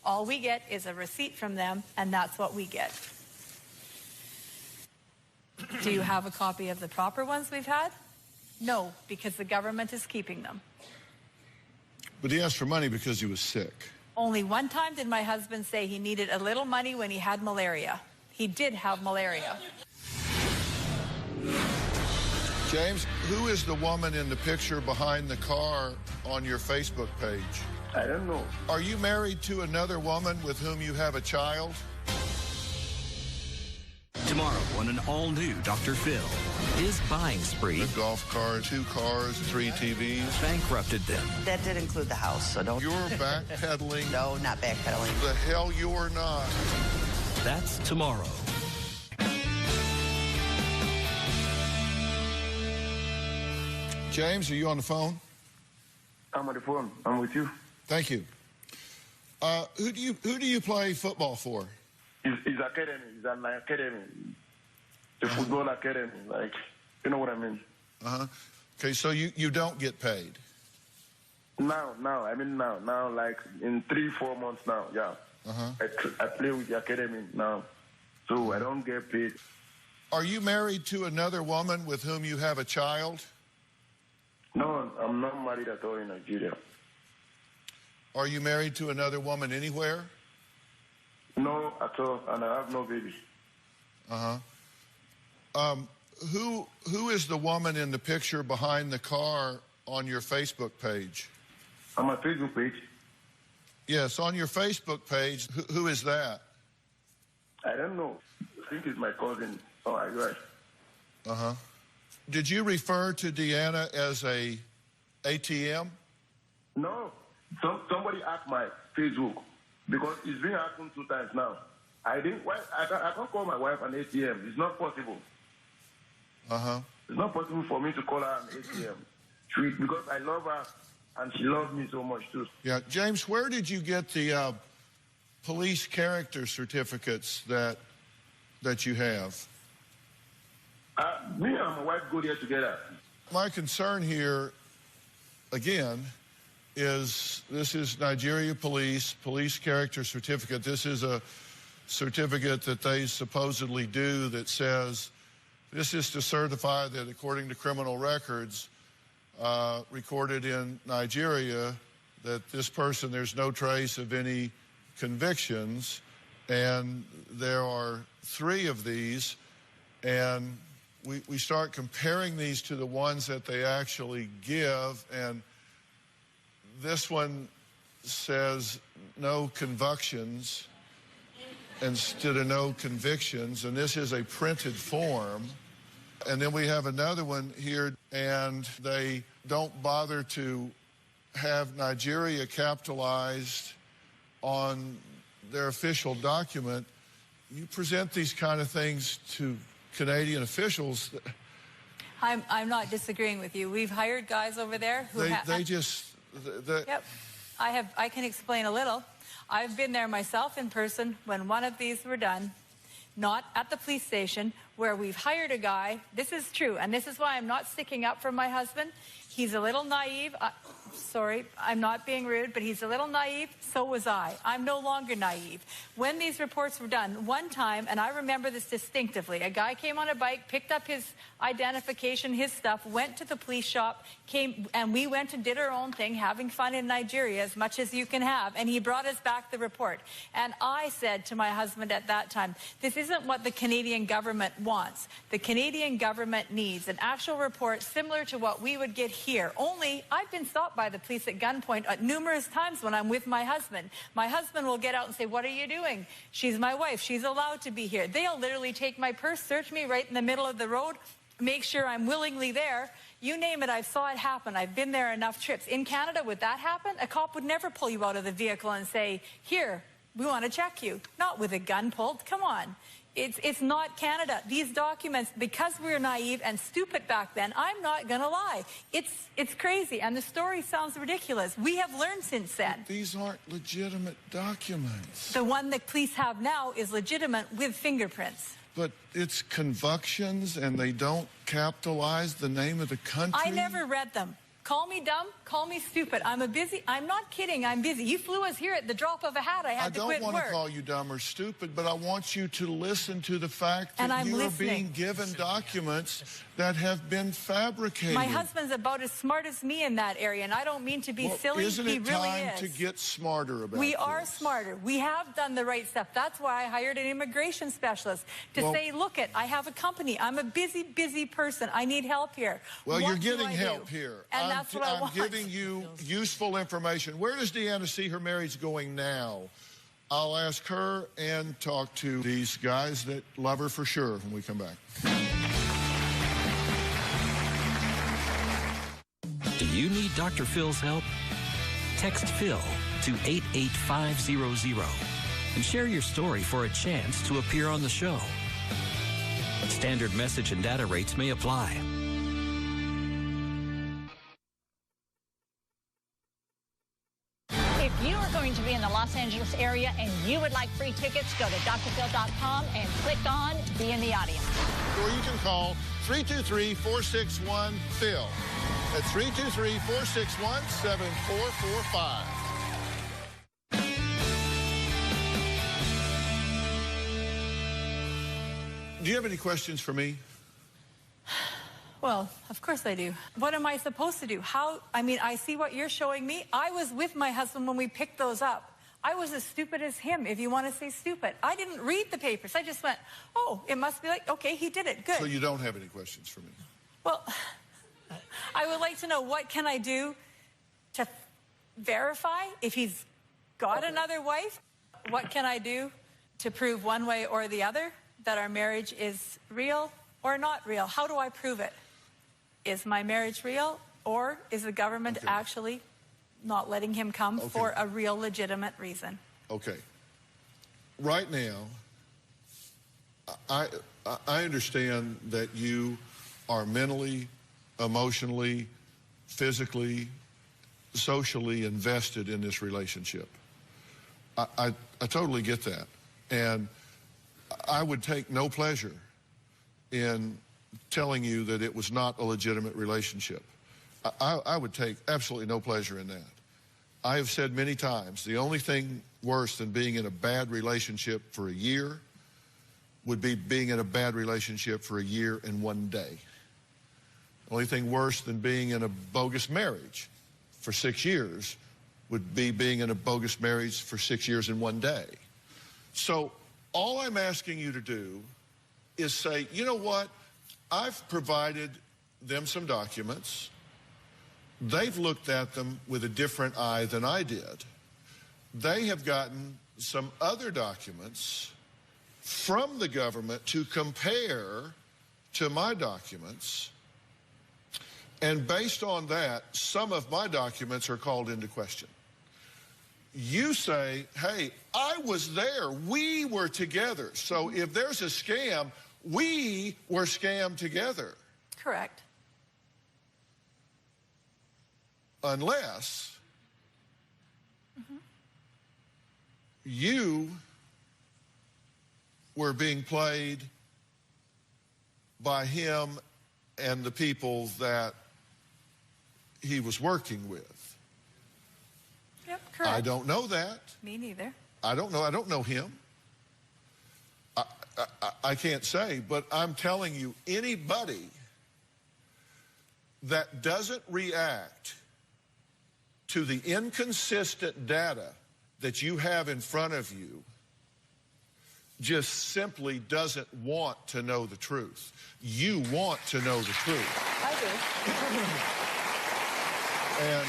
All we get is a receipt from them, and that's what we get. Do you have a copy of the proper ones we've had? No, because the government is keeping them. But he asked for money because he was sick. Only one time did my husband say he needed a little money when he had malaria. He did have malaria. James, who is the woman in the picture behind the car on your Facebook page? I don't know. Are you married to another woman with whom you have a child? Tomorrow on an all-new Dr. Phil, his buying spree. A golf cart, 2 cars, 3 TVs. Bankrupted them. That did include the house, so don't... You're backpedaling. No, not backpedaling. The hell you're not. That's tomorrow. James, are you on the phone? I'm on the phone. I'm with you. Thank you. Who do you play football for? It's academy. It's an academy. The football academy. Like, you know what I mean? Uh-huh. Okay, so you don't get paid? Now, like in 3-4 months now, yeah. Uh-huh. I play with the academy now, so I don't get paid. Are you married to another woman with whom you have a child? No, I'm not married at all in Nigeria. Are you married to another woman anywhere? No, at all, and I have no baby. Uh-huh. Who is the woman in the picture behind the car on your Facebook page? On my Facebook page? Yes, on your Facebook page. Who is that? I don't know. I think it's my cousin. Oh, I right. Uh-huh. Did you refer to Deanna as a ATM? No. Somebody hacked my Facebook because it's been happened 2 times now. I can't call my wife an ATM. It's not possible. Uh-huh. It's not possible for me to call her an ATM. Because I love her and she loves me so much too. Yeah, James, where did you get the police character certificates that you have? Me and my wife go there together. My concern here, again, is this is Nigeria police character certificate. This is a certificate that they supposedly do that says this is to certify that according to criminal records recorded in Nigeria that this person, there's no trace of any convictions, and there are 3 of these, and we start comparing these to the ones that they actually give, and this one says no convictions instead of no convictions, and this is a printed form. And then we have another one here, and they don't bother to have Nigeria capitalized on their official document. You present these kind of things to Canadian officials. I'm not disagreeing with you. We've hired guys over there who Yep. I can explain a little. I've been there myself in person when one of these were done, not at the police station, where we've hired a guy. This is true, and this is why I'm not sticking up for my husband. He's a little naive. Sorry, I'm not being rude, but he's a little naive. So was I. I'm no longer naive. When these reports were done, one time, and I remember this distinctively, a guy came on a bike, picked up his identification, his stuff, went to the police shop, came, and we went and did our own thing, having fun in Nigeria as much as you can have, and he brought us back the report. And I said to my husband at that time, this isn't what the Canadian government wants. The Canadian government needs an actual report similar to what we would get here. Only I've been stopped by the police at gunpoint numerous times when I'm with my husband. My husband will get out and say, what are you doing? She's my wife. She's allowed to be here. They'll literally take my purse, search me right in the middle of the road, make sure I'm willingly there. You name it, I saw it happen. I've been there enough trips. In Canada, would that happen? A cop would never pull you out of the vehicle and say, here, we want to check you. Not with a gun pulled. Come on. It's not Canada. These documents, because we were naive and stupid back then, I'm not going to lie. It's crazy, and the story sounds ridiculous. We have learned since then. But these aren't legitimate documents. The one that police have now is legitimate with fingerprints. But it's convictions, and they don't capitalize the name of the country. I never read them. Call me dumb, call me stupid. I'm not kidding, I'm busy. You flew us here at the drop of a hat. I had to quit work. I don't want to call you dumb or stupid, but I want you to listen to the fact that you are being given documents that have been fabricated. My husband's about as smart as me in that area, and I don't mean to be silly. Isn't it time to get smarter about this? We are smarter. We have done the right stuff. That's why I hired an immigration specialist to say, look I have a company. I'm a busy, busy person. I need help here. Well, you're getting help here. And that's what I want. I'm giving you useful information. Where does Deanna see her marriage going now? I'll ask her and talk to these guys that love her for sure when we come back. Do you need Dr. Phil's help? Text Phil to 88500 and share your story for a chance to appear on the show. Standard message and data rates may apply. If you are going to be in the Los Angeles area and you would like free tickets, go to drphil.com and click on Be in the Audience. Or you can call 323-461-PHIL. That's 323-461-7445. Do you have any questions for me? Well, of course I do. What am I supposed to do? I see what you're showing me. I was with my husband when we picked those up. I was as stupid as him, if you want to say stupid. I didn't read the papers. I just went, oh, it must be like, okay, he did it. Good. So you don't have any questions for me? Well, I would like to know, what can I do to verify if he's got another wife? What can I do to prove one way or the other that our marriage is real or not real? How do I prove it? Is my marriage real, or is the government actually not letting him come for a real legitimate reason? Okay. Right now, I understand that you are mentally, emotionally, physically, socially invested in this relationship. I totally get that. And I would take no pleasure in telling you that it was not a legitimate relationship. I would take absolutely no pleasure in that. I have said many times, the only thing worse than being in a bad relationship for a year would be being in a bad relationship for a year and 1 day. The only thing worse than being in a bogus marriage for 6 years would be being in a bogus marriage for 6 years and 1 day. So all I'm asking you to do is say, you know what? I've provided them some documents. They've looked at them with a different eye than I did. They have gotten some other documents from the government to compare to my documents. And based on that, some of my documents are called into question. You say, hey, I was there. We were together. So if there's a scam, we were scammed together. Correct. Unless you were being played by him and the people that he was working with. Yep, correct. I don't know that. Me neither. I don't know. I don't know him. I can't say, but I'm telling you, anybody that doesn't react to the inconsistent data that you have in front of you just simply doesn't want to know the truth. You want to know the truth. I do. And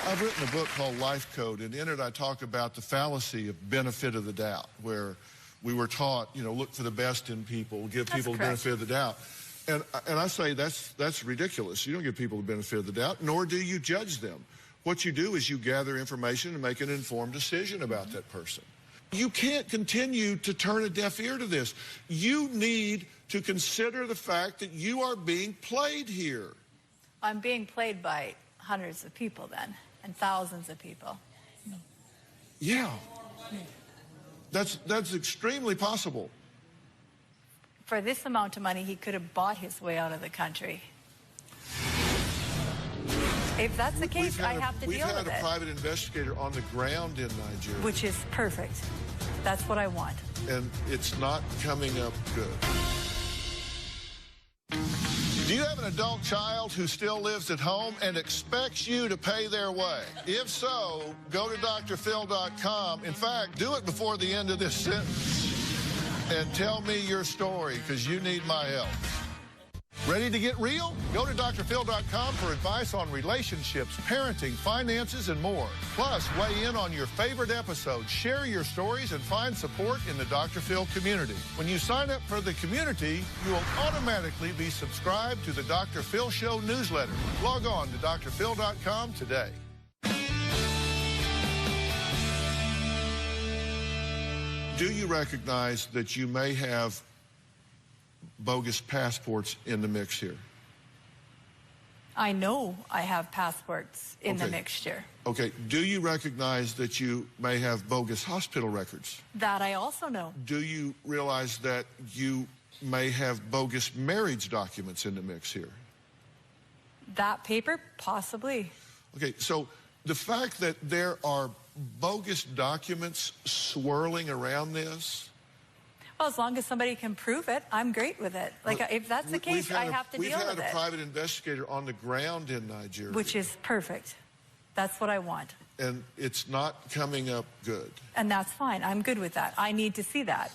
I've written a book called Life Code, and in it I talk about the fallacy of benefit of the doubt, where we were taught, you know, look for the best in people, give people the benefit of the doubt. And I say that's ridiculous. You don't give people the benefit of the doubt, nor do you judge them. What you do is you gather information and make an informed decision about that person. You can't continue to turn a deaf ear to this. You need to consider the fact that you are being played here. I'm being played by hundreds of people then, and thousands of people. Yeah. That's extremely possible. For this amount of money, he could have bought his way out of the country. If that's the case, I have to deal with it. We've had a private investigator on the ground in Nigeria. Which is perfect. That's what I want. And it's not coming up good. Do you have an adult child who still lives at home and expects you to pay their way? If so, go to drphil.com. In fact, do it before the end of this sentence and tell me your story, because you need my help. Ready to get real? Go to drphil.com for advice on relationships, parenting, finances, and more. Plus, weigh in on your favorite episodes, share your stories, and find support in the Dr. Phil community. When you sign up for the community, you will automatically be subscribed to the Dr. Phil Show newsletter. Log on to drphil.com today. Do you recognize that you may have bogus passports in the mix here? I know I have passports in the mixture. Okay. Do you recognize that you may have bogus hospital records? That I also know. Do you realize that you may have bogus marriage documents in the mix here? That paper? Possibly. Okay. So the fact that there are bogus documents swirling around this. Well, as long as somebody can prove it, I'm great with it. Like, if that's the case, I have to deal with it. We've had a private investigator on the ground in Nigeria. Which is perfect. That's what I want. And it's not coming up good. And that's fine. I'm good with that. I need to see that.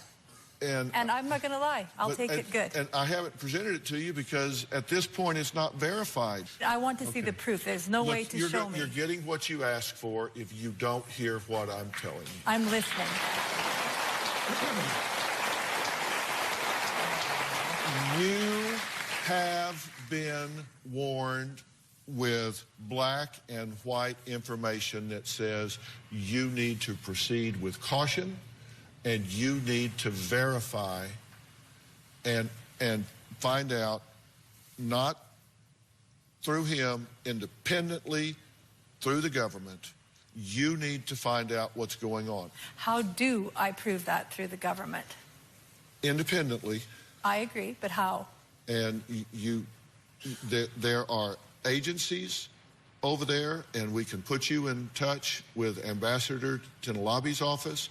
And I'm not going to lie. I'll take it good. And I haven't presented it to you because at this point it's not verified. I want to see the proof. There's no way to show me. You're getting what you asked for if you don't hear what I'm telling you. I'm listening. You have been warned with black and white information that says you need to proceed with caution and you need to verify and find out, not through him, independently, through the government. You need to find out what's going on. How do I prove that through the government? Independently. I agree, but how? And there are agencies over there, and we can put you in touch with Ambassador Tinalabi's office,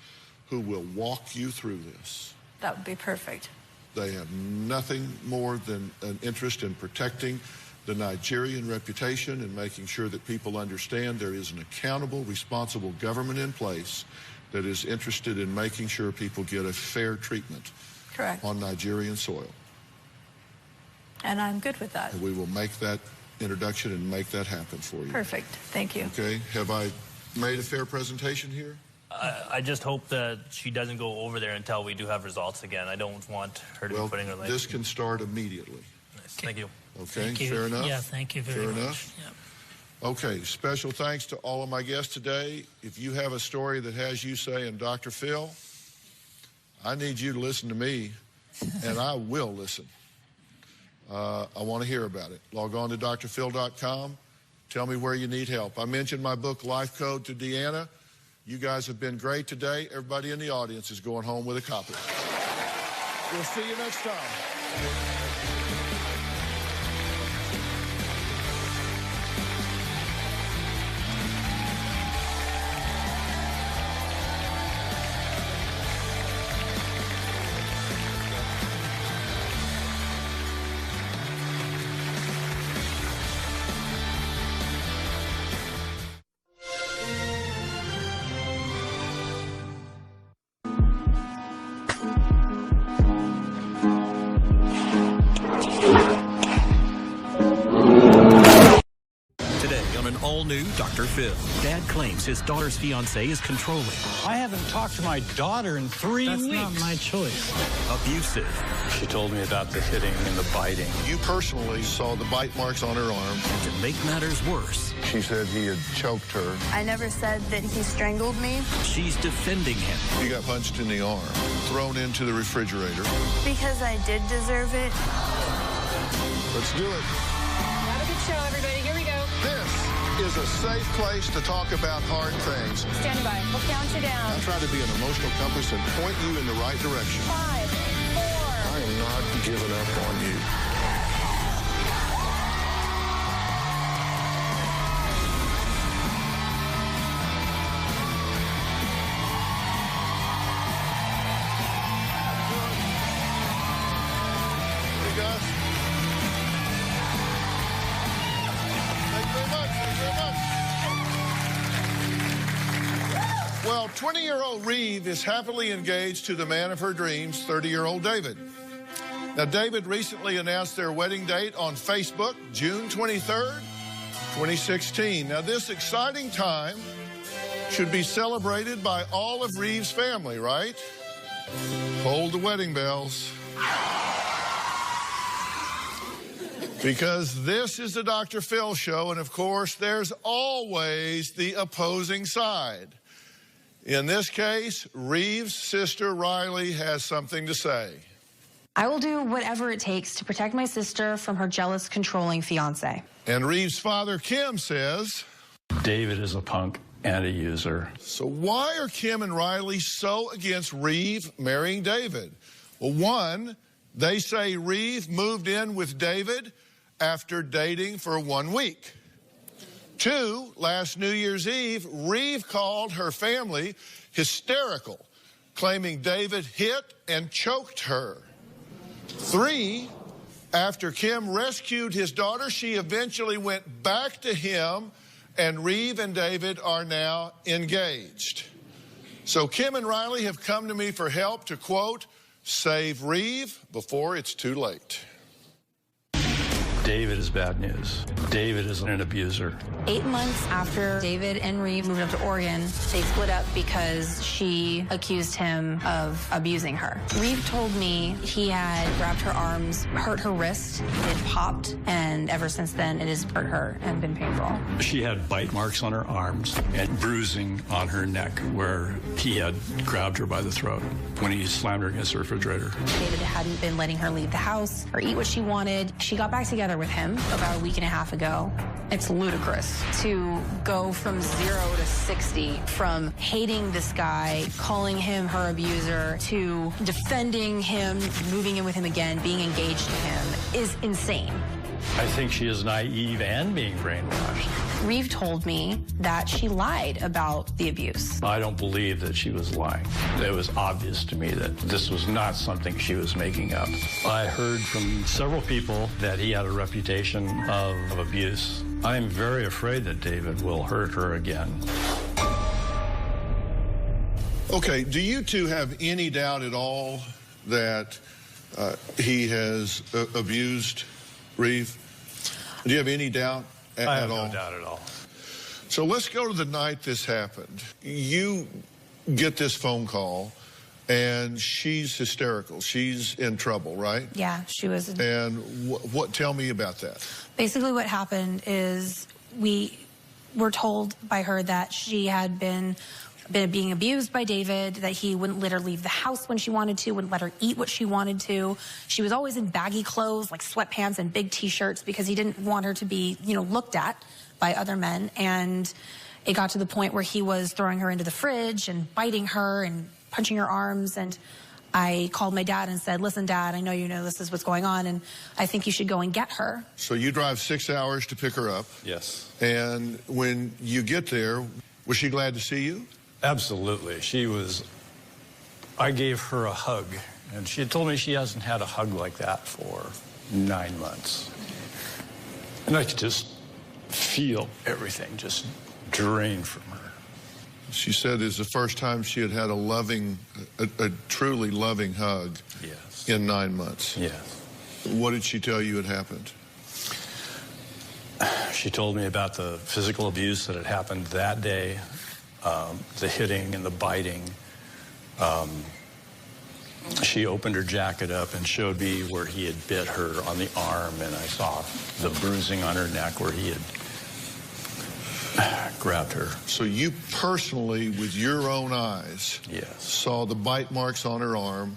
who will walk you through this. That would be perfect. They have nothing more than an interest in protecting the Nigerian reputation and making sure that people understand there is an accountable, responsible government in place that is interested in making sure people get a fair treatment. Correct. On Nigerian soil. And I'm good with that. And we will make that introduction and make that happen for you. Perfect. Thank you. Okay. Have I made a fair presentation here? I just hope that she doesn't go over there until we do have results again. I don't want her to be putting her life. This can start immediately. Nice. Thank you. Okay. Thank you. Fair enough? Yeah, thank you very much. Fair enough? Yep. Okay. Special thanks to all of my guests today. If you have a story that has you saying, Dr. Phil, I need you to listen to me, and I will listen. I want to hear about it. Log on to drphil.com. Tell me where you need help. I mentioned my book, Life Code, to Deanna. You guys have been great today. Everybody in the audience is going home with a copy. We'll see you next time. from an all-new Dr. Phil. Dad claims his daughter's fiancé is controlling. I haven't talked to my daughter in 3 weeks. That's not my choice. Abusive. She told me about the hitting and the biting. You personally saw the bite marks on her arm. And to make matters worse, she said he had choked her. I never said that he strangled me. She's defending him. He got punched in the arm, thrown into the refrigerator. Because I did deserve it. Let's do it. Have a good show, everybody. Here we go. This is a safe place to talk about hard things. Stand by. We'll count you down. I try to be an emotional compass and point you in the right direction. 5, 4. I am not giving up on you. Well, 20-year-old Reeve is happily engaged to the man of her dreams, 30-year-old David. Now, David recently announced their wedding date on Facebook, June 23rd, 2016. Now, this exciting time should be celebrated by all of Reeve's family, right? Hold the wedding bells. Because this is the Dr. Phil Show, and of course, there's always the opposing side. In this case, Reeve's sister Riley has something to say. I will do whatever it takes to protect my sister from her jealous, controlling fiancé. And Reeve's father, Kim, says, David is a punk and a user. So why are Kim and Riley so against Reeve marrying David? Well, one, they say Reeve moved in with David after dating for 1 week. 2, last New Year's Eve, Reeve called her family hysterical, claiming David hit and choked her. 3, after Kim rescued his daughter, she eventually went back to him, and Reeve and David are now engaged. So Kim and Riley have come to me for help to, quote, save Reeve before it's too late. David is bad news. David is an abuser. 8 months after David and Reeve moved up to Oregon, they split up because she accused him of abusing her. Reeve told me he had grabbed her arms, hurt her wrist, it popped, and ever since then it has hurt her and been painful. She had bite marks on her arms and bruising on her neck where he had grabbed her by the throat when he slammed her against the refrigerator. David hadn't been letting her leave the house or eat what she wanted. She got back together with him about a week and a half ago. It's ludicrous to go from 0 to 60, from hating this guy, calling him her abuser, to defending him, moving in with him again, being engaged to him, is insane. I think she is naive and being brainwashed. Reeve told me that she lied about the abuse. I don't believe that she was lying. It was obvious to me that this was not something she was making up. I heard from several people that he had a reputation of abuse. I'm very afraid that David will hurt her again. Okay, do you two have any doubt at all that he has abused Reeve? Do you have any doubt at all? I have no doubt at all. So let's go to the night this happened. You get this phone call, and she's hysterical. She's in trouble, right? Yeah, she was. And what? Tell me about that. Basically what happened is we were told by her that she had been being abused by David, that he wouldn't let her leave the house when she wanted to, wouldn't let her eat what she wanted to. She was always in baggy clothes, like sweatpants and big T-shirts, because he didn't want her to be, looked at by other men. And it got to the point where he was throwing her into the fridge and biting her and punching her arms. And I called my dad and said, listen, Dad, I know you know this is what's going on, and I think you should go and get her. So you drive 6 hours to pick her up. Yes. And when you get there, was she glad to see you? Absolutely. She was. I gave her a hug, and she had told me she hasn't had a hug like that for 9 months. And I could just feel everything just drain from her. She said it's the first time she had had a truly loving hug. Yes. In 9 months. Yes. What did she tell you had happened? She told me about the physical abuse that had happened that day, the hitting and the biting. She opened her jacket up and showed me where he had bit her on the arm, and I saw the bruising on her neck where he had grabbed her. So you personally, with your own eyes, saw the bite marks on her arm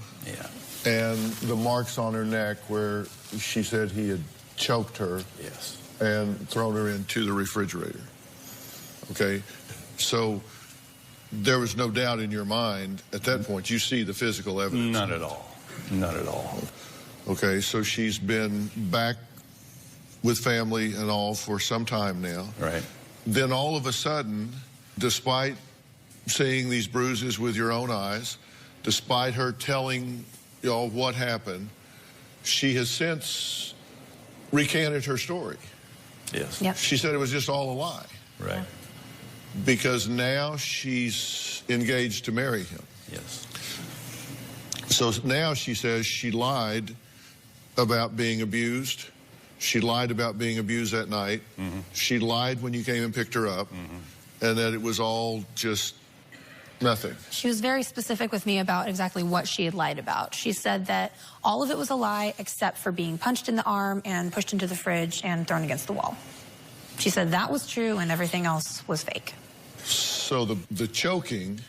and the marks on her neck where she said he had choked her and thrown her into the refrigerator. Okay? So there was no doubt in your mind at that point. You see the physical evidence. None at all. None at all. Okay, so she's been back with family and all for some time now. Right. Then all of a sudden, despite seeing these bruises with your own eyes, despite her telling y'all what happened, she has since recanted her story. Yes. Yep. She said it was just all a lie. Right. Because now she's engaged to marry him. Yes. So now she says she lied about being abused. She lied about being abused that night. She lied when you came and picked her up. And that it was all just nothing. She was very specific with me about exactly what she had lied about. She said that all of it was a lie except for being punched in the arm and pushed into the fridge and thrown against the wall. She said that was true and everything else was fake. So the choking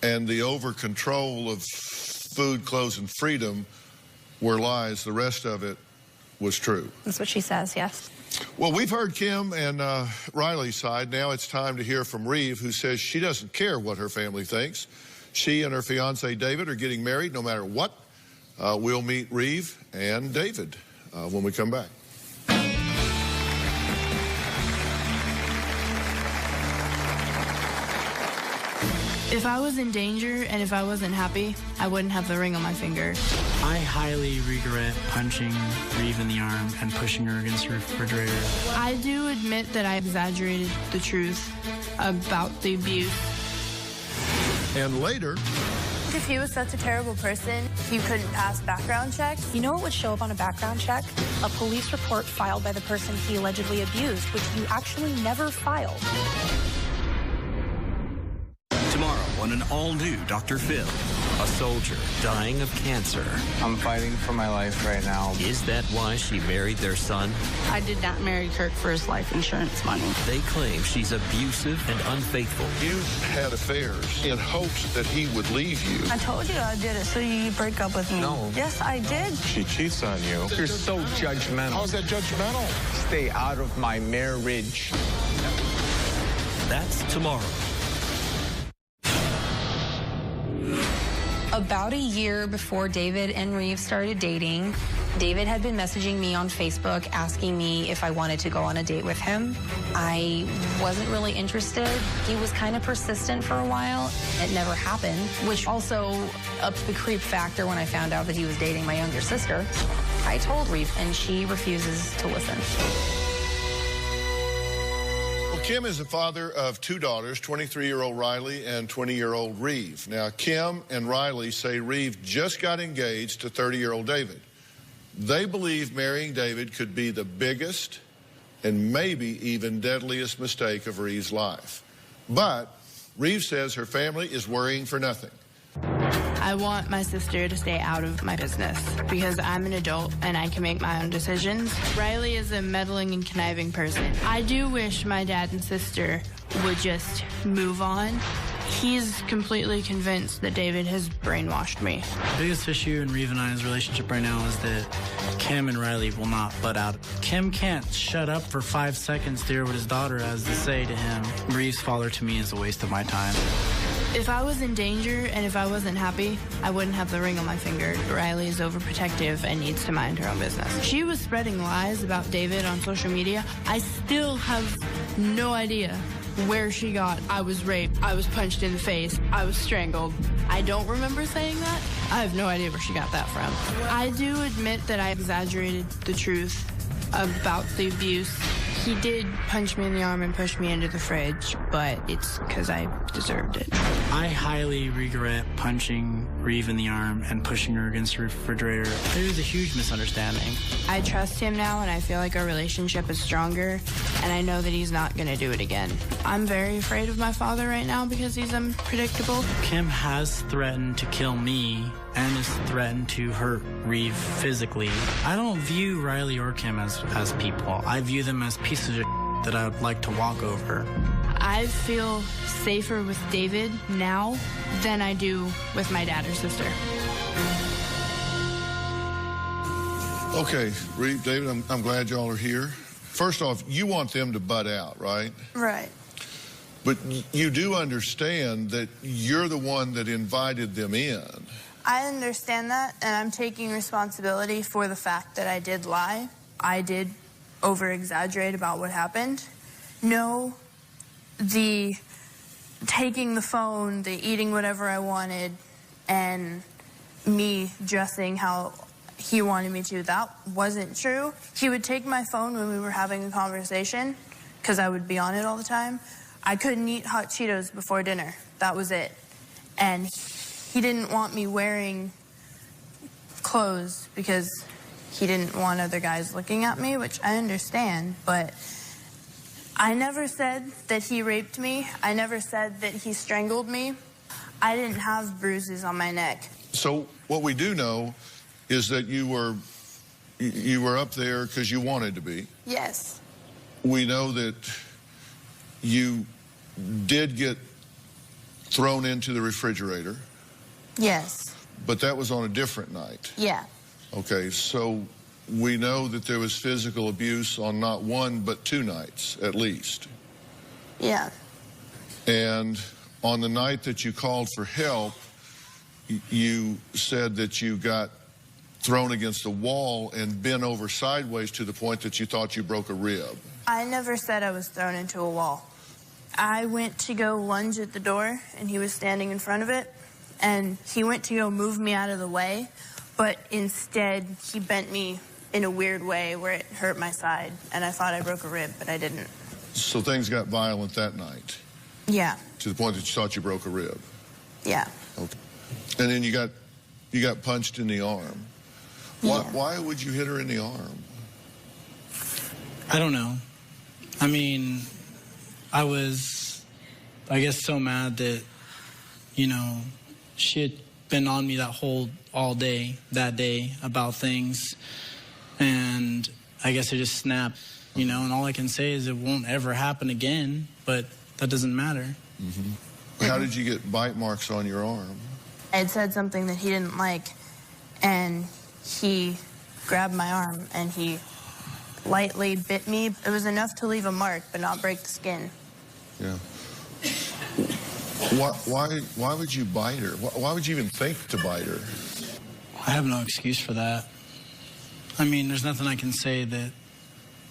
and the over-control of food, clothes, and freedom were lies. The rest of it was true. That's what she says, yes. Well, we've heard Kim and Riley's side. Now it's time to hear from Reeve, who says she doesn't care what her family thinks. She and her fiance, David, are getting married no matter what. We'll meet Reeve and David when we come back. If I was in danger and if I wasn't happy, I wouldn't have the ring on my finger. I highly regret punching Reeve in the arm and pushing her against the refrigerator. I do admit that I exaggerated the truth about the abuse. And later, if he was such a terrible person, you couldn't pass background checks. You know what would show up on a background check? A police report filed by the person he allegedly abused, which you actually never filed. Tomorrow on an all-new Dr. Phil, a soldier dying of cancer. I'm fighting for my life right now. Is that why she married their son? I did not marry Kirk for his life insurance money. They claim she's abusive and unfaithful. You had affairs in hopes that he would leave you. I told you I did it so you break up with me. No. Yes, I did. She cheats on you. You're so judgmental. How's that judgmental? Stay out of my marriage. That's tomorrow. About a year before David and Reeve started dating, David had been messaging me on Facebook asking me if I wanted to go on a date with him. I wasn't really interested. He was kind of persistent for a while. It never happened, which also upped the creep factor when I found out that he was dating my younger sister. I told Reeve, and she refuses to listen. Kim is the father of two daughters, 23-year-old Riley and 20-year-old Reeve. Now, Kim and Riley say Reeve just got engaged to 30-year-old David. They believe marrying David could be the biggest and maybe even deadliest mistake of Reeve's life. But Reeve says her family is worrying for nothing. I want my sister to stay out of my business because I'm an adult and I can make my own decisions. Riley is a meddling and conniving person. I do wish my dad and sister would just move on. He's completely convinced that David has brainwashed me. The biggest issue in Reeve and I's relationship right now is that Kim and Riley will not butt out. Kim can't shut up for 5 seconds to hear what his daughter has to say to him. Reeve's father to me is a waste of my time. If I was in danger and if I wasn't happy, I wouldn't have the ring on my finger. Riley is overprotective and needs to mind her own business. She was spreading lies about David on social media. I still have no idea where she got, I was raped, I was punched in the face, I was strangled. I don't remember saying that. I have no idea where she got that from. I do admit that I exaggerated the truth about the abuse. He did punch me in the arm and push me into the fridge. but it's because I deserved it. I highly regret punching Reeve in the arm and pushing her against the refrigerator. There was a huge misunderstanding. I trust him now, and I feel like our relationship is stronger, and I know that he's not going to do it again. I'm very afraid of my father right now because he's unpredictable. Kim has threatened to kill me and has threatened to hurt Reeve physically. I don't view Riley or Kim as people. I view them as pieces of that I would like to walk over. I feel safer with David now than I do with my dad or sister. Okay, Reeve, David, I'm glad y'all are here. First off, you want them to butt out, right? Right. But you do understand that you're the one that invited them in. I understand that, and I'm taking responsibility for the fact that I did lie. I did over-exaggerate about what happened. No, the taking the phone, the eating whatever I wanted, and me dressing how he wanted me to, that wasn't true. He would take my phone when we were having a conversation, because I would be on it all the time. I couldn't eat hot Cheetos before dinner. That was it. And he didn't want me wearing clothes because he didn't want other guys looking at me, which I understand, but I never said that he raped me. I never said that he strangled me. I didn't have bruises on my neck. So what we do know is that you were up there because you wanted to be. Yes. We know that you did get thrown into the refrigerator. Yes. But that was on a different night. Yeah. Okay, so we know that there was physical abuse on not one but two nights, at least. Yeah. And on the night that you called for help, you said that you got thrown against the wall and bent over sideways to the point that you thought you broke a rib. I never said I was thrown into a wall. I went to go lunge at the door, and he was standing in front of it, and he went to go move me out of the way, but instead he bent me in a weird way where it hurt my side, and I thought I broke a rib, but I didn't. So things got violent that night? Yeah. To the point that you thought you broke a rib? Yeah. Okay. And then you got punched in the arm. Why would you hit her in the arm? I don't know. I mean, I was, I guess, so mad that, you know, she had been on me all day, that day, about things. And I guess I just snapped, you know, and all I can say is it won't ever happen again, but that doesn't matter. Mm-hmm. How did you get bite marks on your arm? I had said something that he didn't like, and he grabbed my arm and he lightly bit me. It was enough to leave a mark, but not break the skin. Yeah. Why would you bite her? Why would you even think to bite her? I have no excuse for that. I mean, there's nothing I can say that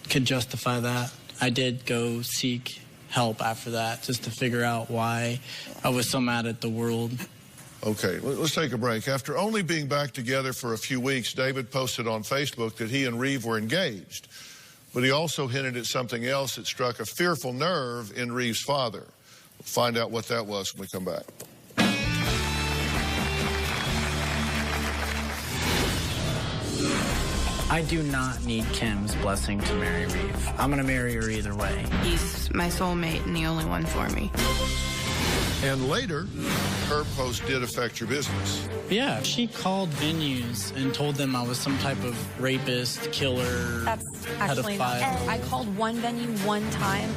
could justify that. I did go seek help after that just to figure out why I was so mad at the world. Okay, let's take a break. After only being back together for a few weeks, David posted on Facebook that he and Reeve were engaged. But he also hinted at something else that struck a fearful nerve in Reeve's father. We'll find out what that was when we come back. I do not need Kim's blessing to marry Reeve. I'm going to marry her either way. He's my soulmate and the only one for me. And later, her post did affect your business. Yeah, she called venues and told them I was some type of rapist, killer, That's actually not pedophile. true. I called one venue one time.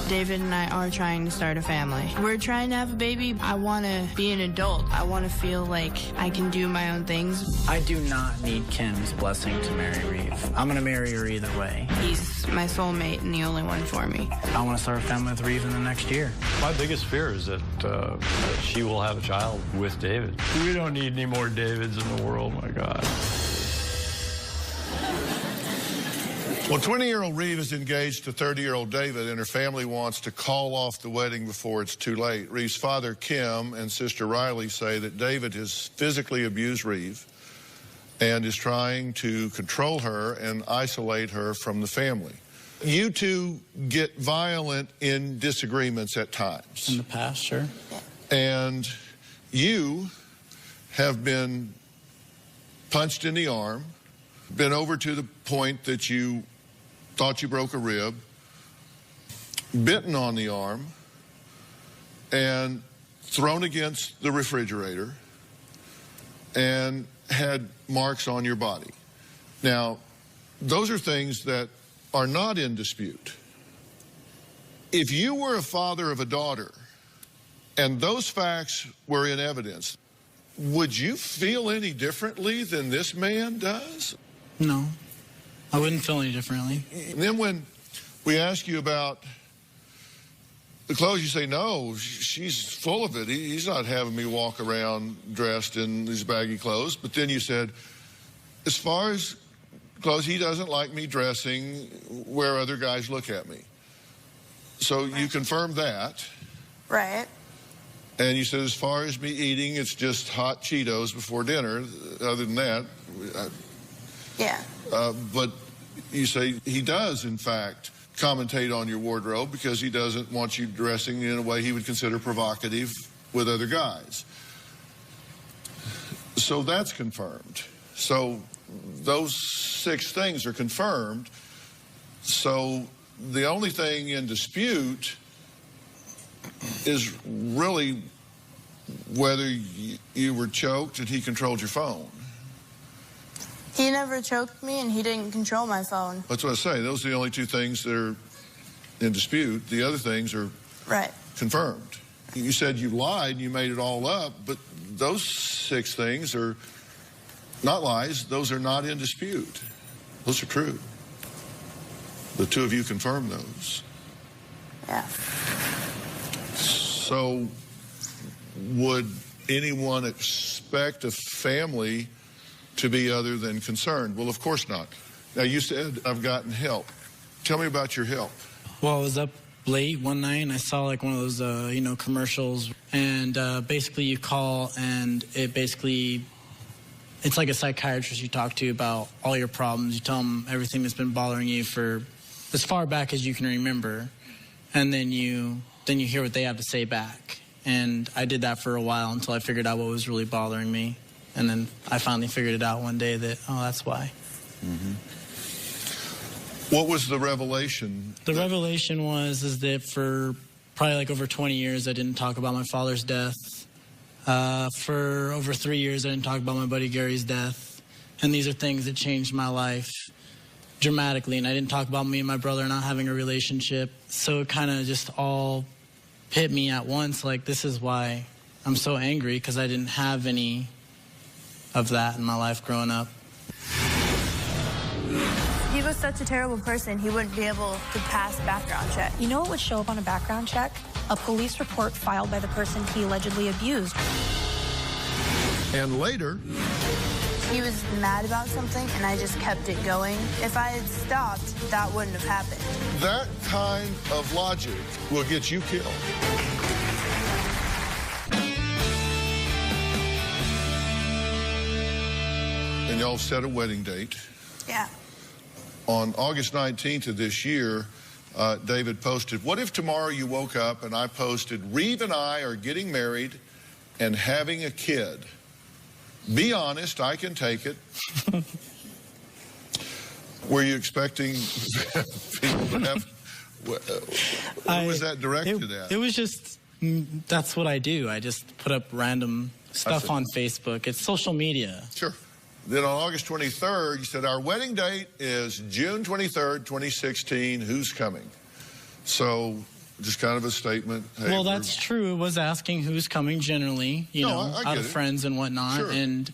David and I are trying to start a family. We're trying to have a baby. I want to be an adult. I want to feel like I can do my own things. I do not need Kim's blessing to marry Reeve. I'm going to marry her either way. He's my soulmate and the only one for me. I want to start a family with Reeve in the next year. My biggest fear is that she will have a child with David. We don't need any more Davids in the world, my God. Well, 20-year-old Reeve is engaged to 30-year-old David, and her family wants to call off the wedding before it's too late. Reeve's father, Kim, and sister Riley say that David has physically abused Reeve and is trying to control her and isolate her from the family. You two get violent in disagreements at times. In the past, sure. And you have been punched in the arm, been over to the point that you thought you broke a rib, bitten on the arm, and thrown against the refrigerator, and had marks on your body. Now, those are things that are not in dispute. If you were a father of a daughter and those facts were in evidence, would you feel any differently than this man does? No, I wouldn't feel any differently. And then when we ask you about the clothes, you say, no, she's full of it. He's not having me walk around dressed in these baggy clothes. But then you said, as far as clothes, he doesn't like me dressing where other guys look at me. So you confirmed that. Right. And you said, as far as me eating, it's just hot Cheetos before dinner. Other than that, yeah. But you say he does, in fact, commentate on your wardrobe because he doesn't want you dressing in a way he would consider provocative with other guys. So that's confirmed. So those 6 things are confirmed. So the only thing in dispute is really whether you were choked and he controlled your phone. He never choked me, and he didn't control my phone. That's what I say. Those are the only 2 things that are in dispute. The other things are confirmed. You said you lied and you made it all up, but those 6 things are not lies. Those are not in dispute. Those are true. The 2 of you confirmed those. Yeah. So would anyone expect a family to be other than concerned? Well, of course not. Now, you said, I've gotten help. Tell me about your help. Well, I was up late one night and I saw like one of those, commercials. And basically you call and it's like a psychiatrist you talk to about all your problems. You tell them everything that's been bothering you for as far back as you can remember. And then you hear what they have to say back. And I did that for a while until I figured out what was really bothering me. And then I finally figured it out one day that, oh, that's why. Mm-hmm. What was the revelation? The revelation is that for probably like over 20 years, I didn't talk about my father's death. For over 3 years, I didn't talk about my buddy Gary's death. And these are things that changed my life dramatically. And I didn't talk about me and my brother not having a relationship. So it kind of just all hit me at once. Like, this is why I'm so angry, because I didn't have any of that in my life growing up. He was such a terrible person, he wouldn't be able to pass background check. You know what would show up on a background check? A police report filed by the person he allegedly abused. And later, he was mad about something, and I just kept it going. If I had stopped, that wouldn't have happened. That kind of logic will get you killed. And y'all set a wedding date. Yeah. On August 19th of this year, David posted, what if tomorrow you woke up and I posted, Reeve and I are getting married and having a kid. Be honest, I can take it. Were you expecting people to have... Who was that directed at? It was just, that's what I do. I just put up random stuff on Facebook. It's social media. Sure. Then on August 23rd, you said, our wedding date is June 23rd, 2016. Who's coming? So just kind of a statement. Hey, well, that's true. It was asking who's coming generally, out of friends and whatnot. Sure. And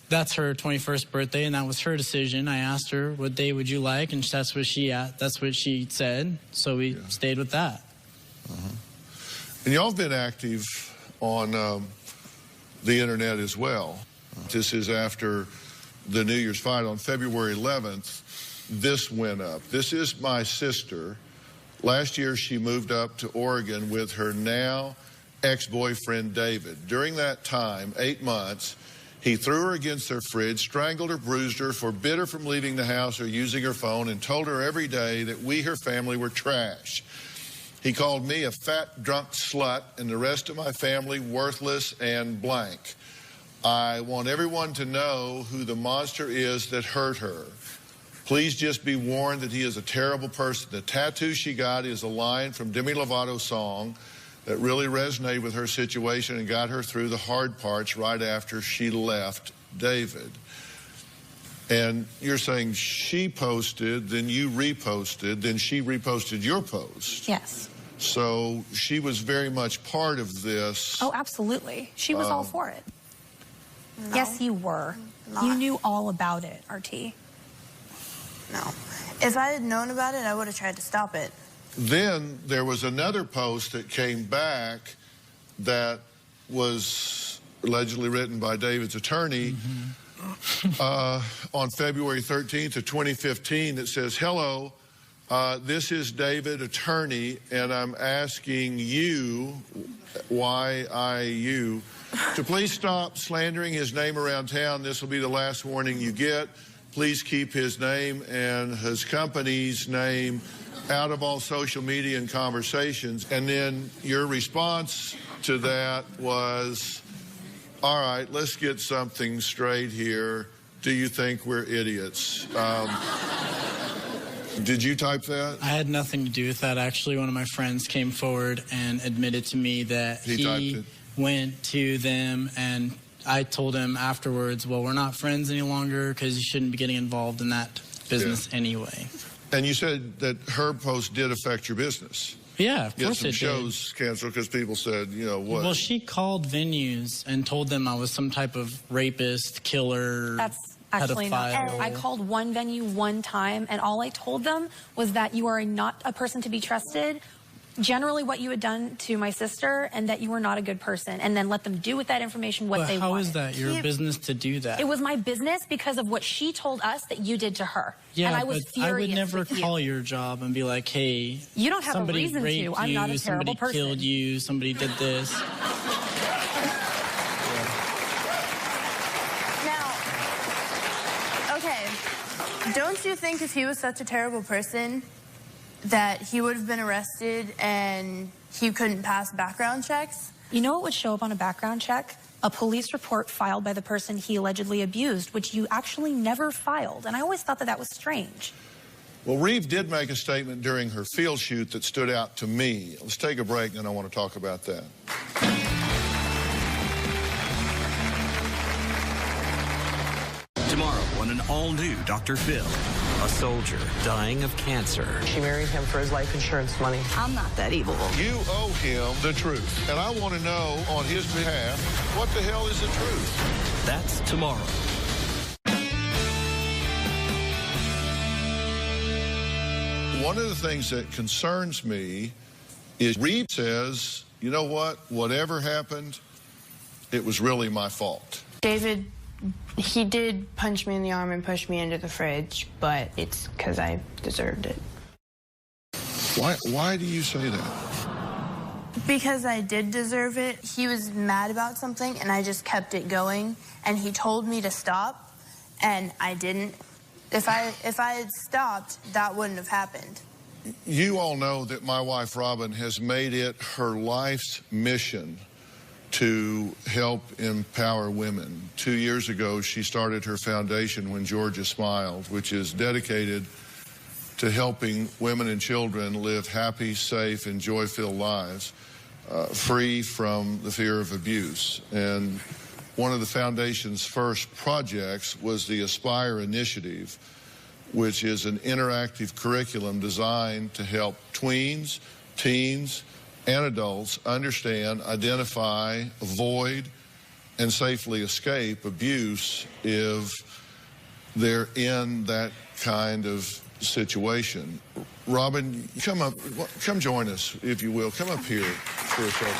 that's her 21st birthday, and that was her decision. I asked her, what day would you like? And that's what she said. So we stayed with that. And y'all have been active on the internet as well. This is after the New Year's fight on February 11th. This went up. This is my sister. Last year, she moved up to Oregon with her now ex-boyfriend, David. During that time, 8 months, He threw her against their fridge, strangled her, bruised her, forbid her from leaving the house or using her phone, and told her every day that we, her family, were trash. He called me a fat, drunk slut and the rest of my family worthless and blank. I want everyone to know who the monster is that hurt her. Please just be warned that he is a terrible person. The tattoo she got is a line from Demi Lovato's song that really resonated with her situation and got her through the hard parts right after she left David. And you're saying she posted, then you reposted, then she reposted your post. Yes. So she was very much part of this. Oh, absolutely. She was all for it. No. Yes, you were. Not. You knew all about it, RT. No. If I had known about it, I would have tried to stop it. Then there was another post that came back that was allegedly written by David's attorney on February 13th of 2015 that says, hello, this is David, attorney, and I'm asking you, YIU, to please stop slandering his name around town. This will be the last warning you get. Please keep his name and his company's name out of all social media and conversations. And then your response to that was, all right, let's get something straight here. Do you think we're idiots? Did you type that? I had nothing to do with that. Actually, one of my friends came forward and admitted to me that he went to them, and I told him afterwards, well, we're not friends any longer because you shouldn't be getting involved in that business anyway. And you said that her post did affect your business. Yeah, of course it did. Shows canceled because people said, you know, what? Well, she called venues and told them I was some type of rapist, killer, That's actually not. pedophile. I called one venue one time, and all I told them was that you are not a person to be trusted. Generally what you had done to my sister, and that you were not a good person, and then let them do with that information what they wanted. How is that your business to do that? It was my business because of what she told us that you did to her. Yeah, and I was but furious I would never with call you. your job and be like, hey, You don't have a somebody reason raped to. I'm not a terrible somebody person. killed you, somebody did this. Now, okay, don't you think if he was such a terrible person that he would have been arrested and he couldn't pass background checks? You know what would show up on a background check? A police report filed by the person he allegedly abused, which you actually never filed. And I always thought that that was strange. Well, Reeve did make a statement during her field shoot that stood out to me. Let's take a break, and then I want to talk about that. Tomorrow on an all-new Dr. Phil, a soldier dying of cancer. She married him for his life insurance money. I'm not that evil. You owe him the truth, and I want to know on his behalf, what the hell is the truth? That's tomorrow. One of the things that concerns me is Reeve says, you know what, whatever happened, it was really my fault. David, he did punch me in the arm and push me into the fridge, but it's because I deserved it. Why do you say that? Because I did deserve it. He was mad about something, and I just kept it going. And he told me to stop, and I didn't. If I had stopped, that wouldn't have happened. You all know that my wife, Robin, has made it her life's mission to help empower women. 2 years ago, she started her foundation, When Georgia Smiled, which is dedicated to helping women and children live happy, safe, and joy-filled lives, free from the fear of abuse. And one of the foundation's first projects was the Aspire Initiative, which is an interactive curriculum designed to help tweens, teens, and adults understand, identify, avoid, and safely escape abuse if they're in that kind of situation. Robin, come join us, if you will. Come up here for a second.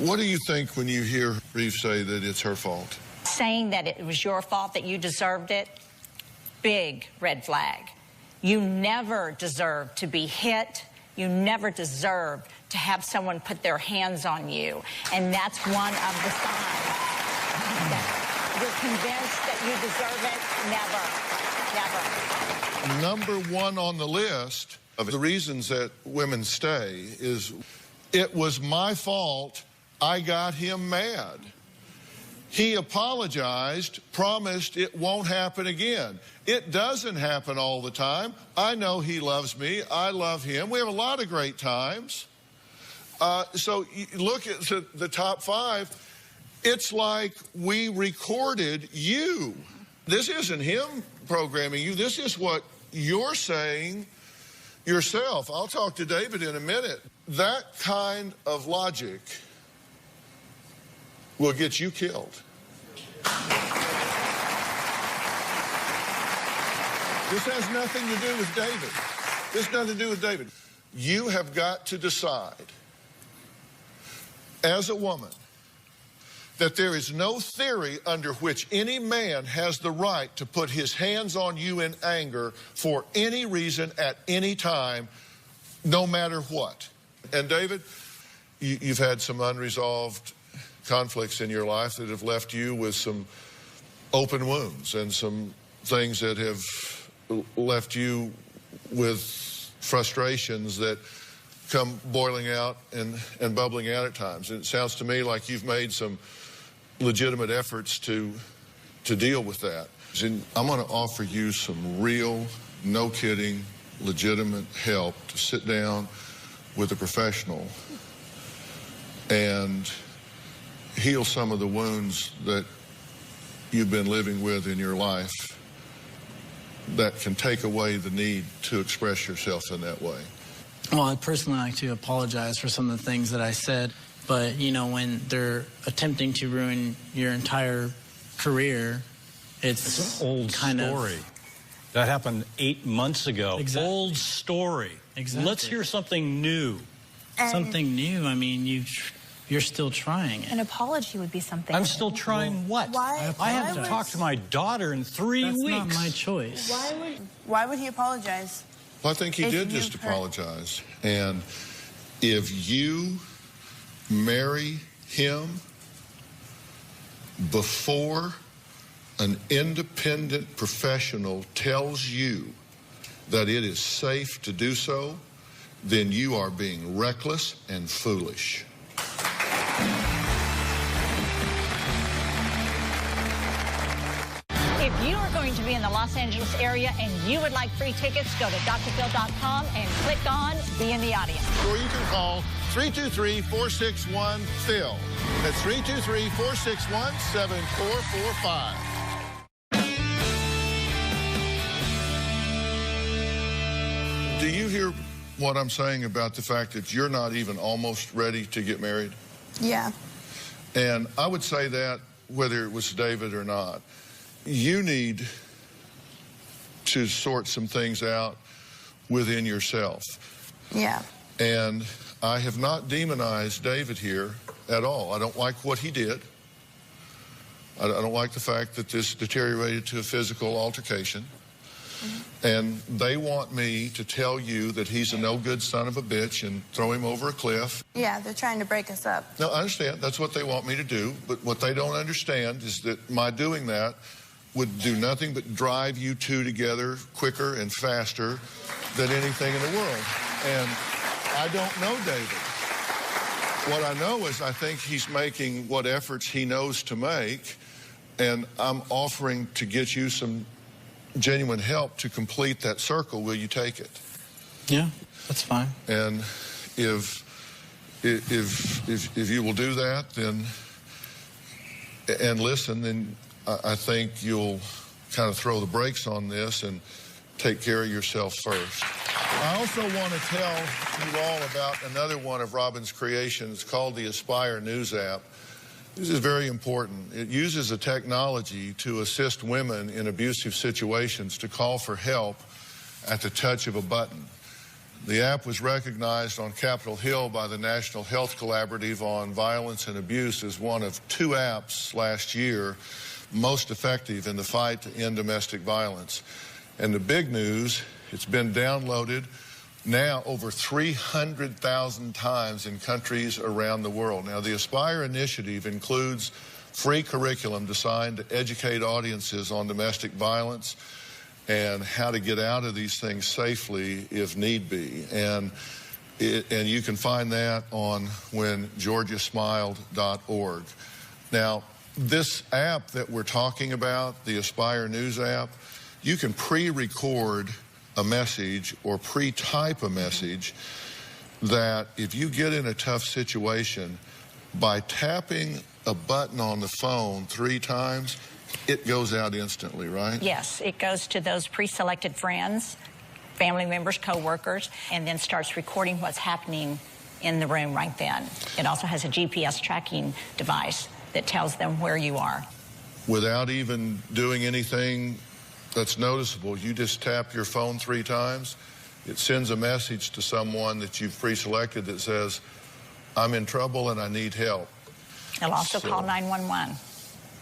What do you think when you hear Reeve say that it's her fault? Saying that it was your fault, that you deserved it, big red flag. You never deserve to be hit. You never deserve to have someone put their hands on you. And that's one of the signs that you're convinced that you deserve it. Never. Number one on the list of the reasons that women stay is, it was my fault, I got him mad. He apologized, promised it won't happen again. It doesn't happen all the time. I know he loves me. I love him. We have a lot of great times. So you look at the top 5. It's like we recorded you. This isn't him programming you. This is what you're saying yourself. I'll talk to David in a minute. That kind of logic will get you killed. This has nothing to do with David. This has nothing to do with David. You have got to decide, as a woman, that there is no theory under which any man has the right to put his hands on you in anger for any reason at any time, no matter what. And David, you've had some unresolved conflicts in your life that have left you with some open wounds and some things that have left you with frustrations that come boiling out and bubbling out at times. And it sounds to me like you've made some legitimate efforts to deal with that. And I'm going to offer you some real, no kidding, legitimate help to sit down with a professional and heal some of the wounds that you've been living with in your life that can take away the need to express yourself in that way. Well, I'd personally like to apologize for some of the things that I said, but, you know, when they're attempting to ruin your entire career, it's an old story. That happened 8 months ago. Exactly. Old story. Exactly. Let's hear something new. Something new? I mean, you're still trying it. An apology would be something. I'm still trying what? I haven't talked to my daughter in 3 weeks. That's not my choice. Why would he apologize? Well, I think he did just apologize. And if you marry him before an independent professional tells you that it is safe to do so, then you are being reckless and foolish. If you are going to be in the Los Angeles area and you would like free tickets, go to drphil.com and click on Be in the Audience. Or you can call 323-461-PHIL. That's 323-461-7445. Do you hear what I'm saying about the fact that you're not even almost ready to get married? Yeah. And I would say that whether it was David or not, you need to sort some things out within yourself. Yeah. And I have not demonized David here at all. I don't like what he did. I don't like the fact that this deteriorated to a physical altercation. And they want me to tell you that he's a no-good son of a bitch and throw him over a cliff. Yeah, they're trying to break us up. No, I understand. That's what they want me to do. But what they don't understand is that my doing that would do nothing but drive you two together quicker and faster than anything in the world. And I don't know David. What I know is I think he's making what efforts he knows to make, and I'm offering to get you some genuine help to complete that circle. Will you take it? Yeah, that's fine. And if you will do that, then and listen, then I think you'll kind of throw the brakes on this and take care of yourself first. I also want to tell you all about another one of Robin's creations called the Aspire News app. This is very important. It uses a technology to assist women in abusive situations to call for help at the touch of a button. The app was recognized on Capitol Hill by the National Health Collaborative on Violence and Abuse as one of 2 apps last year most effective in the fight to end domestic violence. And the big news It's been downloaded now over 300,000 times in countries around the world. Now, the Aspire initiative includes free curriculum designed to educate audiences on domestic violence and how to get out of these things safely if need be. And you can find that on whengeorgiasmiled.org. Now, this app that we're talking about, the Aspire News app, you can pre-record a message or pre-type a message that if you get in a tough situation, by tapping a button on the phone 3 times, it goes out instantly, right? Yes, it goes to those pre-selected friends, family members, co-workers, and then starts recording what's happening in the room right then. It also has a GPS tracking device that tells them where you are. Without even doing anything that's noticeable, you just tap your phone 3 times, it sends a message to someone that you've pre-selected that says, I'm in trouble and I need help. It'll also call 911.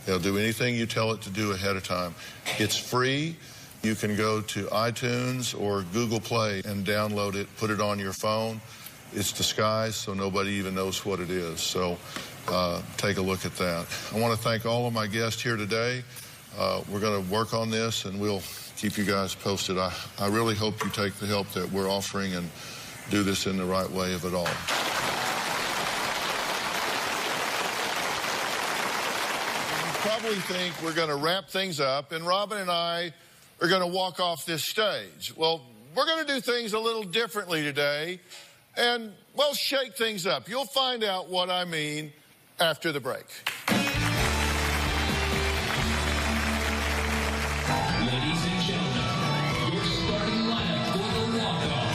They'll do anything you tell it to do ahead of time. It's free. You can go to iTunes or Google Play and download it, put it on your phone. It's disguised so nobody even knows what it is. So take a look at that. I want to thank all of my guests here today. We're going to work on this and we'll keep you guys posted. I really hope you take the help that we're offering and do this in the right way of it all. Probably think we're going to wrap things up and Robin and I are going to walk off this stage. Well, we're going to do things a little differently today and, well, shake things up. You'll find out what I mean after the break. Ladies and gentlemen, your starting lineup for the walk-off.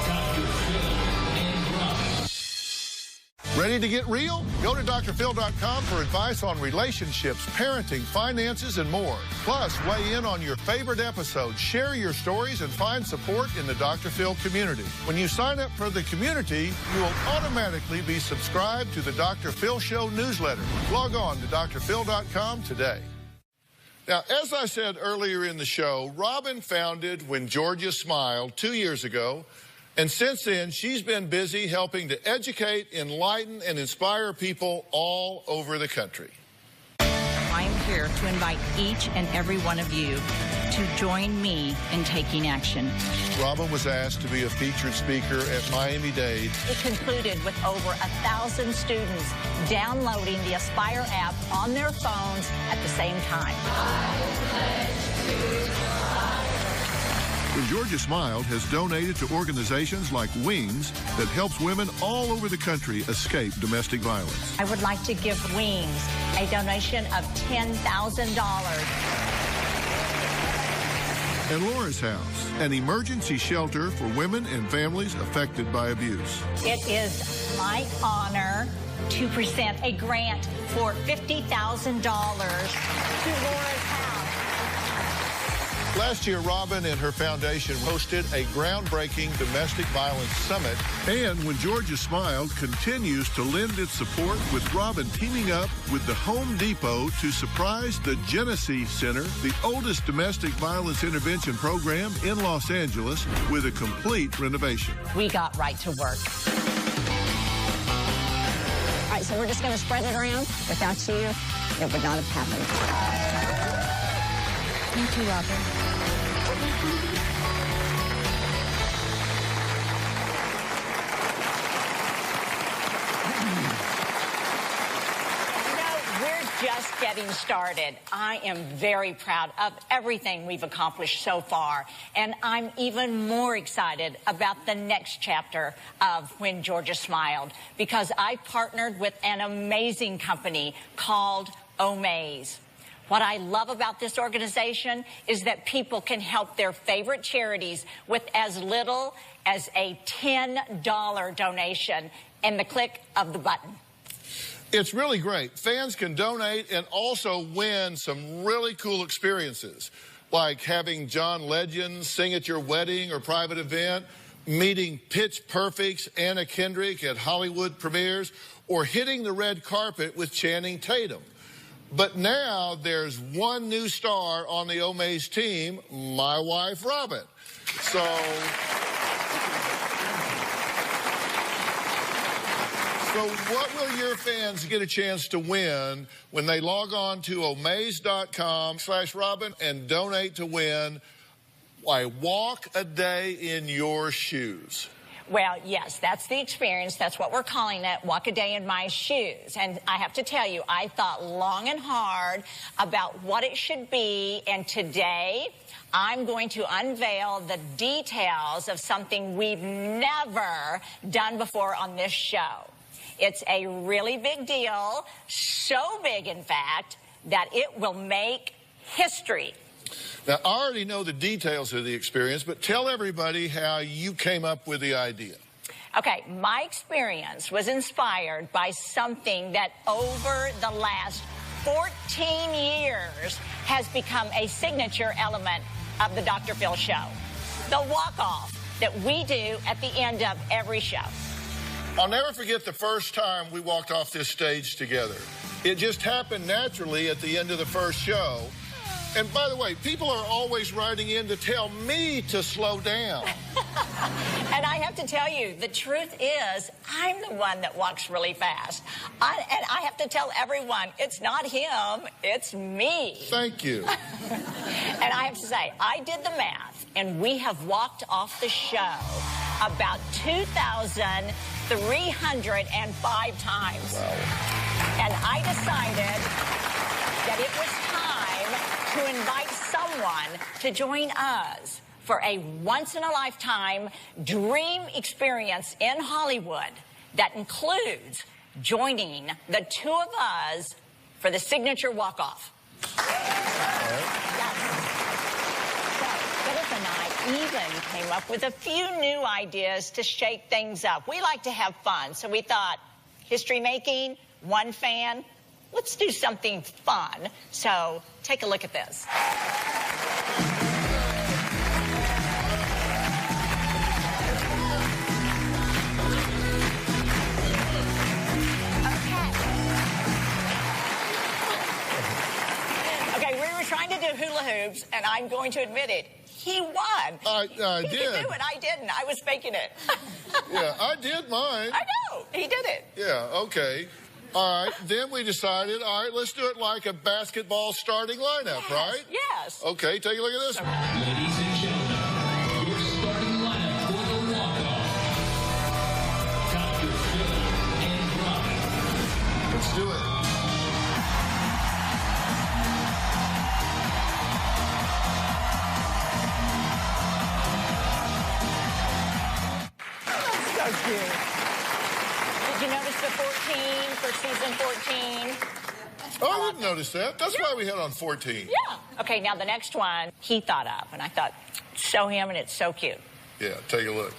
Dr. Phil and Robin. Ready to get real? Go to drphil.com for advice on relationships, parenting, finances, and more. Plus, weigh in on your favorite episodes, share your stories, and find support in the Dr. Phil community. When you sign up for the community, you will automatically be subscribed to the Dr. Phil Show newsletter. Log on to drphil.com today. Now, as I said earlier in the show, Robin founded When Georgia Smiled 2 years ago. And since then, she's been busy helping to educate, enlighten, and inspire people all over the country. I'm here to invite each and every one of you to join me in taking action. Robin was asked to be a featured speaker at Miami-Dade. It concluded with over 1,000 students downloading the Aspire app on their phones at the same time. When Georgia Smiled has donated to organizations like Wings that helps women all over the country escape domestic violence. I would like to give Wings a donation of $10,000. And Laura's House, an emergency shelter for women and families affected by abuse. It is my honor to present a grant for $50,000 to Laura's House. Last year, Robin and her foundation hosted a groundbreaking domestic violence summit. And When Georgia Smiled continues to lend its support with Robin teaming up with the Home Depot to surprise the Genesee Center, the oldest domestic violence intervention program in Los Angeles, with a complete renovation. We got right to work. All right, so we're just going to spread it around. Without you, it would not have happened. Thank you, Robin. Just getting started. I am very proud of everything we've accomplished so far, and I'm even more excited about the next chapter of When Georgia Smiled, because I partnered with an amazing company called Omaze. What I love about this organization is that people can help their favorite charities with as little as a $10 donation and the click of the button. It's really great. Fans can donate and also win some really cool experiences, like having John Legend sing at your wedding or private event, meeting Pitch Perfect's Anna Kendrick at Hollywood premieres, or hitting the red carpet with Channing Tatum. But now there's one new star on the Omaze team, my wife, Robin. So what will your fans get a chance to win when they log on to omaze.com/Robin and donate to win a walk a day in your shoes? Well, yes, that's the experience. That's what we're calling it, walk a day in my shoes. And I have to tell you, I thought long and hard about what it should be. And today, I'm going to unveil the details of something we've never done before on this show. It's a really big deal, so big, in fact, that it will make history. Now, I already know the details of the experience, but tell everybody how you came up with the idea. Okay, my experience was inspired by something that over the last 14 years has become a signature element of the Dr. Phil show. The walk-off that we do at the end of every show. I'll never forget the first time we walked off this stage together. It just happened naturally at the end of the first show. And by the way, people are always writing in to tell me to slow down. And I have to tell you, the truth is, I'm the one that walks really fast. And I have to tell everyone, it's not him, it's me. Thank you. And I have to say, I did the math, and we have walked off the show about 2,305 times. Wow. And I decided that it was time to invite someone to join us for a once-in-a-lifetime dream experience in Hollywood that includes joining the two of us for the signature walk-off. Phyllis and I even came up with a few new ideas to shake things up. We like to have fun, so we thought, history making, one fan, let's do something fun. So take a look at this. Okay, we were trying to do hula hoops, and I'm going to admit it. He won. I He did. could do it. I didn't. I was faking it. Yeah, I did mine. I know. He did it. Yeah, okay. All right, then we decided, all right, let's do it like a basketball starting lineup, right? Yes. Okay, take a look at this one. Ladies and gentlemen, your starting lineup for the walk-off. Dr. Phil and Robin. Let's do it. So cute. Did you notice the 14 for season 14? Oh, I didn't notice that. That's why we had on 14. Yeah. Okay, now the next one he thought up, and I thought, so him, and it's so cute. Yeah, take a look.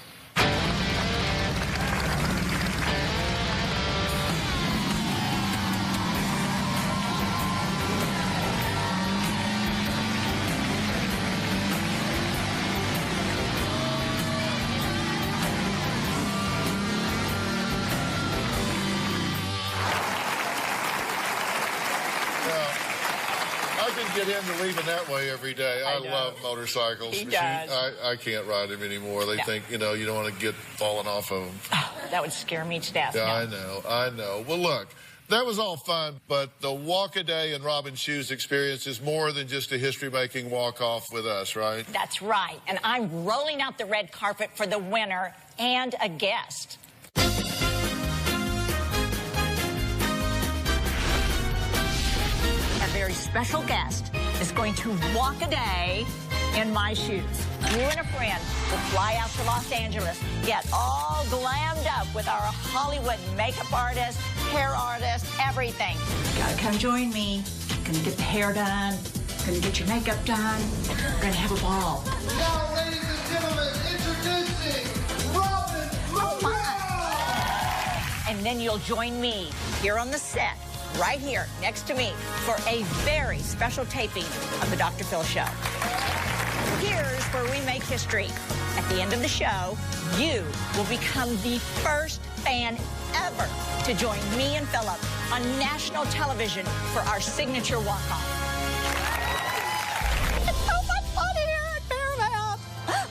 I can get into leaving that way every day. I love motorcycles. He does. I can't ride them anymore. They think, you don't want to get falling off of them. Oh, that would scare me to death. Yeah, No. I know. Well, look, that was all fun, but the walk-a-day in Robin Shoes experience is more than just a history-making walk-off with us, right? That's right. And I'm rolling out the red carpet for the winner and a guest. Our very special guest is going to walk a day in my shoes. You and a friend will fly out to Los Angeles, get all glammed up with our Hollywood makeup artist, hair artist, everything. You gotta come join me. Gonna get the hair done. Gonna get your makeup done. We're gonna have a ball. Now, ladies and gentlemen, introducing Robin McGraw! And then you'll join me here on the set, right here next to me, for a very special taping of the Dr. Phil Show. Here's where we make history. At the end of the show, you will become the first fan ever to join me and Philip on national television for our signature walk-off. It's so much fun here at Paramount.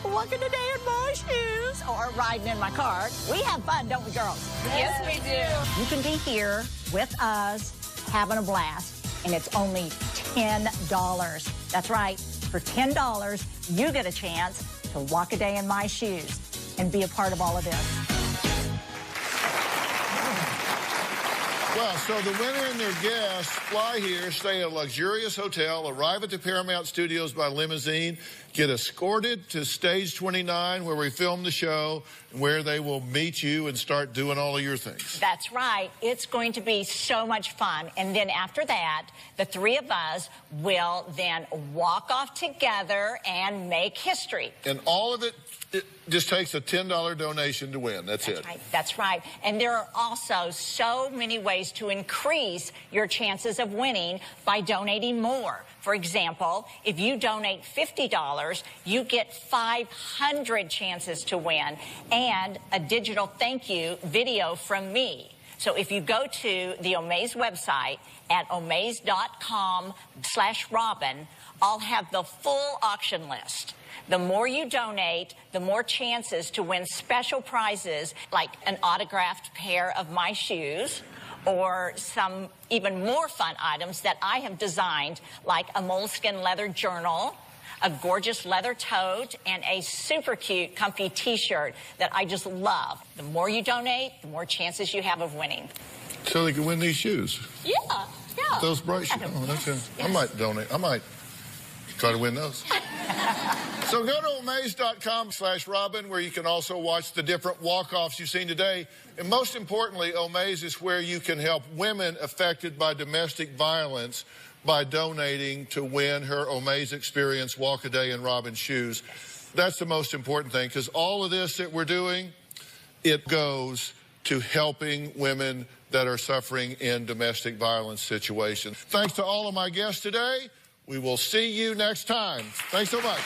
Walking today in my shoes or riding in my car. We have fun, don't we, girls? Yes, we do. You can be here with us having a blast, and it's only $10. That's right. For $10, you get a chance to walk a day in my shoes and be a part of all of this. Well, so the winner and their guests fly here, stay at a luxurious hotel, arrive at the Paramount Studios by limousine, get escorted to Stage 29 where we film the show, where they will meet you and start doing all of your things. That's right. It's going to be so much fun. And then after that, the three of us will then walk off together and make history. And all of it just takes a $10 donation to win. That's it. Right. That's right. And there are also so many ways to increase your chances of winning by donating more. For example, if you donate $50, you get 500 chances to win and a digital thank you video from me. So if you go to the Omaze website at omaze.com/Robin, I'll have the full auction list. The more you donate, the more chances to win special prizes like an autographed pair of my shoes or some even more fun items that I have designed, like a moleskin leather journal, a gorgeous leather tote, and a super cute, comfy T-shirt that I just love. The more you donate, the more chances you have of winning. So they can win these shoes. Yeah, yeah. Those bright shoes. Oh, that's it. I might donate. I might try to win those. So go to omaze.com/Robin, where you can also watch the different walk-offs you've seen today. And most importantly, Omaze is where you can help women affected by domestic violence by donating to win her Omaze Experience Walk a Day in Robin's Shoes. That's the most important thing, because all of this that we're doing, it goes to helping women that are suffering in domestic violence situations. Thanks to all of my guests today. We will see you next time. Thanks so much.